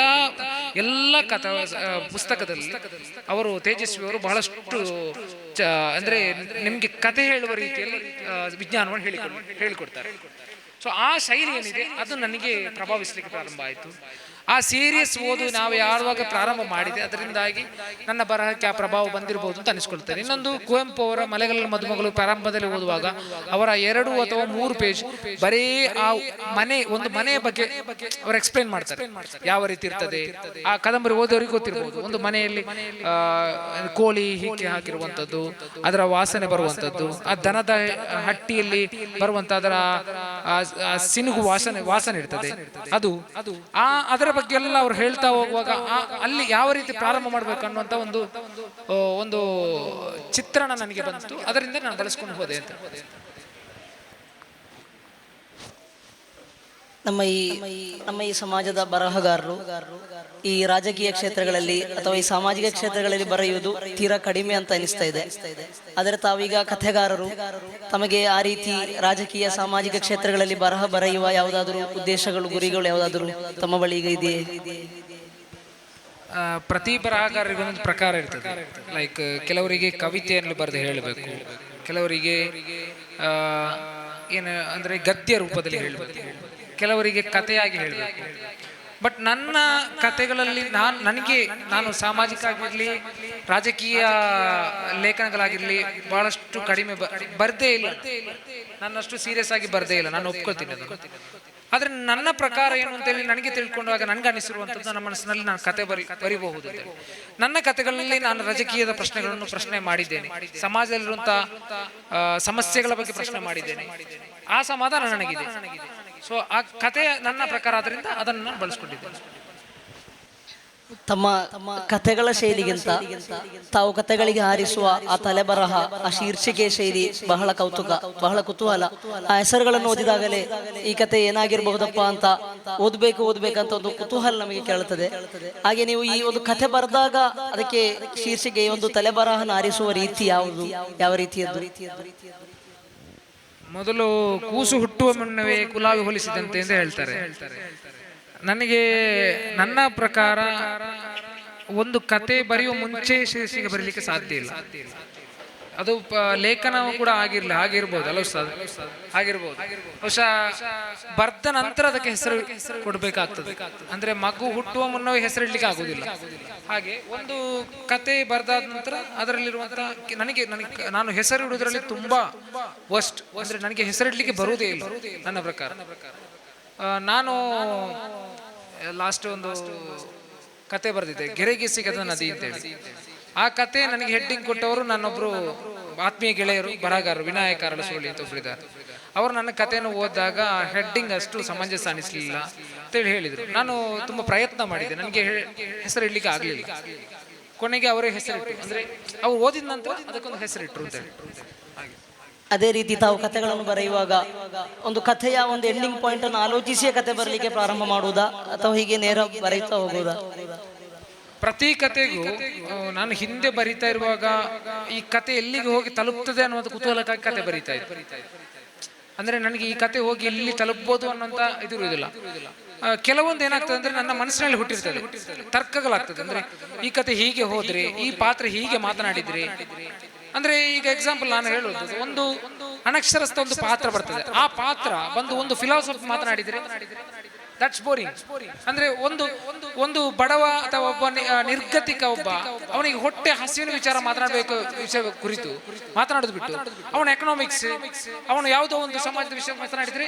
ಎಲ್ಲ ಕಥಾ ಪುಸ್ತಕದಲ್ಲಿ ಅವರು ತೇಜಸ್ವಿ ಅವರು ಬಹಳಷ್ಟು ಅಂದ್ರೆ ನಿಮ್ಗೆ ಕತೆ ಹೇಳುವ ರೀತಿಯಲ್ಲಿ ವಿಜ್ಞಾನವನ್ನು ಹೇಳಿಕೊಡ್ತಾರೆ. ಸೊ ಆ ಶೈಲಿ ಏನಿದೆ ಅದು ನನಗೆ ಪ್ರಭಾವಿಸಲಿಕ್ಕೆ ಪ್ರಾರಂಭ ಆಯಿತು. ಆ ಸೀರಿಯಸ್ ಓದು ನಾವು ಯಾವಾಗ ಪ್ರಾರಂಭ ಮಾಡಿದೆ ಅದರಿಂದಾಗಿ ನನ್ನ ಬರಹಕ್ಕೆ ಆ ಪ್ರಭಾವ ಬಂದಿರಬಹುದು ಅಂತ ಅನಿಸ್ಕೊಳ್ತೇನೆ. ಇನ್ನೊಂದು, ಕುವೆಂಪು ಅವರ ಮಲೆಗಳ ಮದುಮಗಳು ಪ್ರಾರಂಭದಲ್ಲಿ ಓದುವಾಗ ಅವರ 2 ಅಥವಾ 3 ಪೇಜ್ ಬರೀ ಆ ಒಂದು ಮನೆಯ ಬಗ್ಗೆ ಅವರು ಎಕ್ಸ್ಪ್ಲೈನ್ ಮಾಡ್ತಾರೆ, ಯಾವ ರೀತಿ ಇರ್ತದೆ. ಆ ಕಾದಂಬರಿ ಓದೋರಿಗೆ ಗೊತ್ತಿರಬಹುದು, ಒಂದು ಮನೆಯಲ್ಲಿ ಕೋಳಿ ಹೀಗೆ ಹಾಕಿರುವಂಥದ್ದು, ಅದರ ವಾಸನೆ ಬರುವಂಥದ್ದು, ಆ ದನದ ಹಟ್ಟಿಯಲ್ಲಿ ಬರುವಂತ ಅದರ ಸಿನುಗು ವಾಸನೆ ಇರ್ತದೆ. ಅದರ ಬಗ್ಗೆ ಎಲ್ಲ ಅವ್ರು ಹೇಳ್ತಾ ಹೋಗುವಾಗ ಅಲ್ಲಿ ಯಾವ ರೀತಿ ಪ್ರಾರಂಭ ಮಾಡ್ಬೇಕು ಅನ್ನುವಂತ ಒಂದು ಚಿತ್ರಣ ನನಗೆ ಬಂತು. ಅದರಿಂದ ನಾನು ಬಳಸ್ಕೊಂಡು ಹೋದೆ ಅಂತ. ನಮ್ಮ ಈ ಸಮಾಜದ ಬರಹಗಾರರು ಈ ರಾಜಕೀಯ ಕ್ಷೇತ್ರಗಳಲ್ಲಿ ಅಥವಾ ಈ ಸಾಮಾಜಿಕ ಕ್ಷೇತ್ರಗಳಲ್ಲಿ ಬರೆಯುವುದು ತೀರಾ ಕಡಿಮೆ ಅಂತ ಅನಿಸ್ತಾ ಇದೆ. ಆದರೆ ತಾವೀಗ ಕಥೆಗಾರರು, ತಮಗೆ ಆ ರೀತಿ ರಾಜಕೀಯ ಸಾಮಾಜಿಕ ಕ್ಷೇತ್ರಗಳಲ್ಲಿ ಬರಹ ಬರೆಯುವ ಯಾವುದಾದರೂ ಉದ್ದೇಶಗಳು, ಗುರಿಗಳು ಯಾವುದಾದರೂ ತಮ್ಮ ಬಳಿ ಈಗ ಇದೆಯೇ? ಪ್ರತಿ ಬರಹಗಾರರಿಗೆ ಒಂದೊಂದು ಪ್ರಕಾರ ಇರ್ತದೆ. ಲೈಕ್ ಕೆಲವರಿಗೆ ಕವಿತೆಯನ್ನು ಬರೆದು ಹೇಳಬೇಕು, ಕೆಲವರಿಗೆ ಏನು ಅಂದರೆ ಗದ್ಯ ರೂಪದಲ್ಲಿ ಹೇಳಬೇಕು, ಕೆಲವರಿಗೆ ಕಥೆಯಾಗಿ ಹೇಳಬೇಕು. ಬಟ್ ನನ್ನ ಕಥೆಗಳಲ್ಲಿ ನಾನು ಸಾಮಾಜಿಕ ಆಗಿರಲಿ, ರಾಜಕೀಯ ಲೇಖನಗಳಾಗಿರಲಿ ಬಹಳಷ್ಟು ಕಡಿಮೆ ಬರ್ದೇ ಇಲ್ಲ. ನನ್ನಷ್ಟು ಸೀರಿಯಸ್ ಆಗಿ ಬರ್ದೇ ಇಲ್ಲ, ನಾನು ಒಪ್ಕೊಳ್ತೀನಿ ಅದನ್ನು. ಆದರೆ ನನ್ನ ಪ್ರಕಾರ ಏನು ಅಂತೇಳಿ ನನಗೆ ತಿಳ್ಕೊಂಡಾಗ ನನಗೆ ಅನಿಸಿರುವಂಥದ್ದು, ನನ್ನ ಮನಸ್ಸಿನಲ್ಲಿ ನಾನು ಕತೆ ಬರಿಬಹುದು ಅಂತೇಳಿ. ನನ್ನ ಕಥೆಗಳಲ್ಲಿ ನಾನು ರಾಜಕೀಯದ ಪ್ರಶ್ನೆಗಳನ್ನು ಪ್ರಶ್ನೆ ಮಾಡಿದ್ದೇನೆ, ಸಮಾಜದಲ್ಲಿರುವಂಥ ಸಮಸ್ಯೆಗಳ ಬಗ್ಗೆ ಪ್ರಶ್ನೆ ಮಾಡಿದ್ದೇನೆ. ಆ ಸಮಾಧಾನ ನನಗಿದೆ. ಸೊ ಆ ಕತೆ ನನ್ನ ಪ್ರಕಾರ ಆದ್ದರಿಂದ ಅದನ್ನು ನಾನು ಬಳಸ್ಕೊಂಡಿದ್ದೇನೆ. ತಮ್ಮ ಕಥೆಗಳ ಶೈಲಿಗಿಂತ ತಾವು ಕಥೆಗಳಿಗೆ ಹಾರಿಸುವ ಆ ತಲೆಬರಹ, ಆ ಶೀರ್ಷಿಕೆ ಶೈಲಿ ಬಹಳ ಕೌತುಕ, ಬಹಳ ಕುತೂಹಲ. ಆ ಹೆಸರುಗಳನ್ನು ಓದಿದಾಗಲೇ ಈ ಕತೆ ಏನಾಗಿರಬಹುದಪ್ಪ ಅಂತ ಓದ್ಬೇಕಂತ ಒಂದು ಕುತೂಹಲ ನಮಗೆ ಕೇಳುತ್ತದೆ. ಹಾಗೆ ನೀವು ಈ ಒಂದು ಕಥೆ ಬರೆದಾಗ ಅದಕ್ಕೆ ಶೀರ್ಷಿಕೆ, ಒಂದು ತಲೆಬರಹನ ಹಾರಿಸುವ ರೀತಿ ಯಾವುದು, ಯಾವ ರೀತಿಯದ್ದು? ಮೊದಲು ಕೂಸು ಹುಟ್ಟುವ ಮುನ್ನವೇ ಕುಲಾವಿ ಹೋಲಿಸಿದಂತೆ ಎಂದು ಹೇಳ್ತಾರೆ. ನನಗೆ ನನ್ನ ಪ್ರಕಾರ ಒಂದು ಕತೆ ಬರೆಯುವ ಮುಂಚೆ ಶೀರ್ಷಿಕೆ ಬರೀಲಿಕ್ಕೆ ಸಾಧ್ಯ ಇಲ್ಲ. ಅದು ಲೇಖನ ಕೂಡ ಆಗಿರ್ಬೋದು ಅಲ್ಲ ಉಸ್ತಾದ್, ಆಗಿರ್ಬೋದು. ಬಹುಶಃ ಬರ್ದ ನಂತರ ಅದಕ್ಕೆ ಹೆಸರು ಕೊಡಬೇಕಾಗ್ತದೆ. ಅಂದ್ರೆ ಮಗು ಹುಟ್ಟುವ ಮುನ್ನವೇ ಹೆಸರಿಡ್ಲಿಕ್ಕೆ ಆಗುದಿಲ್ಲ. ಹಾಗೆ ಒಂದು ಕತೆ ಬರ್ದಾದ ನಂತರ ಅದರಲ್ಲಿರುವಂತಹ ನಾನು ಹೆಸರು ಇಡುವುದರಲ್ಲಿ ತುಂಬಾ ವರ್ಸ್ಟ್. ಅಂದ್ರೆ ನನಗೆ ಹೆಸರಿಡ್ಲಿಕ್ಕೆ ಬರುವುದೇ ಇಲ್ಲ ನನ್ನ ಪ್ರಕಾರ. ನಾನು ಲಾಸ್ಟ್ ಒಂದು ಕತೆ ಬರೆದಿದ್ದೆ, ಗೆರೆಗೆ ಸಿಗದ ನದಿ ಅಂತೇಳಿ. ಆ ಕತೆ ನನಗೆ ಹೆಡ್ಡಿಂಗ್ ಕೊಟ್ಟವರು ನನ್ನೊಬ್ರು ಆತ್ಮೀಯ ಗೆಳೆಯರು, ಬರಹಗಾರರು, ವಿನಾಯಕ ಅರಳಸೋಳಿ ಅಂತ ಒಬ್ಬರಿದ್ದಾರೆ. ಅವರು ನನ್ನ ಕಥೆಯನ್ನು ಓದಿದಾಗ ಹೆಡ್ಡಿಂಗ್ ಅಷ್ಟು ಸಮಂಜಸ ಅನಿಸ್ಲಿಲ್ಲ ಅಂತೇಳಿ ಹೇಳಿದರು. ನಾನು ತುಂಬ ಪ್ರಯತ್ನ ಮಾಡಿದೆ, ನನಗೆ ಹೆಸರು ಇಡ್ಲಿಕ್ಕೆ ಆಗಲಿಲ್ಲ. ಕೊನೆಗೆ ಅವರೇ ಹೆಸರಿಟ್ಟರು, ಅಂದರೆ ಅವ್ರು ಓದಿದ ನಂತರ ಅದಕ್ಕೊಂದು ಹೆಸರಿಟ್ಟರು ಅಂತೇಳಿ. ಅದೇ ರೀತಿ ತಾವು ಕಥೆಗಳನ್ನು ಬರೆಯುವಾಗ ಒಂದು ಕಥೆಯ ಒಂದು ಎಂಡಿಂಗ್ ಪಾಯಿಂಟ್ ಅನ್ನು ಆಲೋಚಿಸಿಯೇ ಕತೆ ಬರಲಿಕ್ಕೆ ಪ್ರಾರಂಭ ಮಾಡುವುದಾ, ಅಥವಾ ಹೀಗೆ ನೇರ ಬರೆಯುತ್ತಾ ಹೋಗುವುದಾ? ಪ್ರತಿ ಕತೆಗೂ ನಾನು ಹಿಂದೆ ಬರಿತಾ ಇರುವಾಗ ಈ ಕತೆ ಎಲ್ಲಿಗೆ ಹೋಗಿ ತಲುಪ್ತದೆ ಅನ್ನುವಂಥ ಕುತೂಹಲಕ್ಕಾಗಿ ಕತೆ ಬರಿತಾ ಇದ್ದೆ. ಅಂದ್ರೆ ನನಗೆ ಈ ಕತೆ ಹೋಗಿ ಇಲ್ಲಿ ತಲುಪಬಹುದು ಅನ್ನೋಂಥ ಇದು ಇರುವುದಿಲ್ಲ. ಕೆಲವೊಂದು ಏನಾಗ್ತದೆ ಅಂದ್ರೆ ನನ್ನ ಮನಸ್ಸಿನಲ್ಲಿ ಹುಟ್ಟಿರ್ತದೆ, ತರ್ಕಗಳಾಗ್ತದೆ. ಅಂದ್ರೆ ಈ ಕತೆ ಹೀಗೆ ಹೋದ್ರೆ, ಈ ಪಾತ್ರ ಹೀಗೆ ಮಾತನಾಡಿದ್ರೆ, ಅಂದ್ರೆ ಈಗ ಎಕ್ಸಾಂಪಲ್ ನಾನು ಹೇಳೋದು, ಒಂದು ಅನಕ್ಷರಸ್ಥ ಒಂದು ಪಾತ್ರ ಬರ್ತದೆ, ಆ ಪಾತ್ರ ಬಂದು ಒಂದು ಫಿಲಾಸಫಿ ಮಾತನಾಡಿದ್ರೆ ದಟ್ಸ್ ಬೋರಿಂಗ್. ಅಂದ್ರೆ ಒಂದು ಬಡವ ಅಥವಾ ಒಬ್ಬ ನಿರ್ಗತಿಕ ಅವನಿಗೆ ಹೊಟ್ಟೆ ಹಸಿವಿನ ವಿಚಾರ ಮಾತನಾಡಬೇಕು ವಿಷಯ ಕುರಿತು ಮಾತನಾಡೋದು ಬಿಟ್ಟು ಅವನ ಎಕನಾಮಿಕ್ಸ್, ಅವನು ಯಾವುದೋ ಒಂದು ಸಮಾಜದ ವಿಷಯ ಮಾತನಾಡಿದ್ರೆ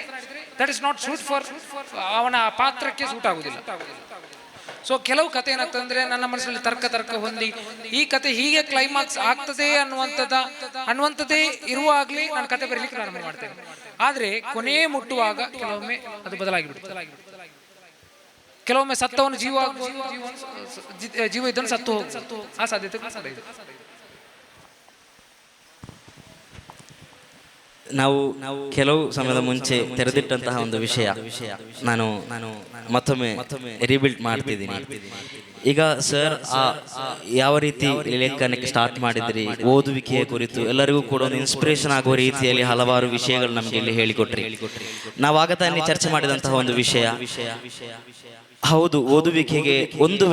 that is not suit for ಅವನ ಪಾತ್ರಕ್ಕೆ ಸೂಟ್ ಆಗುದಿಲ್ಲ. ಸೊ ಕೆಲವು ಕತೆ ಏನಾಗ್ತದೆ ಅಂದ್ರೆ ನನ್ನ ಮನಸ್ಸಲ್ಲಿ ತರ್ಕ ಹೊಂದಿ ಈ ಕತೆ ಹೀಗೆ ಕ್ಲೈಮ್ಯಾಕ್ಸ್ ಆಗ್ತದೆ ಅನ್ನುವಂಥದ್ದೇ ಇರುವಾಗಲೇ ನಾನು ಕತೆ ಬರೀಲಿಕ್ಕೆ ಪ್ರಾರಂಭ ಮಾಡ್ತೇನೆ. ಆದ್ರೆ ಕೊನೆ ಮುಟ್ಟುವಾಗ ಕೆಲವೊಮ್ಮೆ ಅದು ಬದಲಾಗಿ ಬಿಡುತ್ತೆ. ಕೆಲವೊಮ್ಮೆ ಸತ್ತವನು ಜೀವ ಇದ್ದವನು ಸತ್ತು ಹೋಗುವುದು, ಆ ಸಾಧ್ಯತೆ ಇದೆ. ನಾವು ಕೆಲವು ಸಮಯದ ಮುಂಚೆ ತೆರೆದಿಟ್ಟಂತಹ ಒಂದು ವಿಷಯ ನಾನು ಮತ್ತೊಮ್ಮೆ ರೀಬಿಲ್ಡ್ ಮಾಡ್ತಿದ್ದೀನಿ. ಈಗ ಸರ್ ಯಾವ ರೀತಿ ಲೇಖನಕ್ಕೆ ಸ್ಟಾರ್ಟ್ ಮಾಡಿದ್ರಿ, ಓದುವಿಕೆಯ ಕುರಿತು ಎಲ್ಲರಿಗೂ ಕೂಡ ಒಂದು ಇನ್ಸ್ಪಿರೇಷನ್ ಆಗುವ ರೀತಿಯಲ್ಲಿ ಹಲವಾರು ವಿಷಯಗಳು ನಮಗೆ ಇಲ್ಲಿ ಹೇಳಿಕೊಟ್ರಿ. ನಾವಾಗ ತಾನೇ ಚರ್ಚೆ ಮಾಡಿದಂತಹ ಒಂದು ವಿಷಯ, ಹೌದು, ಓದುವಿಕೆಗೆ ಒಂದು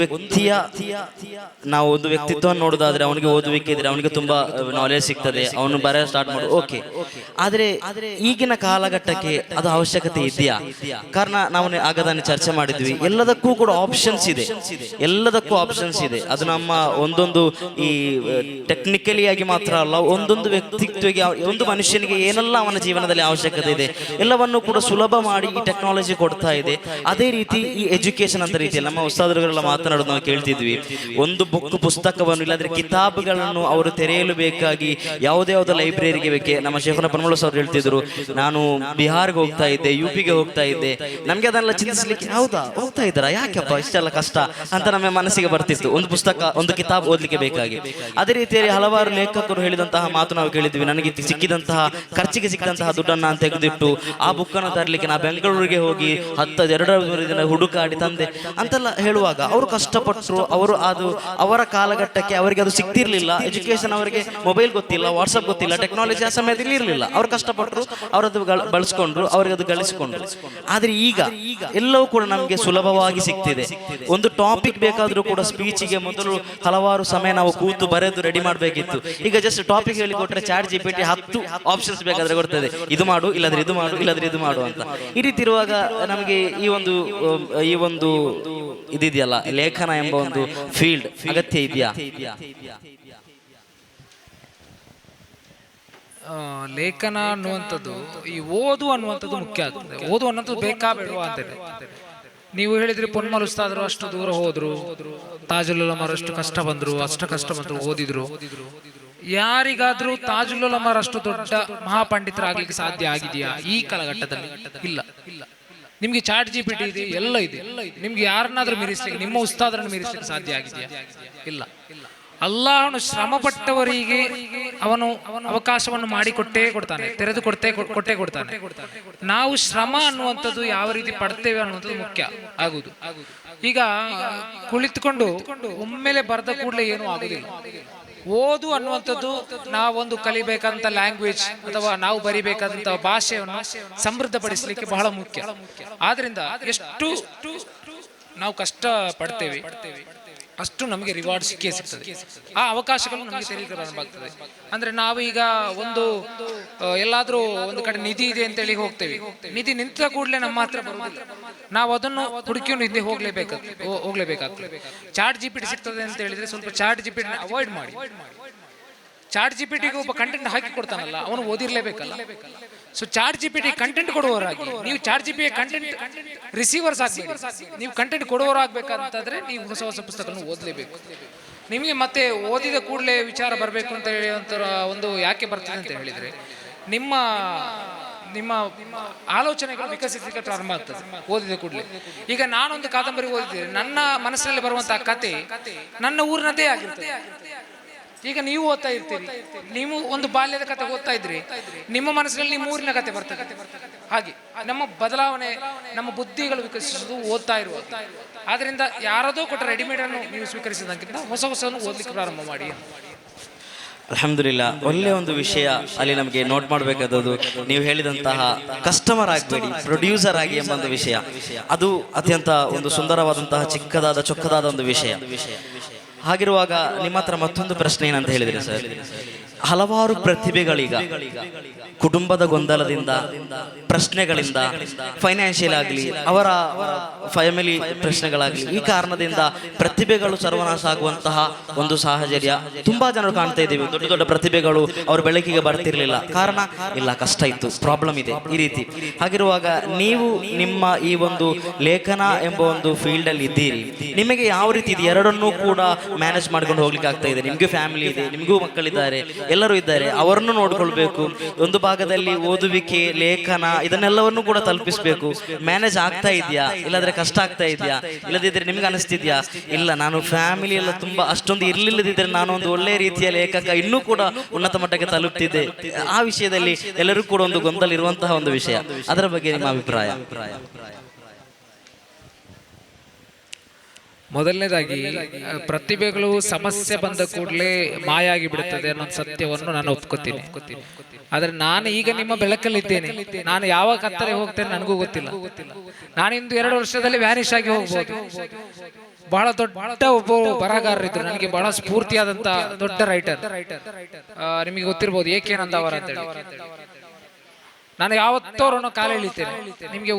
ನಾವು ಒಂದು ವ್ಯಕ್ತಿತ್ವವನ್ನು ನೋಡೋದಾದ್ರೆ ಅವನಿಗೆ ಓದುವಿಕೆ ಇದ್ರೆ ಅವನಿಗೆ ತುಂಬಾ ನಾಲೆಜ್ ಸಿಗ್ತದೆ, ಅವನು ಬರೆಯ ಸ್ಟಾರ್ಟ್ ಮಾಡೋದು ಓಕೆ. ಆದ್ರೆ ಈಗಿನ ಕಾಲಘಟ್ಟಕ್ಕೆ ಅದು ಅವಶ್ಯಕತೆ ಇದೆಯಾ? ಕಾರಣ ನಾವು ಆಗದಾನೆ ಚರ್ಚೆ ಮಾಡಿದ್ವಿ, ಎಲ್ಲದಕ್ಕೂ ಕೂಡ ಆಪ್ಷನ್ಸ್ ಇದೆ. ಅದು ನಮ್ಮ ಒಂದೊಂದು ಈ ಟೆಕ್ನಿಕಲಿ ಆಗಿ ಮಾತ್ರ ಅಲ್ಲ, ಒಂದೊಂದು ವ್ಯಕ್ತಿತ್ವಕ್ಕೆ, ಒಂದು ಮನುಷ್ಯನಿಗೆ ಏನೆಲ್ಲ ಅವನ ಜೀವನದಲ್ಲಿ ಅವಶ್ಯಕತೆ ಇದೆ ಎಲ್ಲವನ್ನು ಕೂಡ ಸುಲಭ ಮಾಡಿ ಈ ಟೆಕ್ನಾಲಜಿ ಕೊಡ್ತಾ ಇದೆ. ಅದೇ ರೀತಿ ಈ ಎಜುಕೇಶನ್ ಅಂತ ರೀತಿಯಲ್ಲಿ ನಮ್ಮ ಉಸ್ತಾದರುಗಳೆಲ್ಲ ಮಾತನಾಡೋದು ನಾವು ಕೇಳ್ತಿದ್ವಿ. ಒಂದು ಪುಸ್ತಕವನ್ನು ಇಲ್ಲಾಂದ್ರೆ ಕಿತಾಬುಗಳನ್ನು ಅವರು ತೆರೆಯಲು ಬೇಕಾಗಿ ಯಾವುದೇ ಲೈಬ್ರರಿಗೆ ಬೇಕೆ. ನಮ್ಮ ಶೇಖನ ಪನ್ಮಳ ಸರ್ ಹೇಳ್ತಿದ್ರು, ನಾನು ಬಿಹಾರ್ಗೆ ಹೋಗ್ತಾ ಇದ್ದೆ, UPಗೆ ಹೋಗ್ತಾ ಇದ್ದೆ, ನಮ್ಗೆ ಅದನ್ನೆಲ್ಲ ಚಿಂತಿಸ್ಲಿಕ್ಕೆ ಹೌದಾ ಹೋಗ್ತಾ ಇದ್ದಾರಾ, ಯಾಕೆಪ್ಪ ಇಷ್ಟೆಲ್ಲ ಕಷ್ಟ ಅಂತ ನಮ್ಮ ಮನಸ್ಸಿಗೆ ಬರ್ತಿತ್ತು, ಒಂದು ಪುಸ್ತಕ ಒಂದು ಕಿತಾಬ್ ಓದ್ಲಿಕ್ಕೆ ಬೇಕಾಗಿ. ಅದೇ ರೀತಿಯಲ್ಲಿ ಹಲವಾರು ಲೇಖಕರು ಹೇಳಿದಂತಹ ಮಾತು ನಾವು ಕೇಳಿದ್ವಿ. ನನಗೆ ಖರ್ಚಿಗೆ ಸಿಕ್ಕಿದಂತಹ ದುಡ್ಡನ್ನು ತೆಗೆದಿಟ್ಟು ಆ ಬುಕ್ಕನ್ನು ತರಲಿಕ್ಕೆ ನಾ ಬೆಂಗಳೂರಿಗೆ ಹೋಗಿ 2 ದಿನ ಹುಡುಕಾಡಿ ತಂದೆ ಅಂತೆಲ್ಲ ಹೇಳುವಾಗ ಅವರು ಕಷ್ಟಪಟ್ಟರು, ಅವರು ಅದು ಅವರ ಕಾಲಘಟ್ಟಕ್ಕೆ ಅವರಿಗೆ ಅದು ಸಿಗ್ತಿರ್ಲಿಲ್ಲ. ಎಜುಕೇಶನ್ ಅವರಿಗೆ ಮೊಬೈಲ್ ಗೊತ್ತಿಲ್ಲ, ವಾಟ್ಸಪ್ ಗೊತ್ತಿಲ್ಲ, ಟೆಕ್ನಾಲಜಿ ಆ ಸಮಯದಲ್ಲಿ ಇರಲಿಲ್ಲ. ಅವ್ರು ಕಷ್ಟಪಟ್ಟರು, ಅವರದ್ದು ಬಳಸ್ಕೊಂಡ್ರು, ಅವರಿಗೆ ಅದು ಗಳಿಸಿಕೊಂಡ್ರು. ಆದ್ರೆ ಈಗ ಎಲ್ಲವೂ ಕೂಡ ನಮಗೆ ಸುಲಭವಾಗಿ ಸಿಗ್ತಿದೆ. ಒಂದು ಟಾಪಿಕ್ ಬೇಕಾದ್ರೂ ಕೂಡ ಸ್ಪೀಚಿಗೆ ಮೊದಲು ಹಲವಾರು ಸಮಯ ನಾವು ಕೂತು ಬರೆದು ರೆಡಿ ಮಾಡಬೇಕಿತ್ತು. ಈಗ ಜಸ್ಟ್ ಟಾಪಿಕ್ ಹೇಳಿ ಕೊಟ್ಟರೆ ಚಾಟ್ GPT 10 ಆಪ್ಷನ್ಸ್ ಬೇಕಾದ್ರೆ ಕೊಡ್ತದೆ, ಇದು ಮಾಡು, ಇಲ್ಲದ್ರೆ ಇದು ಮಾಡು, ಇಲ್ಲದ್ರೆ ಇದು ಮಾಡು ಅಂತ. ಈ ರೀತಿ ಇರುವಾಗ ನಮಗೆ ಈ ಒಂದು ಇದಿದೆಯಲ್ಲ, ಲೇಖನ ಎಂಬ ಒಂದು ಫೀಲ್ಡ್ ಅಗತ್ಯ ಇದೆಯಾ? ಲೇಖನ ಅನ್ನುವಂಥದ್ದು, ಈ ಓದು ಅನ್ನುವಂಥದ್ದು ಮುಖ್ಯ ಆಗ್ತದೆ. ಓದು ಅನ್ನೋದು ಬೇಕಾ ಬೇಡವಾ ಅಂತೇಳಿ ನೀವು ಹೇಳಿದ್ರಿ. ಪೊನ್ಮಲ್ ಉಸ್ತಾದರು ಅಷ್ಟು ದೂರ ಹೋದ್ರು, ತಾಜುಲ್ ಉಲಮಾರು ಅಷ್ಟು ಕಷ್ಟ ಬಂದ್ರು, ಓದಿದ್ರು. ಯಾರಿಗಾದ್ರೂ ತಾಜುಲ್ ಉಲಮಾರು ಅಷ್ಟು ದೊಡ್ಡ ಮಹಾಪಂಡಿತರಾಗ್ಲಿಕ್ಕೆ ಸಾಧ್ಯ ಆಗಿದೆಯಾ ಈ ಕಾಲಘಟ್ಟದಲ್ಲಿ? ಇಲ್ಲ. ನಿಮ್ಗೆ ಚಾಟ್ GPT ಇದೆ, ಎಲ್ಲ ಇದೆ. ನಿಮ್ಗೆ ಯಾರನ್ನಾದ್ರೂ ಮೀರಿಸ್ಲಿಕ್ಕೆ, ನಿಮ್ಮ ಉಸ್ತಾದರನ್ನು ಮೀರಿಸ್ಲಿಕ್ಕೆ ಸಾಧ್ಯ ಆಗಿದೆಯಾ? ಇಲ್ಲ. ಅಲ್ಲಾಹನು ಶ್ರಮ ಪಟ್ಟವರಿಗೆ ಅವನು ಅವಕಾಶವನ್ನು ಮಾಡಿಕೊಟ್ಟೇ ಕೊಡ್ತಾನೆ, ತೆರೆದು ಕೊಟ್ಟೇ ಕೊಡ್ತಾನೆ. ನಾವು ಶ್ರಮ ಅನ್ನುವಂಥದ್ದು ಯಾವ ರೀತಿ ಪಡ್ತೇವೆ ಅನ್ನುವಂಥದ್ದು ಮುಖ್ಯ ಆಗುದು. ಈಗ ಕುಳಿತುಕೊಂಡು ಒಮ್ಮೆಲೆ ಬರೆದ ಕೂಡಲೇ ಏನೂ ಆಗುದಿಲ್ಲ. ಓದು ಅನ್ನುವಂಥದ್ದು ನಾವೊಂದು ಕಲಿಬೇಕಾದಂಥ ಲ್ಯಾಂಗ್ವೇಜ್ ಅಥವಾ ನಾವು ಬರಿಬೇಕಾದಂಥ ಭಾಷೆಯನ್ನು ಸಮೃದ್ಧಪಡಿಸಲಿಕ್ಕೆ ಬಹಳ ಮುಖ್ಯ. ಆದ್ರಿಂದ ಎಷ್ಟು ನಾವು ಕಷ್ಟ ಪಡ್ತೇವೆ ಅಷ್ಟು ನಮಗೆ ರಿವಾರ್ಡ್ ಸಿಕ್ಕೇ ಸಿಗ್ತದೆ. ಆ ಅವಕಾಶಗಳು ನಮಗೆ ತೆರೀಲಿಕ್ಕೆ ಪ್ರಾರಂಭ. ಅಂದ್ರೆ ನಾವು ಈಗ ಎಲ್ಲಾದ್ರೂ ಒಂದು ಕಡೆ ನಿಧಿ ಇದೆ ಅಂತೇಳಿ ಹೋಗ್ತೇವೆ. ನಿಧಿ ನಿಂತ ಕೂಡಲೇ ನಮ್ಮ ಹತ್ರ ಬರುವುದಿಲ್ಲ, ನಾವು ಅದನ್ನು ಹುಡುಕಿಕೊಂಡು ಹಿಂದೆ ಹೋಗ್ಲೇಬೇಕಾಗ್ತದೆ. ಚಾಟ್ GPT ಸಿಗ್ತದೆ ಅಂತ ಹೇಳಿದ್ರೆ ಸ್ವಲ್ಪ ಚಾಟ್ GPT ಅವಾಯ್ಡ್ ಮಾಡಿ. ಚಾಟ್ GPTಗೆ ಒಬ್ಬ ಕಂಟೆಂಟ್ ಹಾಕಿ ಕೊಡ್ತಾನಲ್ಲ, ಅವನು ಓದಿರ್ಲೇಬೇಕಲ್ಲ. ಸೊ ಚಾಟ್ GPT ಕಂಟೆಂಟ್ ಕೊಡುವವರಾಗಿ, ನೀವು ಚಾಟ್ GPT ಕಂಟೆಂಟ್ ರಿಸೀವರ್ಸ್ ಆಗ್ಬೇಕು. ನೀವು ಕಂಟೆಂಟ್ ಕೊಡುವವರಾಗಬೇಕಂತಂದ್ರೆ ನೀವು ಹೊಸ ಹೊಸ ಪುಸ್ತಕಗಳನ್ನು ಓದಲೇಬೇಕು. ನಿಮಗೆ ಮತ್ತೆ ಓದಿದ ಕೂಡಲೇ ವಿಚಾರ ಬರಬೇಕು ಅಂತ ಹೇಳಿ ಒಂದು ಯಾಕೆ ಬರ್ತದೆ ಅಂತ ಹೇಳಿದ್ರೆ, ನಿಮ್ಮ ಆಲೋಚನೆಗಳು ವಿಕಸಿಸಲಿಕ್ಕೆ ಪ್ರಾರಂಭ ಆಗ್ತದೆ ಓದಿದ ಕೂಡಲೇ. ಈಗ ನಾನೊಂದು ಕಾದಂಬರಿ ಓದಿದ್ರೆ ನನ್ನ ಮನಸ್ಸಿನಲ್ಲಿ ಬರುವಂತಹ ಕತೆ ನನ್ನ ಊರಿನದೇ ಆಗಿರ್ತದೆ. ಈಗ ನೀವು ಓದ್ತಾ ಇರ್ತೀರಿ, ನೀವು ಒಂದು ಬಾಲ್ಯದ ಕತೆ ಓದ್ತಾ ಇದ್ರಿ, ನಿಮ್ಮ ಮನಸ್ಸಿನಲ್ಲಿ ನಿಮ್ಮ ಊರಿನ ಕತೆ ಬರ್ತದೆ. ಹಾಗೆ ನಮ್ಮ ಬದಲಾವಣೆ, ನಮ್ಮ ಬುದ್ಧಿಗಳು ವಿಕಸಿಸುವುದು ಓದ್ತಾ ಇರುವಾಗ. ಆದ್ರಿಂದ ಯಾರದೋ ಕೊಟ್ಟ ರೆಡಿಮೇಡ್ ಅನ್ನು ನೀವು ಸ್ವೀಕರಿಸಿದಂಗಿಂತ ಹೊಸವನ್ನು ಓದ್ಲಿಕ್ಕೆ ಪ್ರಾರಂಭ ಮಾಡಿ. ಅಲ್ಹಮ್ದುಲಿಲ್ಲಾ, ಒಳ್ಳೆಯ ಒಂದು ವಿಷಯ ಅಲ್ಲಿ ನಮಗೆ ನೋಟ್ ಮಾಡಬೇಕಾದದ್ದು, ನೀವು ಹೇಳಿದಂತಹ ಕಸ್ಟಮರ್ ಆಗಬೇಡಿ, ಪ್ರೊಡ್ಯೂಸರ್ ಆಗಿ ಎಂಬ ಒಂದು ವಿಷಯ. ಅದು ಅತ್ಯಂತ ಒಂದು ಸುಂದರವಾದಂತಹ ಚೊಕ್ಕದಾದ ಒಂದು ವಿಷಯ. ಹಾಗಿರುವಾಗ ನಿಮ್ಮ ಹತ್ರ ಮತ್ತೊಂದು ಪ್ರಶ್ನೆ ಏನಂತ ಹೇಳಿದ್ರೆ ಸರ್, ಹಲವಾರು ಪ್ರತಿಭೆಗಳೀಗ ಕುಟುಂಬದ ಗೊಂದಲದಿಂದ, ಪ್ರಶ್ನೆಗಳಿಂದ, ಫೈನಾನ್ಷಿಯಲ್ ಆಗಲಿ, ಅವರ ಫ್ಯಾಮಿಲಿ ಪ್ರಶ್ನೆಗಳಾಗಲಿ, ಈ ಕಾರಣದಿಂದ ಪ್ರತಿಭೆಗಳು ಸರ್ವನಾಶ ಆಗುವಂತಹ ಒಂದು ಸಾಹಚರ್ಯ ತುಂಬಾ ಜನರು ಕಾಣ್ತಾ ಇದ್ದೀವಿ. ದೊಡ್ಡ ದೊಡ್ಡ ಪ್ರತಿಭೆಗಳು ಅವರು ಬೆಳಕಿಗೆ ಬರ್ತಿರ್ಲಿಲ್ಲ, ಕಾರಣ ಇಲ್ಲ, ಕಷ್ಟ ಇತ್ತು, ಪ್ರಾಬ್ಲಮ್ ಇದೆ, ಈ ರೀತಿ. ಹಾಗಿರುವಾಗ ನೀವು ನಿಮ್ಮ ಈ ಒಂದು ಲೇಖನ ಎಂಬ ಒಂದು ಫೀಲ್ಡ್ ಅಲ್ಲಿ ಇದ್ದೀರಿ, ನಿಮಗೆ ಯಾವ ರೀತಿ ಇದೆ? ಎರಡನ್ನೂ ಕೂಡ ಮ್ಯಾನೇಜ್ ಮಾಡ್ಕೊಂಡು ಹೋಗ್ಲಿಕ್ಕೆ ಆಗ್ತಾ ಇದೆ? ನಿಮ್ಗೂ ಫ್ಯಾಮಿಲಿ ಇದೆ, ನಿಮಗೂ ಮಕ್ಕಳಿದ್ದಾರೆ, ಎಲ್ಲರೂ ಇದ್ದಾರೆ, ಅವರನ್ನು ನೋಡ್ಕೊಳ್ಬೇಕು. ಒಂದು ಭಾಗದಲ್ಲಿ ಓದುವಿಕೆ, ಲೇಖನ, ಇದನ್ನೆಲ್ಲವನ್ನು ಕೂಡ ತಲುಪಿಸ್ಬೇಕು. ಮ್ಯಾನೇಜ್ ಆಗ್ತಾ ಇದೆಯಾ? ಇಲ್ಲಾಂದ್ರೆ ಕಷ್ಟ ಆಗ್ತಾ ಇದೆಯಾ? ಇಲ್ಲದಿದ್ರೆ ನಿಮ್ಗೆ ಅನಿಸ್ತಿದ್ಯಾ, ಇಲ್ಲ ನಾನು ಫ್ಯಾಮಿಲಿ ಎಲ್ಲ ತುಂಬಾ ಅಷ್ಟೊಂದು ಇರ್ಲಿಲ್ಲದಿದ್ರೆ ನಾನು ಒಂದು ಒಳ್ಳೆ ರೀತಿಯ ಲೇಖಕ ಇನ್ನೂ ಕೂಡ ಉನ್ನತ ಮಟ್ಟಕ್ಕೆ ತಲುಪ್ತಿದ್ದೆ? ಆ ವಿಷಯದಲ್ಲಿ ಎಲ್ಲರೂ ಕೂಡ ಒಂದು ಗೊಂದಲ ಇರುವಂತಹ ಒಂದು ವಿಷಯ. ಅದರ ಬಗ್ಗೆ ನಿಮ್ಮ ಅಭಿಪ್ರಾಯ? ಮೊದಲನೇದಾಗಿ, ಪ್ರತಿಭೆಗಳು ಸಮಸ್ಯೆ ಬಂದ ಕೂಡಲೇ ಮಾಯ ಆಗಿ ಬಿಡುತ್ತದೆ ಅನ್ನೋ ಸತ್ಯವನ್ನು ನಾನು ಒಪ್ಕೋತೀನಿ. ಆದ್ರೆ ನಾನು ಈಗ ನಿಮ್ಮ ಬೆಳಕಲ್ಲಿದ್ದೇನೆ. ನಾನು ಯಾವಾಗ ಕತ್ತರೆ ಹೋಗ್ತೇನೆ ನನಗೂ ಗೊತ್ತಿಲ್ಲ. ನಾನಿಂದು 2 ವರ್ಷದಲ್ಲಿ ವ್ಯಾನಿಷ್ ಆಗಿ ಹೋಗ್ಬೋದು. ಬಹಳ ದೊಡ್ಡ ಒಬ್ಬ ಬರಹಗಾರರಿದ್ರು, ನನಗೆ ಬಹಳ ಸ್ಫೂರ್ತಿಯಾದಂತ ದೊಡ್ಡ ರೈಟರ್. ನಿಮಗೆ ಗೊತ್ತಿರ್ಬೋದು ಏಕೇನಂದ ಅವರ ಅಂತೇಳಿ. ನಾನು ಯಾವತ್ತೋರನ್ನು ಕಾಲ ಎಳಿತೇನೆ. ನಿಮ್ಗೆ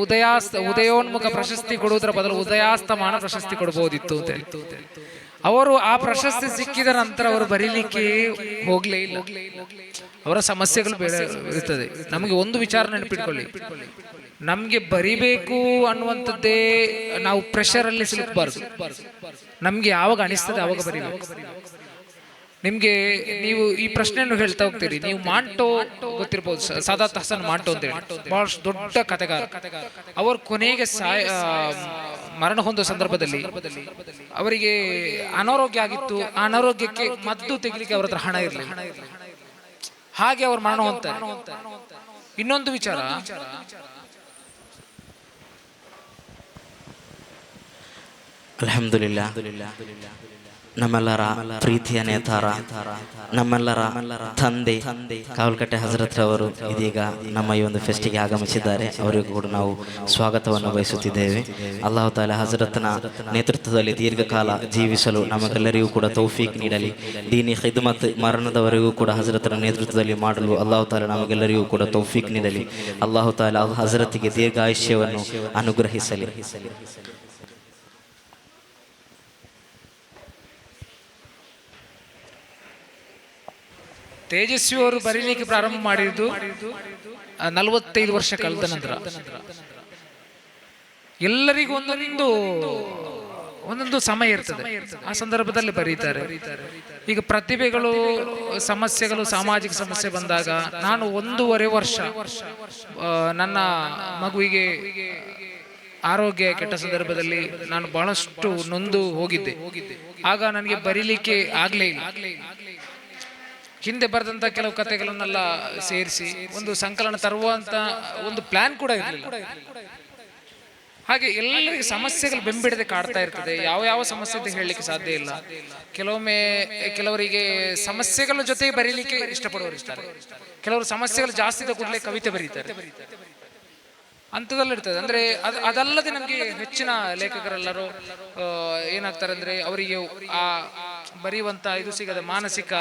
ಉದಯೋನ್ಮುಖ ಪ್ರಶಸ್ತಿ ಕೊಡುವುದರ ಬದಲು ಉದಯಾಸ್ತಮಾನ ಪ್ರಶಸ್ತಿ ಕೊಡಬಹುದಿತ್ತು ಅಂತ ಹೇಳಿ. ಅವರು ಆ ಪ್ರಶಸ್ತಿ ಸಿಕ್ಕಿದ ನಂತರ ಅವರು ಬರೀಲಿಕ್ಕೆ ಹೋಗ್ಲೇ ಇಲ್ಲ. ಅವರ ಸಮಸ್ಯೆಗಳು ಬೇರೆ ಇರ್ತದೆ. ನಮಗೆ ಒಂದು ವಿಚಾರ ನೆನಪಿಟ್ಕೊಳ್ಳಿ, ನಮ್ಗೆ ಬರಿಬೇಕು ಅನ್ನುವಂಥದ್ದೇ, ನಾವು ಪ್ರೆಷರ್ ಅಲ್ಲಿ ಸಿಲುಕಬಾರದು. ನಮ್ಗೆ ಯಾವಾಗ ಅನಿಸ್ತದೆ ಅವಾಗ ಬರಿಬೇಕು. ನಿಮ್ಗೆ ನೀವು ಈ ಪ್ರಶ್ನೆಯನ್ನು ಹೇಳ್ತಾ ಹೋಗ್ತೀರಿ. ನೀವು ಮಾಂಟೋ ಗೊತ್ತಿರ್ಬೋದು, ಸಾದಾತ್ ಹಸನ್ ಮಾಂಟೋ ಅಂತ ಹೇಳಿ, ಬಹಳ ದೊಡ್ಡ ಕಥೆಗಾರ. ಅವರು ಕೊನೆಗೆ ಮರಣ ಹೊಂದುವ ಸಂದರ್ಭದಲ್ಲಿ ಅವರಿಗೆ ಅನಾರೋಗ್ಯ ಆಗಿತ್ತು. ಆ ಅನಾರೋಗ್ಯಕ್ಕೆ ಮದ್ದು ತೆಗಿಲಿಕ್ಕೆ ಅವ್ರ ಹತ್ರ ಹಣ ಇರಲಿಲ್ಲ. ಹಾಗೆ ಅವ್ರು ಮರಣ ಹೊಂದ್ತಾರೆ. ಇನ್ನೊಂದು ವಿಚಾರ, ಅಲ್ಹಮ್ದುಲಿಲ್ಲಾ, ನಮ್ಮೆಲ್ಲರ ಪ್ರೀತಿಯ ನೇತಾರ, ನಮ್ಮೆಲ್ಲರ ತಂದೆ ಕಾವಲ್ಕಟ್ಟೆ ಹಜರತ್ ರವರು ಇದೀಗ ನಮ್ಮ ಈ ಒಂದು ಫೆಸ್ಟಿಗೆ ಆಗಮಿಸಿದ್ದಾರೆ. ಅವರಿಗೂ ಕೂಡ ನಾವು ಸ್ವಾಗತವನ್ನು ಬಯಸುತ್ತಿದ್ದೇವೆ. ಅಲ್ಲಾಹು ತಾಲ ಹಜರತ್ನ ನೇತೃತ್ವದಲ್ಲಿ ದೀರ್ಘಕಾಲ ಜೀವಿಸಲು ನಮಗೆಲ್ಲರಿಗೂ ಕೂಡ ತೌಫೀಕ್ ನೀಡಲಿ. ದೀನಿ ಖಿದ್ಮತ್ ಮರಣದವರೆಗೂ ಕೂಡ ಹಜರತ್ನ ನೇತೃತ್ವದಲ್ಲಿ ಮಾಡಲು ಅಲ್ಲಾಹು ತಾಲ ನಮಗೆಲ್ಲರಿಗೂ ಕೂಡ ತೌಫೀಕ್ ನೀಡಲಿ. ಅಲ್ಲಾಹು ತಾಲ ಹಜರತ್ತಿಗೆ ದೀರ್ಘಾಯುಷ್ಯವನ್ನು ಅನುಗ್ರಹಿಸಲಿ. ತೇಜಸ್ವಿ ಅವರು ಬರೀಲಿಕ್ಕೆ ಪ್ರಾರಂಭ ಮಾಡಿದ್ದು 45 ವರ್ಷ ಕಳೆದ ನಂತರ. ಎಲ್ಲರಿಗೂ ಒಂದೊಂದು ಸಮಯ ಇರ್ತದೆ, ಆ ಸಂದರ್ಭದಲ್ಲಿ ಬರೀತಾರೆ. ಈಗ ಪ್ರತಿಭೆಗಳು, ಸಮಸ್ಯೆಗಳು, ಸಾಮಾಜಿಕ ಸಮಸ್ಯೆ ಬಂದಾಗ ನಾನು 1.5 ವರ್ಷ ನನ್ನ ಮಗುವಿಗೆ ಆರೋಗ್ಯ ಕೆಟ್ಟ ಸಂದರ್ಭದಲ್ಲಿ ನಾನು ಬಹಳಷ್ಟು ನೊಂದು ಹೋಗಿದ್ದೆ. ಆಗ ನನಗೆ ಬರೀಲಿಕ್ಕೆ ಆಗ್ಲೇ ಇಲ್ಲ. ಹಿಂದೆ ಬರೆದಂತ ಕೆಲವು ಕಥೆಗಳನ್ನೆಲ್ಲ ಸೇರಿಸಿ ಒಂದು ಸಂಕಲನ ತರುವಂತ ಒಂದು ಪ್ಲಾನ್ ಕೂಡ ಇರಲಿಲ್ಲ. ಹಾಗೆ ಎಲ್ಲರಿಗೆ ಸಮಸ್ಯೆಗಳು ಬೆಂಬಿಡದೆ ಕಾಡ್ತಾ ಇರ್ತದೆ. ಯಾವ ಸಮಸ್ಯೆ ಅಂತ ಹೇಳಲಿಕ್ಕೆ ಸಾಧ್ಯ ಇಲ್ಲ. ಕೆಲವರಿಗೆ ಸಮಸ್ಯೆಗಳ ಜೊತೆ ಬರೀಲಿಕ್ಕೆ ಇಷ್ಟಪಡುವವರು ಇರ್ತಾರೆ. ಕೆಲವರು ಸಮಸ್ಯೆಗಳು ಜಾಸ್ತಿ ಇದ್ದ ಕೂಡಲೇ ಕವಿತೆ ಬರೀತಾರೆ. ಅಂಥದ್ದಲ್ಲಿ ಇರ್ತದೆ. ಅಂದ್ರೆ ಅದಲ್ಲದೆ ನಮಗೆ ಹೆಚ್ಚಿನ ಲೇಖಕರೆಲ್ಲರೂ ಏನಾಗ್ತಾರೆ ಅಂದ್ರೆ ಅವರಿಗೆ ಆ ಬರೆಯುವಂತ ಇದು ಸಿಗದ ಮಾನಸಿಕ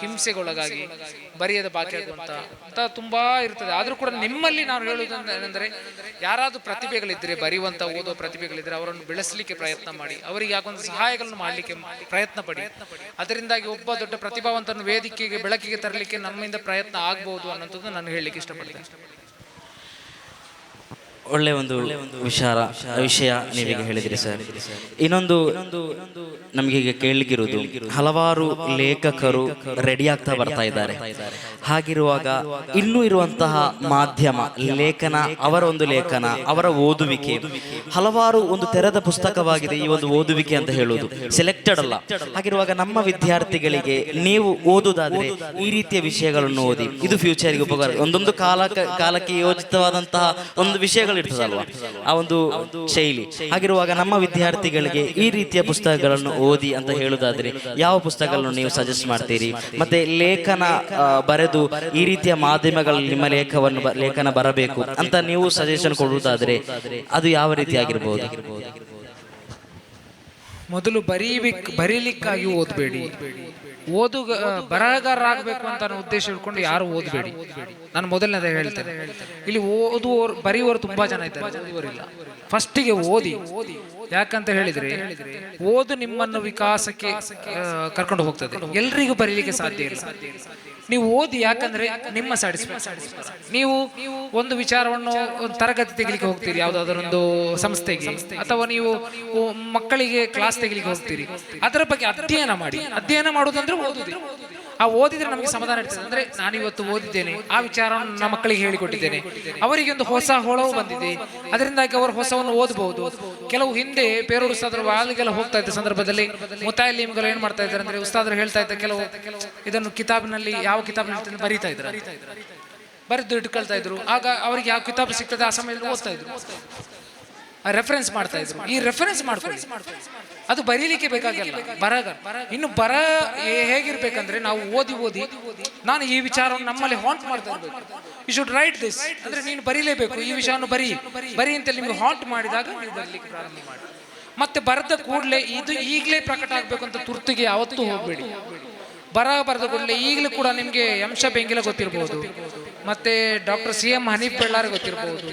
ಹಿಂಸೆಗೊಳಗಾಗಿ ಬರೆಯದ ಬಾಕಿ ಆಗುವಂತ ಅಂತ ತುಂಬಾ ಇರ್ತದೆ. ಆದ್ರೂ ಕೂಡ ನಿಮ್ಮಲ್ಲಿ ನಾನು ಹೇಳುವುದು ಏನಂದ್ರೆ, ಯಾರಾದ್ರೂ ಪ್ರತಿಭೆಗಳಿದ್ರೆ, ಬರೆಯುವಂತ ಓದೋ ಪ್ರತಿಭೆಗಳಿದ್ರೆ ಅವರನ್ನು ಬೆಳೆಸಲಿಕ್ಕೆ ಪ್ರಯತ್ನ ಮಾಡಿ, ಅವರಿಗೆ ಯಾಕೊಂದು ಸಹಾಯಗಳನ್ನು ಮಾಡಲಿಕ್ಕೆ ಪ್ರಯತ್ನ ಪಡಿ. ಅದರಿಂದಾಗಿ ಒಬ್ಬ ದೊಡ್ಡ ಪ್ರತಿಭಾವಂತನ ವೇದಿಕೆಗೆ ಬೆಳಕಿಗೆ ತರಲಿಕ್ಕೆ ನಮ್ಮಿಂದ ಪ್ರಯತ್ನ ಆಗ್ಬಹುದು ಅನ್ನೋಂಥದ್ದು ನಾನು ಹೇಳಲಿಕ್ಕೆ ಇಷ್ಟಪಡ್ತೇನೆ. ಒಳ್ಳೆ ಒಂದು ವಿಷಯ ನೀವೀಗ ಹೇಳಿದ್ರಿ ಸರ್. ಇನ್ನೊಂದು ನಮಗೆ ಈಗ ಕೇಳಲಿಕ್ಕಿರುವುದು, ಹಲವಾರು ಲೇಖಕರು ರೆಡಿ ಆಗ್ತಾ ಬರ್ತಾ ಇದ್ದಾರೆ. ಹಾಗಿರುವಾಗ ಇನ್ನೂ ಇರುವಂತಹ ಮಾಧ್ಯಮ ಲೇಖನ, ಅವರ ಒಂದು ಲೇಖನ, ಅವರ ಓದುವಿಕೆ ಹಲವಾರು ಒಂದು ತೆರೆದ ಪುಸ್ತಕವಾಗಿದೆ ಈ ಒಂದು ಓದುವಿಕೆ ಅಂತ ಹೇಳುವುದು, ಸೆಲೆಕ್ಟೆಡ್ ಅಲ್ಲ. ಹಾಗಿರುವಾಗ ನಮ್ಮ ವಿದ್ಯಾರ್ಥಿಗಳಿಗೆ ನೀವು ಓದುವುದಾದ್ರೆ ಈ ರೀತಿಯ ವಿಷಯಗಳನ್ನು ಓದಿ, ಇದು ಫ್ಯೂಚರ್ಗೆ ಉಪಕಾರ. ಒಂದೊಂದು ಕಾಲಕ್ಕೆ ಯೋಜಿತವಾದಂತಹ ಒಂದು ವಿಷಯಗಳು ಇರ್ತದಲ್ವಾ, ಆ ಒಂದು ಶೈಲಿ. ಹಾಗಿರುವಾಗ ನಮ್ಮ ವಿದ್ಯಾರ್ಥಿಗಳಿಗೆ ಈ ರೀತಿಯ ಪುಸ್ತಕಗಳನ್ನು ಓದಿ ಅಂತ ಹೇಳುವುದಾದ್ರೆ ಯಾವ ಪುಸ್ತಕಗಳನ್ನು ನೀವು ಸಜೆಸ್ಟ್ ಮಾಡ್ತೀರಿ? ಮತ್ತೆ ಲೇಖನ ಬರೆದು ಈ ರೀತಿಯ ಮಾಧ್ಯಮಗಳಲ್ಲಿ ನಿಮ್ಮ ಲೇಖನ ಬರಬೇಕು ಅಂತ ನೀವು ಸಜೆಷನ್ ಕೊಡುವುದಾದ್ರೆ ಅದು ಯಾವ ರೀತಿ ಆಗಿರಬಹುದು? ಮೊದಲು ಬರೀಲಿಕ್ಕಾಗಿ ಓದಬೇಡಿ. ಬರಹಗಾರರಾಗಬೇಕು ಅಂತ ಉದ್ದೇಶ ಇಟ್ಕೊಂಡು ಯಾರು ಓದಬೇಡಿ. ನಾನು ಮೊದಲನೇದ ಹೇಳ್ತೇನೆ, ಇಲ್ಲಿ ಬರೆಯುವವರು ತುಂಬಾ ಜನ ಇದ್ದಾರೆ, ಓದುವರಿಲ್ಲ. ಫಸ್ಟಿಗೆ ಓದಿ. ಯಾಕಂತ ಹೇಳಿದ್ರೆ ಓದು ನಿಮ್ಮನ್ನು ವಿಕಾಸಕ್ಕೆ ಕರ್ಕೊಂಡು ಹೋಗ್ತದೆ. ಎಲ್ರಿಗೂ ಬರೀಲಿಕ್ಕೆ ಸಾಧ್ಯ ಇಲ್ಲ. ನೀವು ಓದಿ, ಯಾಕಂದ್ರೆ ನಿಮ್ಮ ಸ್ಯಾಟಿಸ್ಫ್ಯಾಕ್ಷನ್. ನೀವು ಒಂದು ವಿಚಾರವನ್ನು ಒಂದು ತರಗತಿ ತೆಗಿಲಿಕ್ಕೆ ಹೋಗ್ತೀರಿ ಯಾವುದಾದ್ರೊಂದು ಸಂಸ್ಥೆಗೆ, ಅಥವಾ ನೀವು ಮಕ್ಕಳಿಗೆ ಕ್ಲಾಸ್ ತೆಗಿಲಿಕ್ಕೆ ಹೋಗ್ತೀರಿ, ಅದರ ಬಗ್ಗೆ ಅಧ್ಯಯನ ಮಾಡಿ. ಅಧ್ಯಯನ ಮಾಡುವುದಂದ್ರೆ ಓದುದು. ಆ ಓದಿದ್ರೆ ನಮಗೆ ಸಮಾಧಾನ ಇರ್ತದೆ. ಅಂದ್ರೆ ನಾನಿವತ್ತು ಓದಿದ್ದೇನೆ, ಆ ವಿಚಾರವನ್ನು ನಮ್ಮ ಮಕ್ಕಳಿಗೆ ಹೇಳಿಕೊಟ್ಟಿದ್ದೇನೆ, ಅವರಿಗೆ ಒಂದು ಹೊಸ ಹೊಳವು ಬಂದಿದೆ, ಅದರಿಂದಾಗಿ ಅವರು ಹೊಸವನ್ನು ಓದಬಹುದು. ಕೆಲವು ಹಿಂದೆ ಬೇರೂರು ಉಸ್ತಾದರು ವಾಲಿಗೆಲ್ಲ ಹೋಗ್ತಾ ಇದ್ದ ಸಂದರ್ಭದಲ್ಲಿ ಮುತಾಲಿಮ್ಗಳು ಏನ್ ಮಾಡ್ತಾ ಇದ್ದಾರೆ ಅಂದ್ರೆ, ಉಸ್ತಾದರು ಹೇಳ್ತಾ ಇದ್ದ ಕೆಲವು ಇದನ್ನು ಕಿತಾಬಿನಲ್ಲಿ, ಯಾವ ಕಿತಾಬಿನಲ್ಲಿ ಬರೀತಾ ಇದ್ರು, ಬರೆದು ಇಟ್ಕೊಳ್ತಾ ಇದ್ರು. ಆಗ ಅವರಿಗೆ ಯಾವ ಕಿತಾಬ್ ಸಿಗ್ತದೆ ಆ ಸಮಯದಲ್ಲಿ ಓದ್ತಾ ಇದ್ರು, ರೆಫರೆನ್ಸ್ ಮಾಡ್ತಾ ಇದ್ರು. ಈ ರೆಫರೆನ್ಸ್ ಮಾಡ್ಕೊಳ್ಳಿ, ಅದು ಬರೀಲಿಕ್ಕೆ ಬೇಕಾಗಲ್ಲ. ಇನ್ನು ಹೇಗಿರ್ಬೇಕಂದ್ರೆ, ನಾವು ಓದಿ ನಾನು ಈ ವಿಚಾರವನ್ನು ನಮ್ಮಲ್ಲಿ ಹಾಂಟ್ ಮಾಡ್ತಾ ಇರ್ಬೇಕು. ಯು ಶುಡ್ ರೈಟ್ ದಿಸ್, ಅಂದ್ರೆ ನೀನು ಬರೀಲೇಬೇಕು, ಈ ವಿಷಯವನ್ನು ಬರಿ ಅಂತ ನಿಮ್ಗೆ ಹಾಂಟ್ ಮಾಡಿದಾಗ ನೀವು ಬರೀಲಿಕ್ಕೆ ಪ್ರಾರಂಭ ಮಾಡಿ. ಮತ್ತೆ ಬರೆದ ಕೂಡಲೇ ಇದು ಈಗಲೇ ಪ್ರಕಟ ಆಗ್ಬೇಕು ಅಂತ ತುರ್ತಿಗೆ ಯಾವತ್ತೂ ಹೋಗ್ಬೇಡಿ. ಬರೆದ ಕೂಡಲೇ ಈಗಲೂ ಕೂಡ ನಿಮ್ಗೆ ಅಂಶ ಬೆಂಗಿಲ ಗೊತ್ತಿರಬಹುದು, ಮತ್ತೆ ಡಾಕ್ಟರ್ CM ಹನೀಫ್ ಬೆಳ್ಳಾರಿ ಗೊತ್ತಿರಬಹುದು,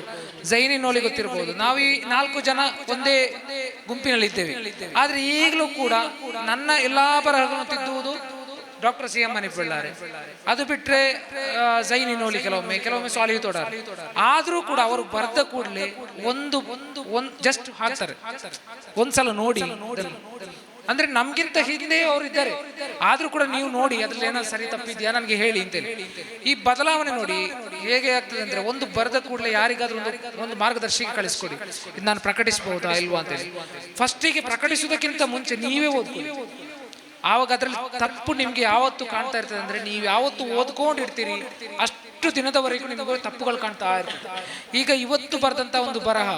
ಜೈನಿ ನೋಲಿ ಗೊತ್ತಿರಬಹುದು. ನಾವು ಈ 4 ಜನ ಒಂದೇ ಗುಂಪಿನಲ್ಲಿ ಇದ್ದೇವೆ. ಆದ್ರೆ ಈಗಲೂ ಕೂಡ ನನ್ನ ಎಲ್ಲಾ ಬರಹಗಳನ್ನು ತಿದ್ದುವುದು ಡಾಕ್ಟರ್ CM ಹನೀಫ್ ಬೆಳ್ಳಾರಿ. ಅದು ಬಿಟ್ರೆ ಜೈನಿ ನೋಲಿ ಕೆಲವೊಮ್ಮೆ ಸಾಲಿಹ್ ತೋಡಾರ್. ಆದ್ರೂ ಕೂಡ ಅವರು ಬರೆದ ಕೂಡಲೇ ಒಂದು ಜಸ್ಟ್ ಹಾಕ್ತಾರೆ, ಒಂದ್ಸಲ ನೋಡಿ. ಅಂದ್ರೆ ನಮ್ಗಿಂತ ಹಿಂದೆ ಅವರು ಇದ್ದಾರೆ, ಆದ್ರೂ ಕೂಡ ನೀವು ನೋಡಿ ಅದ್ರಲ್ಲಿ ಏನಾದ್ರು ಸರಿ ತಪ್ಪಿದ್ಯಾ ನನಗೆ ಹೇಳಿ ಅಂತೇಳಿ. ಈ ಬದಲಾವಣೆ ನೋಡಿ ಹೇಗೆ ಆಗ್ತದೆ ಅಂದ್ರೆ, ಒಂದು ಬರೆದ ಕೂಡಲೇ ಯಾರಿಗಾದ್ರೂ ಒಂದು ಮಾರ್ಗದರ್ಶಿಗೆ ಕಳಿಸ್ಕೊಡಿ, ಇದು ನಾನು ಪ್ರಕಟಿಸಬಹುದಾ ಇಲ್ವಾ ಅಂತೇಳಿ. ಫಸ್ಟಿಗೆ ಪ್ರಕಟಿಸುವುದಕ್ಕಿಂತ ಮುಂಚೆ ನೀವೇ ಓದ್ಕೊಳ್ಳಿ. ಆವಾಗ ಅದ್ರಲ್ಲಿ ತಪ್ಪು ನಿಮ್ಗೆ ಯಾವತ್ತು ಕಾಣ್ತಾ ಇರ್ತದೆ ಅಂದ್ರೆ, ನೀವು ಯಾವತ್ತು ಓದ್ಕೊಂಡಿರ್ತೀರಿ ಅಷ್ಟು ದಿನದವರೆಗೂ ನಿಮಗೆ ತಪ್ಪುಗಳು ಕಾಣ್ತಾ ಇರ್ತದೆ. ಈಗ ಇವತ್ತು ಬರೆದಂತ ಒಂದು ಬರಹ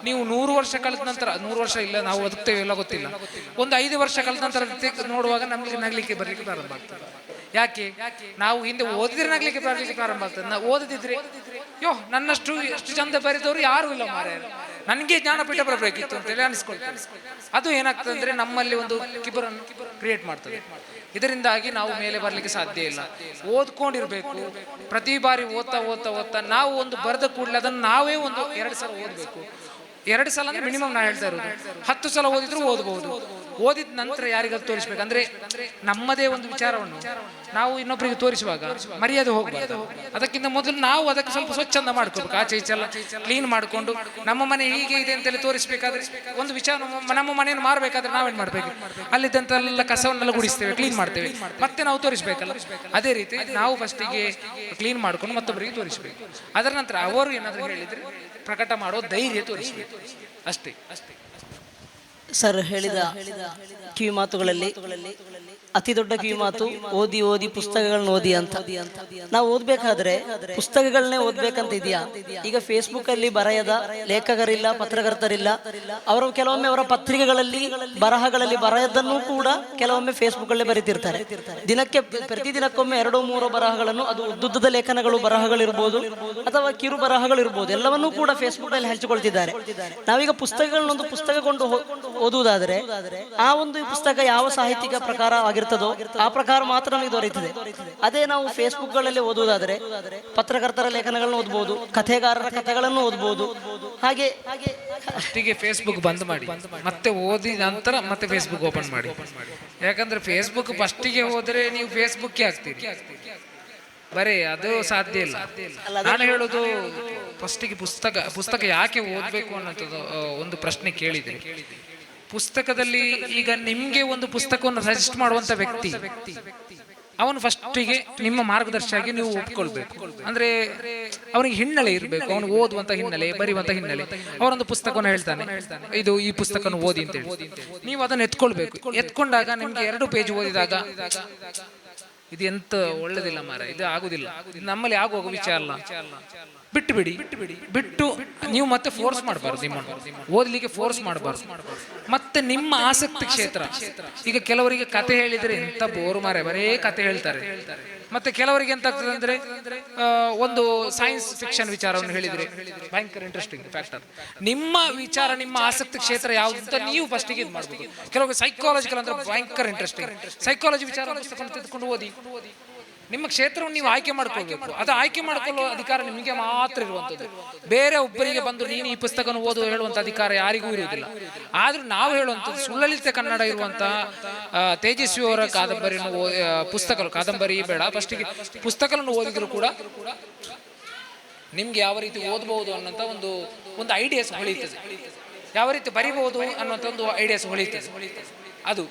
ನೀವು 100 ವರ್ಷ ಕಳೆದ ನಂತರ, 100 ವರ್ಷ ಇಲ್ಲ ನಾವು ಬದುಕ್ತೇವೆ ಎಲ್ಲ ಗೊತ್ತಿಲ್ಲ, ಒಂದು 5 ವರ್ಷ ಕಳೆದ ನಂತರ ನೋಡುವಾಗ ನಮಗೆ ನಗಲಿಕ್ಕೆ ಬರಲಿಕ್ಕೆ ಪ್ರಾರಂಭ ಆಗ್ತದೆ. ಯಾಕೆ? ನಾವು ಹಿಂದೆ ಓದಿದ್ರೆ ನಗಲಿಕ್ಕೆ ಬರಲಿಕ್ಕೆ ಪ್ರಾರಂಭ ಆಗ್ತದೆ. ನಾವು ಓದದಿದ್ರೆ ನನ್ನಷ್ಟು ಎಷ್ಟು ಚಂದ ಬರೆದವರು ಯಾರು ಇಲ್ಲ ಮಾರ್ರೆ, ನನಗೆ ಜ್ಞಾನಪೀಠ ಬರಬೇಕಿತ್ತು ಅಂತೇಳಿ ಅನಿಸ್ಕೊಳ್ತೇವೆ. ಅದು ಏನಾಗ್ತದೆ ಅಂದ್ರೆ ನಮ್ಮಲ್ಲಿ ಒಂದು ಕಿಬರನ್ನು ಕ್ರಿಯೇಟ್ ಮಾಡ್ತದೆ. ಇದರಿಂದಾಗಿ ನಾವು ಮೇಲೆ ಬರಲಿಕ್ಕೆ ಸಾಧ್ಯ ಇಲ್ಲ. ಓದ್ಕೊಂಡಿರ್ಬೇಕು. ಪ್ರತಿ ಬಾರಿ ಓದ್ತಾ ಓದ್ತಾ ಓದ್ತಾ ನಾವು ಒಂದು ಬರೆದ ಕೂಡಲೇ ಅದನ್ನು ನಾವೇ ಒಂದು 2 ಸಲ ಓದಬೇಕು. 2 ಸಲ ಅಂದ್ರೆ ಮಿನಿಮಮ್ ನಾ ಹೇಳ್ತಾ ಇರೋದು. 10 ಸಲ ಓದಿದ್ರು ಓದಬಹುದು. ಓದಿದ ನಂತರ ಯಾರಿಗಾದ್ರು ತೋರಿಸ್ಬೇಕಂದ್ರೆ ನಮ್ಮದೇ ಒಂದು ವಿಚಾರವನ್ನು ನಾವು ಇನ್ನೊಬ್ಬರಿಗೆ ತೋರಿಸುವಾಗ ಮರ್ಯಾದೆ ಹೋಗ್ಬಾರ್ದು. ಅದಕ್ಕಿಂತ ಮೊದಲು ನಾವು ಅದಕ್ಕೆ ಸ್ವಲ್ಪ ಸ್ವಚ್ಛಂದ ಮಾಡ್ಕೋಬೇಕು. ಆಚೆ ಈಚೆಲ್ಲ ಕ್ಲೀನ್ ಮಾಡಿಕೊಂಡು ನಮ್ಮ ಮನೆ ಹೀಗೆ ಇದೆ ಅಂತೇಳಿ ತೋರಿಸ್ಬೇಕಾದ್ರೆ, ಒಂದು ವಿಚಾರ ನಮ್ಮ ಮನೆಯನ್ನು ಮಾರಬೇಕಾದ್ರೆ ನಾವೇನು ಮಾಡಬೇಕು, ಅಲ್ಲಿದ್ದಂತೆಲ್ಲ ಕಸವನ್ನೆಲ್ಲ ಗುಡಿಸ್ತೇವೆ, ಕ್ಲೀನ್ ಮಾಡ್ತೇವೆ, ಮತ್ತೆ ನಾವು ತೋರಿಸ್ಬೇಕಲ್ಲ. ಅದೇ ರೀತಿ ನಾವು ಫಸ್ಟಿಗೆ ಕ್ಲೀನ್ ಮಾಡ್ಕೊಂಡು ಮತ್ತೊಬ್ಬರಿಗೆ ತೋರಿಸ್ಬೇಕು. ಅದರ ನಂತರ ಅವರು ಏನಾದರೂ ಹೇಳಿದರೆ ಪ್ರಕಟ ಮಾಡೋ ಧೈರ್ಯ ತೋರಿಸ್ಬೇಕು. ಅಷ್ಟೇ. ಸರ್ ಹೇಳಿದ ಕಿವಿ ಮಾತುಗಳಲ್ಲಿ ಅತಿ ದೊಡ್ಡ ಕಿವಿ ಮಾತು ಓದಿ ಓದಿ ಪುಸ್ತಕಗಳನ್ನ ಓದಿ ಅಂತ. ನಾವು ಓದ್ಬೇಕಾದ್ರೆ ಪುಸ್ತಕಗಳನ್ನೇ ಓದ್ಬೇಕಂತ ಇದೆಯಾ? ಈಗ ಫೇಸ್ಬುಕ್ ಅಲ್ಲಿ ಬರೆಯದ ಲೇಖಕರಿಲ್ಲ, ಪತ್ರಕರ್ತರಿಲ್ಲ. ಅವರು ಕೆಲವೊಮ್ಮೆ ಅವರ ಪತ್ರಿಕೆಗಳಲ್ಲಿ ಬರಹಗಳಲ್ಲಿ ಬರೆಯದನ್ನು ಕೂಡ ಕೆಲವೊಮ್ಮೆ ಫೇಸ್ಬುಕ್ ಅಲ್ಲೇ ಬರೀತಿರ್ತಾರೆ. ದಿನಕ್ಕೆ ಪ್ರತಿದಿನಕ್ಕೊಮ್ಮೆ 2-3 ಬರಹಗಳನ್ನು, ಅದು ಉದ್ದುದ್ದದ ಲೇಖನಗಳು ಬರಹಗಳಿರ್ಬೋದು ಅಥವಾ ಕಿರು ಬರಹಗಳಿರ್ಬೋದು, ಎಲ್ಲವನ್ನೂ ಕೂಡ ಫೇಸ್ಬುಕ್ ನಲ್ಲಿ ಹಂಚಿಕೊಳ್ತಿದ್ದಾರೆ. ನಾವೀಗ ಪುಸ್ತಕಗಳನ್ನೊಂದು ಪುಸ್ತಕ ಕೊಂಡು ಓದುವುದಾದ್ರೆ ಆ ಒಂದು ಪುಸ್ತಕ ಯಾವ ಸಾಹಿತ್ಯಿಕ ಪ್ರಕಾರ ಆಗಿರ್ತದೋ ಆ ಪ್ರಕಾರ ಮಾತ್ರ ನಮಗೆ ದೊರೆಯುತ್ತದೆ. ಅದೇ ನಾವು ಫೇಸ್ಬುಕ್ ಗಳಲ್ಲಿ ಓದುವುದಾದ್ರೆ ಪತ್ರಕರ್ತರ ಲೇಖನಗಳನ್ನು ಓದಬಹುದು, ಕಥೆಗಾರರ ಕಥೆಗಳನ್ನು ಓದಬಹುದು. ಹಾಗೆ ಫಸ್ಟಿಗೆ ಫೇಸ್ಬುಕ್ ಬಂದ್ ಮಾಡಿ, ಮತ್ತೆ ಓದಿ ನಂತರ ಮತ್ತೆ ಫೇಸ್ಬುಕ್ ಓಪನ್ ಮಾಡಿ. ಯಾಕಂದ್ರೆ ಫೇಸ್ಬುಕ್ ಫಸ್ಟಿಗೆ ಹೋದ್ರೆ ನೀವು ಫೇಸ್ಬುಕ್ಗೆ ಆಗ್ತೀರಿ, ಬರೇ ಅದು ಸಾಧ್ಯ ಇಲ್ಲ. ನಾನು ಹೇಳೋದು ಫಸ್ಟಿಗೆ ಪುಸ್ತಕ ಯಾಕೆ ಓದ್ಬೇಕು ಅನ್ನೋದು ಒಂದು ಪ್ರಶ್ನೆ ಕೇಳಿದೆ. ಪುಸ್ತಕದಲ್ಲಿ ಈಗ ನಿಮ್ಗೆ ಒಂದು ಪುಸ್ತಕವನ್ನು ಸಜೆಸ್ಟ್ ಮಾಡುವಂತ ವ್ಯಕ್ತಿ ಅವನು ಫಸ್ಟಿಗೆ ನಿಮ್ಮ ಮಾರ್ಗದರ್ಶಿಯಾಗಿ ನೀವು ಒಪ್ಕೊಳ್ಬೇಕು. ಅಂದ್ರೆ ಅವನಿಗೆ ಹಿನ್ನೆಲೆ ಇರಬೇಕು, ಅವನು ಓದುವಂತ ಹಿನ್ನೆಲೆ, ಬರೆಯುವಂತ ಹಿನ್ನೆಲೆ. ಅವರೊಂದು ಪುಸ್ತಕವನ್ನು ಹೇಳ್ತಾನೆ, ಇದು ಈ ಪುಸ್ತಕವನ್ನು ಓದಿ ಅಂತ ಹೇಳಿ ನೀವು ಅದನ್ನು ಎತ್ಕೊಳ್ಬೇಕು. ಎತ್ಕೊಂಡಾಗ ನಿಮ್ಗೆ 2 ಪೇಜ್ ಓದಿದಾಗ ಇದು ಎಂತ ಒಳ್ಳೇದಿಲ್ಲ ಮಾರ, ಇದು ಆಗುದಿಲ್ಲ, ನಮ್ಮಲ್ಲಿ ಆಗುವ ವಿಚಾರ ಅಲ್ಲ, ಬಿಟ್ಟು ನೀವು ಮತ್ತೆ ಫೋರ್ಸ್ ಮಾಡಬಾರ್ದು, ನಿಮ್ಮನ್ನು ಓದ್ಲಿಕ್ಕೆ ಫೋರ್ಸ್ ಮಾಡಬಾರ್ದು. ಮತ್ತೆ ನಿಮ್ಮ ಆಸಕ್ತಿ ಕ್ಷೇತ್ರ. ಈಗ ಕೆಲವರಿಗೆ ಕತೆ ಹೇಳಿದ್ರೆ ಎಂತ ಬೋರು ಮಾರೆ, ಬರೇ ಕತೆ ಹೇಳ್ತಾರೆ. ಮತ್ತೆ ಕೆಲವರಿಗೆ ಎಂತ ಆಗ್ತದೆ ಅಂದ್ರೆ ಒಂದು ಸೈನ್ಸ್ ಫಿಕ್ಷನ್ ವಿಚಾರವನ್ನು ಹೇಳಿದ್ರೆ ಭಯಂಕರ ಇಂಟ್ರೆಸ್ಟಿಂಗ್ ಫ್ಯಾಕ್ಟರ್. ನಿಮ್ಮ ವಿಚಾರ, ನಿಮ್ಮ ಆಸಕ್ತಿ ಕ್ಷೇತ್ರ ಯಾವ್ದು ಅಂತ ನೀವು ಫಸ್ಟಿಗೆ ಇದು ಮಾಡ್ಬೇಕು. ಕೆಲವರಿಗೆ ಸೈಕಾಲಜಿಕಲ್ ಅಂದ್ರೆ ಭಯಂಕರ ಇಂಟ್ರೆಸ್ಟಿಂಗ್, ಸೈಕಾಲಜಿ ವಿಚಾರ ಪುಸ್ತಕವನ್ನು ತೆಗೆದುಕೊಂಡು ಓದಿ. ನಿಮ್ಮ ಕ್ಷೇತ್ರವನ್ನು ನೀವು ಆಯ್ಕೆ ಮಾಡ್ಕೊಳ್ಬೇಕು. ಅದು ಆಯ್ಕೆ ಮಾಡ್ಕೊಳ್ಳೋ ಅಧಿಕಾರ ನಿಮಗೆ ಮಾತ್ರ ಇರುವಂಥದ್ದು. ಬೇರೆ ಒಬ್ಬರಿಗೆ ಬಂದು ನೀನು ಈ ಪುಸ್ತಕವನ್ನು ಓದು ಹೇಳುವಂಥ ಅಧಿಕಾರ ಯಾರಿಗೂ ಇರುವುದಿಲ್ಲ. ಆದ್ರೂ ನಾವು ಹೇಳುವಂಥದ್ದು ಸುಲಲಿತ ಕನ್ನಡ ಇರುವಂತಹ ತೇಜಸ್ವಿ ಅವರ ಕಾದಂಬರಿ ಬೇಡ, ಫಸ್ಟಿಗೆ ಪುಸ್ತಕವನ್ನು ಓದಿದ್ರು ಕೂಡ ನಿಮ್ಗೆ ಯಾವ ರೀತಿ ಓದಬಹುದು ಅನ್ನೋಂಥ ಒಂದು ಐಡಿಯಾಸ್ ಹೊಳಿತದೆ, ಯಾವ ರೀತಿ ಬರಿಬಹುದು ಅನ್ನೋಂಥ ಒಂದು ಐಡಿಯಾಸ್ ಹೊಳಿತದೆ. ಅದು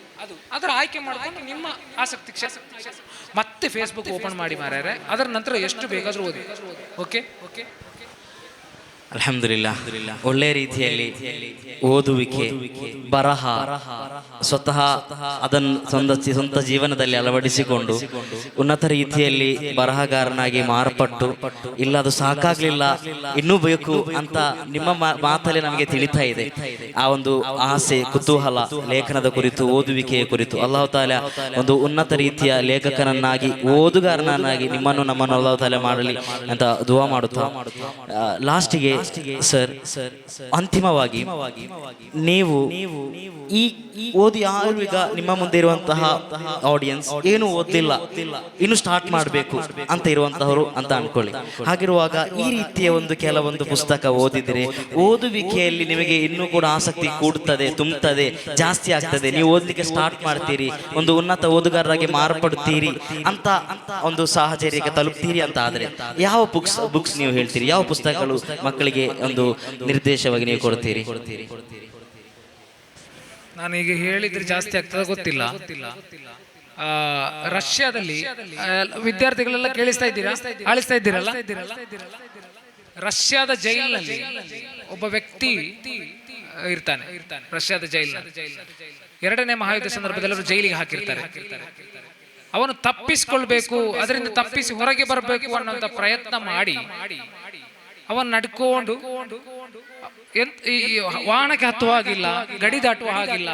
ಅದರ ಆಯ್ಕೆ ಮಾಡ್ಕೊಂಡು ನಿಮ್ಮ ಆಸಕ್ತಿ ಮತ್ತೆ ಫೇಸ್ಬುಕ್ ಓಪನ್ ಮಾಡಿ ಮಾರ್ಯಾರೆ. ಅದರ ನಂತರ ಎಷ್ಟು ಬೇಕಾದ್ರೂ ಓದಿ. ಓಕೆ. ಅಲ್ಹಮ್ದುಲಿಲ್ಲಾ, ಒಳ್ಳೆ ರೀತಿಯಲ್ಲಿ ಓದುವಿಕೆ, ಬರಹ ಸ್ವತಃ ಅದನ್ನು ಸ್ವಂತ ಜೀವನದಲ್ಲಿ ಅಳವಡಿಸಿಕೊಂಡು ಉನ್ನತ ರೀತಿಯಲ್ಲಿ ಬರಹಗಾರನಾಗಿ ಮಾರ್ಪಟ್ಟು, ಇಲ್ಲ ಅದು ಸಾಕಾಗ್ಲಿಲ್ಲ ಇನ್ನೂ ಬೇಕು ಅಂತ ನಿಮ್ಮ ಮಾತಲ್ಲಿ ನಮಗೆ ತಿಳಿತಾ ಇದೆ. ಆ ಒಂದು ಆಸೆ, ಕುತೂಹಲ ಲೇಖನದ ಕುರಿತು, ಓದುವಿಕೆಯ ಕುರಿತು ಅಲ್ಲಾಹು ತಾಲ ಒಂದು ಉನ್ನತ ರೀತಿಯ ಲೇಖಕನನ್ನಾಗಿ, ಓದುಗಾರನನ್ನಾಗಿ ನಮ್ಮನ್ನು ಅಲ್ಲಾಹು ತಾಲ ಮಾಡಲಿ ಅಂತ ದುವಾ ಮಾಡುತ್ತಾ, ಲಾಸ್ಟಿಗೆ ಸರ್ ಅಂತಿಮವಾಗಿ ನೀವು ಈ ಓದಿ ಯಾರು ಈಗ ನಿಮ್ಮ ಮುಂದೆ ಇರುವಂತಹ ಆಡಿಯನ್ಸ್ ಏನು ಓದಿಲ್ಲ, ಇನ್ನು ಸ್ಟಾರ್ಟ್ ಮಾಡಬೇಕು ಅಂತ ಇರುವಂತಹವರು ಅಂತ ಅನ್ಕೊಳ್ಳಿ. ಹಾಗಿರುವಾಗ ಈ ರೀತಿಯ ಕೆಲವೊಂದು ಪುಸ್ತಕ ಓದಿದ್ರೆ ಓದುವಿಕೆಯಲ್ಲಿ ನಿಮಗೆ ಇನ್ನೂ ಕೂಡ ಆಸಕ್ತಿ ಕೂಡುತ್ತದೆ, ತುಂಬುತ್ತದೆ, ಜಾಸ್ತಿ ಆಗ್ತದೆ, ನೀವು ಓದ್ಲಿಕ್ಕೆ ಸ್ಟಾರ್ಟ್ ಮಾಡ್ತೀರಿ, ಒಂದು ಉನ್ನತ ಓದುಗಾರರಾಗಿ ಮಾರ್ಪಡುತ್ತೀರಿ ಅಂತ ಒಂದು ಸಾಹಚರ್ಯಕ್ಕೆ ತಲುಪ್ತೀರಿ ಅಂತ ಆದ್ರೆ ಯಾವ ಬುಕ್ಸ್ ನೀವು ಹೇಳ್ತೀರಿ? ಯಾವ ಪುಸ್ತಕಗಳು ಮಕ್ಕಳಿಗೆ ಒಂದು ನಿರ್ದೇಶವಾಗಿ ನೀವು ಕೊಡ್ತೀರಿ? ನಾನೀಗ ಹೇಳಿದ್ರೆ ಜಾಸ್ತಿ ಆಗ್ತದೆ ಗೊತ್ತಿಲ್ಲ. ರಷ್ಯಾದಲ್ಲಿ ವಿದ್ಯಾರ್ಥಿಗಳೆಲ್ಲ ಆಳಿಸ್ತಾ ಇದ್ದೀರಲ್ಲ, ರಷ್ಯಾದ ಜೈಲಿನಲ್ಲಿ ಒಬ್ಬ ವ್ಯಕ್ತಿ ಇರ್ತಾನೆ. ರಷ್ಯಾದ ಜೈಲಿನಲ್ಲಿ 2ನೇ ಮಹಾಯುದ್ಧ ಸಂದರ್ಭದಲ್ಲಿ ಅವರು ಜೈಲಿಗೆ ಹಾಕಿರ್ತಾರೆ. ಅವನು ತಪ್ಪಿಸಿಕೊಳ್ಬೇಕು, ಅದರಿಂದ ತಪ್ಪಿಸಿ ಹೊರಗೆ ಬರಬೇಕು ಅನ್ನೋಂಥ ಪ್ರಯತ್ನ ಮಾಡಿ ಅವನು ನಡ್ಕೊಂಡು ಈ ವಾಹನಕ್ಕೆ ಹತ್ತುವ ಹಾಗಿಲ್ಲ, ಗಡಿ ದಾಟುವ ಹಾಗಿಲ್ಲ,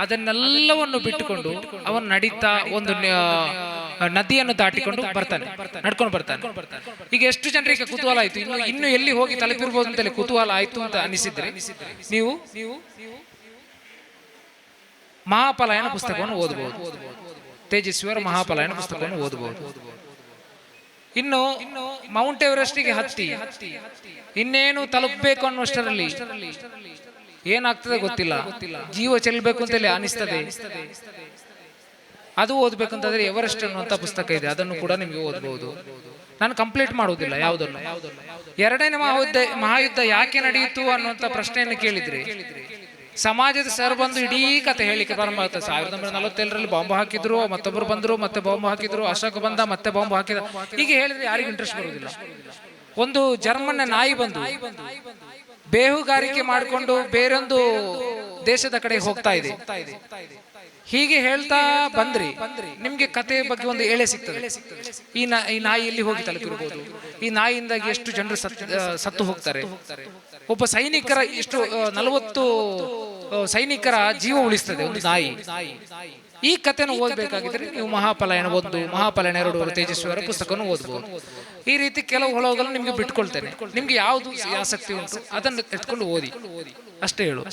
ಅದನ್ನೆಲ್ಲವನ್ನು ಬಿಟ್ಟುಕೊಂಡು ಅವನು ನಡೀತಾ ಒಂದು ನದಿಯನ್ನು ದಾಟಿಕೊಂಡು ಬರ್ತಾನೆ, ನಡ್ಕೊಂಡು ಬರ್ತಾನೆ. ಈಗ ಎಷ್ಟು ಜನರಿಗೆ ಕುತೂಹಲ ಆಯ್ತು, ಇನ್ನು ಎಲ್ಲಿ ಹೋಗಿ ತಲುಪಿರ್ಬೋದು ಅಂತೇಳಿ ಕುತೂಹಲ ಆಯ್ತು ಅಂತ ಅನಿಸಿದ್ರೆ ನೀವು ಮಹಾಪಲಾಯನ ಪುಸ್ತಕವನ್ನು ಓದಬಹುದು. ತೇಜಸ್ವಿಯವರ ಮಹಾಪಲಾಯನ ಪುಸ್ತಕವನ್ನು ಓದಬಹುದು. ಇನ್ನು ಮೌಂಟ್ ಎವರೆಸ್ಟ್ಗೆ ಹತ್ತಿ ಇನ್ನೇನು ತಲುಪಬೇಕು ಅನ್ನುವಷ್ಟರಲ್ಲಿ ಏನಾಗ್ತದೆ ಗೊತ್ತಿಲ್ಲ, ಜೀವ ಚೆಲ್ಲಬೇಕು ಅಂತೇಳಿ ಅನಿಸ್ತದೆ. ಅದು ಓದ್ಬೇಕಂತಂದ್ರೆ ಎವರೆಸ್ಟ್ ಅನ್ನುವಂಥ ಪುಸ್ತಕ ಇದೆ, ಅದನ್ನು ಕೂಡ ನಿಮಗೆ ಓದಬಹುದು. ನಾನು ಕಂಪ್ಲೀಟ್ ಮಾಡುವುದಿಲ್ಲ ಯಾವುದನ್ನು. ಎರಡನೇ ಮಹಾಯುದ್ಧ ಯಾಕೆ ನಡೆಯಿತು ಅನ್ನುವಂಥ ಪ್ರಶ್ನೆಯನ್ನು ಕೇಳಿದ್ರೆ ಸಮಾಜದ ಸರ್ ಬಂದು ಇಡೀ ಕತೆ ಹೇಳಿಕೆ ಪ್ರಾರಂಭ ಆಗ್ತದೆ. 1947ರಲ್ಲಿ ಬಾಂಬ್ ಹಾಕಿದ್ರು, ಮತ್ತೊಬ್ಬರು ಬಂದರು, ಮತ್ತೆ ಬಾಂಬ್ ಹಾಕಿದ್ರು, ಅಶೋಕ್ ಬಂದ, ಮತ್ತೆ ಬಾಂಬ್ ಹಾಕಿದ. ಹೀಗೆ ಹೇಳಿದ್ರೆ ಯಾರಿಗೂ ಇಂಟ್ರೆಸ್ಟ್ ಬರುವುದಿಲ್ಲ. ಒಂದು ಜರ್ಮನ್ ನಾಯಿ ಬಂದು ಬೇಹುಗಾರಿಕೆ ಮಾಡಿಕೊಂಡು ಬೇರೊಂದು ದೇಶದ ಕಡೆ ಹೋಗ್ತಾ ಇದೆ. ಹೀಗೆ ಹೇಳ್ತಾ ಬಂದ್ರಿ ನಿಮ್ಗೆ ಕತೆ ಬಗ್ಗೆ ಒಂದು ಎಳೆ ಸಿಗ್ತದೆ. ಈ ನಾಯಿ ಎಲ್ಲಿ ಹೋಗಿ ತಲುಪಿರ್ಬೋದು, ಈ ನಾಯಿಯಿಂದಾಗಿ ಎಷ್ಟು ಜನರು ಸತ್ತು ಹೋಗ್ತಾರೆ, ಒಬ್ಬ ಸೈನಿಕರ ಎಷ್ಟು 40 ಸೈನಿಕರ ಜೀವ ಉಳಿಸ್ತದೆ ಒಂದು ನಾಯಿ. ಈ ಕಥೆಯನ್ನು ಓದಬೇಕಾಗಿದ್ರೆ ನೀವು ಮಹಾಪಲಾಯನ 1, ಮಹಾಪಲಾಯನ 2 ತೇಜಸ್ವಿಯವರ ಪುಸ್ತಕವನ್ನು ಓದಬಹುದು. ಈ ರೀತಿ ಕೆಲವು ಹೊಳಗಳನ್ನು ನಿಮ್ಗೆ ಬಿಟ್ಕೊಳ್ತೇನೆ. ನಿಮ್ಗೆ ಯಾವುದು ಆಸಕ್ತಿ ಉಂಟು ಅದನ್ನು ಎತ್ಕೊಂಡು ಓದಿ, ಅಷ್ಟೇ ಹೇಳು.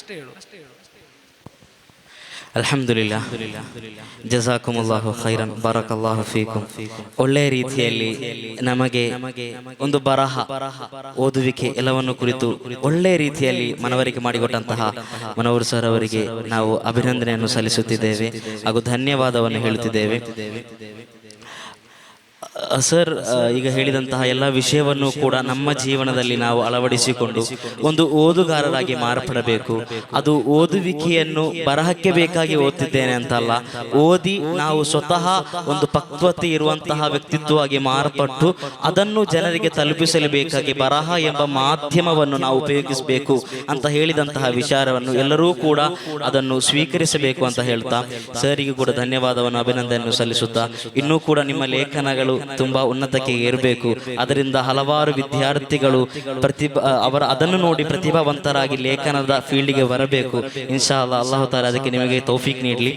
ಅಲ್ಹಮ್ದುಲಿಲ್ಲಾ, ಜಜಾಕುಮುಲ್ಲಾಹು ಖೈರನ್, ಬಾರಕಲ್ಲಾಹು ಫೀಕುಂ. ಒಳ್ಳೆಯ ರೀತಿಯಲ್ಲಿ ನಮಗೆ ಒಂದು ಬರಹ, ಓದುವಿಕೆ ಎಲ್ಲವನ್ನು ಕುರಿತು ಒಳ್ಳೆಯ ರೀತಿಯಲ್ಲಿ ಮನವರಿಕೆ ಮಾಡಿಕೊಟ್ಟಂತಹ ಮನೋಹರ್ ಸರ್ ಅವರಿಗೆ ನಾವು ಅಭಿನಂದನೆಯನ್ನು ಸಲ್ಲಿಸುತ್ತಿದ್ದೇವೆ ಹಾಗೂ ಧನ್ಯವಾದವನ್ನು ಹೇಳುತ್ತಿದ್ದೇವೆ. ಸರ್ ಈಗ ಹೇಳಿದಂತಹ ಎಲ್ಲ ವಿಷಯವನ್ನು ಕೂಡ ನಮ್ಮ ಜೀವನದಲ್ಲಿ ನಾವು ಅಳವಡಿಸಿಕೊಂಡು ಒಂದು ಓದುಗಾರರಾಗಿ ಮಾರ್ಪಡಬೇಕು. ಅದು ಓದುವಿಕೆಯನ್ನು ಬರಹಕ್ಕೆ ಬೇಕಾಗಿ ಓದ್ತಿದ್ದೇನೆ ಅಂತಲ್ಲ, ಓದಿ ನಾವು ಸ್ವತಃ ಒಂದು ಪಕ್ವತೆ ಇರುವಂತಹ ವ್ಯಕ್ತಿತ್ವವಾಗಿ ಮಾರ್ಪಟ್ಟು ಅದನ್ನು ಜನರಿಗೆ ತಲುಪಿಸಲೇಬೇಕಾಗಿ ಬರಹ ಎಂಬ ಮಾಧ್ಯಮವನ್ನು ನಾವು ಉಪಯೋಗಿಸಬೇಕು ಅಂತ ಹೇಳಿದಂತಹ ವಿಚಾರವನ್ನು ಎಲ್ಲರೂ ಕೂಡ ಅದನ್ನು ಸ್ವೀಕರಿಸಬೇಕು ಅಂತ ಹೇಳ್ತಾ ಸರಿಗೆ ಕೂಡ ಧನ್ಯವಾದವನ್ನು ಅಭಿನಂದನೆಯನ್ನು ಸಲ್ಲಿಸುತ್ತಾ, ಇನ್ನೂ ಕೂಡ ನಿಮ್ಮ ಲೇಖನಗಳು ತುಂಬಾ ಉನ್ನತಕ್ಕೆ ಏರಬೇಕು. ಅದರಿಂದ ಹಲವಾರು ವಿದ್ಯಾರ್ಥಿಗಳು ಅದನ್ನು ನೋಡಿ ಪ್ರತಿಭಾವಂತರಾಗಿ ಲೇಖನದ ಫೀಲ್ಡ್ಗೆ ಬರಬೇಕು. ಇನ್ಶಾ ಅಲ್ಲಾ, ಅಲ್ಲಾಹು ತಾಲಾ ಅದಕ್ಕೆ ನಿಮಗೆ ತೌಫೀಕ್ ನೀಡಲಿ.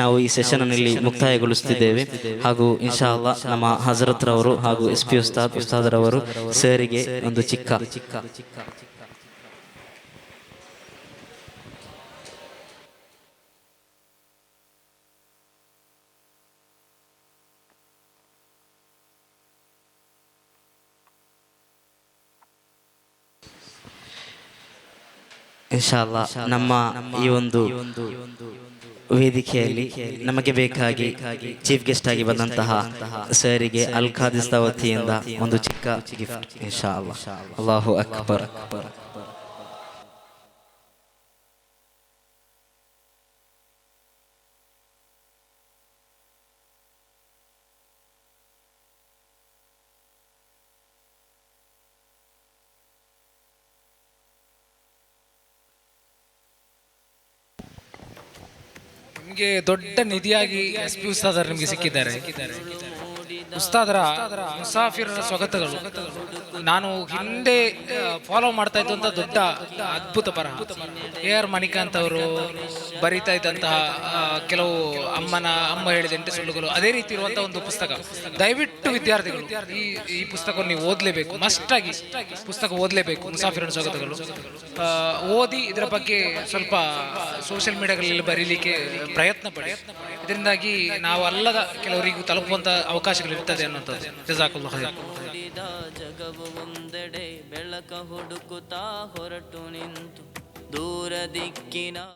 ನಾವು ಈ ಸೆಷನ್ ಅಲ್ಲಿ ಮುಕ್ತಾಯಗೊಳಿಸುತ್ತಿದ್ದೇವೆ. ಹಾಗೂ ಇನ್ಶಾ ಅಲ್ಲಾ ನಮ್ಮ ಹಜರತ್ ರವರು ಹಾಗೂ SP ಉಸ್ತಾದರವರು ಸರಿಗೆ ಒಂದು ಚಿಕ್ಕ ಇನ್ಶಾ ಅಲ್ಲಾ ನಮ್ಮ ಈ ಒಂದು ವೇದಿಕೆಯಲ್ಲಿ ನಮಗೆ ಬೇಕಾಗಿ ಚೀಫ್ ಗೆಸ್ಟ್ ಆಗಿ ಬಂದಂತಹ ಸರಿಗೆ ಅಲ್ ಖಾದಿಸ್ತಾ ವತಿಯಿಂದ ಒಂದು ಚಿಕ್ಕ ಗಿಫ್ಟ್. ಇನ್ಶಾ ಅಲ್ಲಾ. ಅಲ್ಲಾಹು ಅಕ್ಬರ್. ನಿಮಗೆ ದೊಡ್ಡ ನಿಧಿಯಾಗಿ SP ಉಸ್ತಾದರ್ ನಿಮಗೆ ಸಿಕ್ಕಿದ್ದಾರೆ. ಉಸ್ತಾದರ ಮುಸಾಫಿರರ ಸ್ವಗತಗಳು ನಾನು ಹಿಂದೆ ಫಾಲೋ ಮಾಡ್ತಾ ಇದ್ದಂಥ ದೊಡ್ಡ ಅದ್ಭುತ ಬರಹ AR ಮಣಿಕಾಂತ್ ಅವರು ಬರೀತಾ ಇದ್ದಂತಹ ಕೆಲವು ಅಮ್ಮ ಹೇಳಿದ 8 ಸುಳ್ಳುಗಳು, ಅದೇ ರೀತಿ ಇರುವಂತಹ ಒಂದು ಪುಸ್ತಕ. ದಯವಿಟ್ಟು ವಿದ್ಯಾರ್ಥಿಗಳು ಈ ಪುಸ್ತಕವನ್ನು ನೀವು ಓದಲೇಬೇಕು, ಮಸ್ಟ್ ಆಗಿ ಪುಸ್ತಕ ಓದಲೇಬೇಕು. ಮುಸಾಫಿರರ ಸ್ವಗತಗಳು ಓದಿ ಇದರ ಬಗ್ಗೆ ಸ್ವಲ್ಪ ಸೋಷಿಯಲ್ ಮೀಡಿಯಾಗಳಲ್ಲಿ ಬರೀಲಿಕ್ಕೆ ಪ್ರಯತ್ನ ಪಡಿ. ಇದರಿಂದಾಗಿ ನಾವು ಅಲ್ಲದ ಕೆಲವರಿಗೂ ತಲುಪುವಂತ ಅವಕಾಶಗಳು ಇರ್ತದೆ ಅನ್ನೋಂಥದ್ದು. ಜಜಾಕಲ್ಲಾಹು ಖೈರ್. ಜಗವು ಒಂದೆಡೆ ಬೆಳಕ ಹುಡುಕುತ್ತಾ ಹೊರಟು ನಿಂತು ದೂರ ದಿಕ್ಕಿನ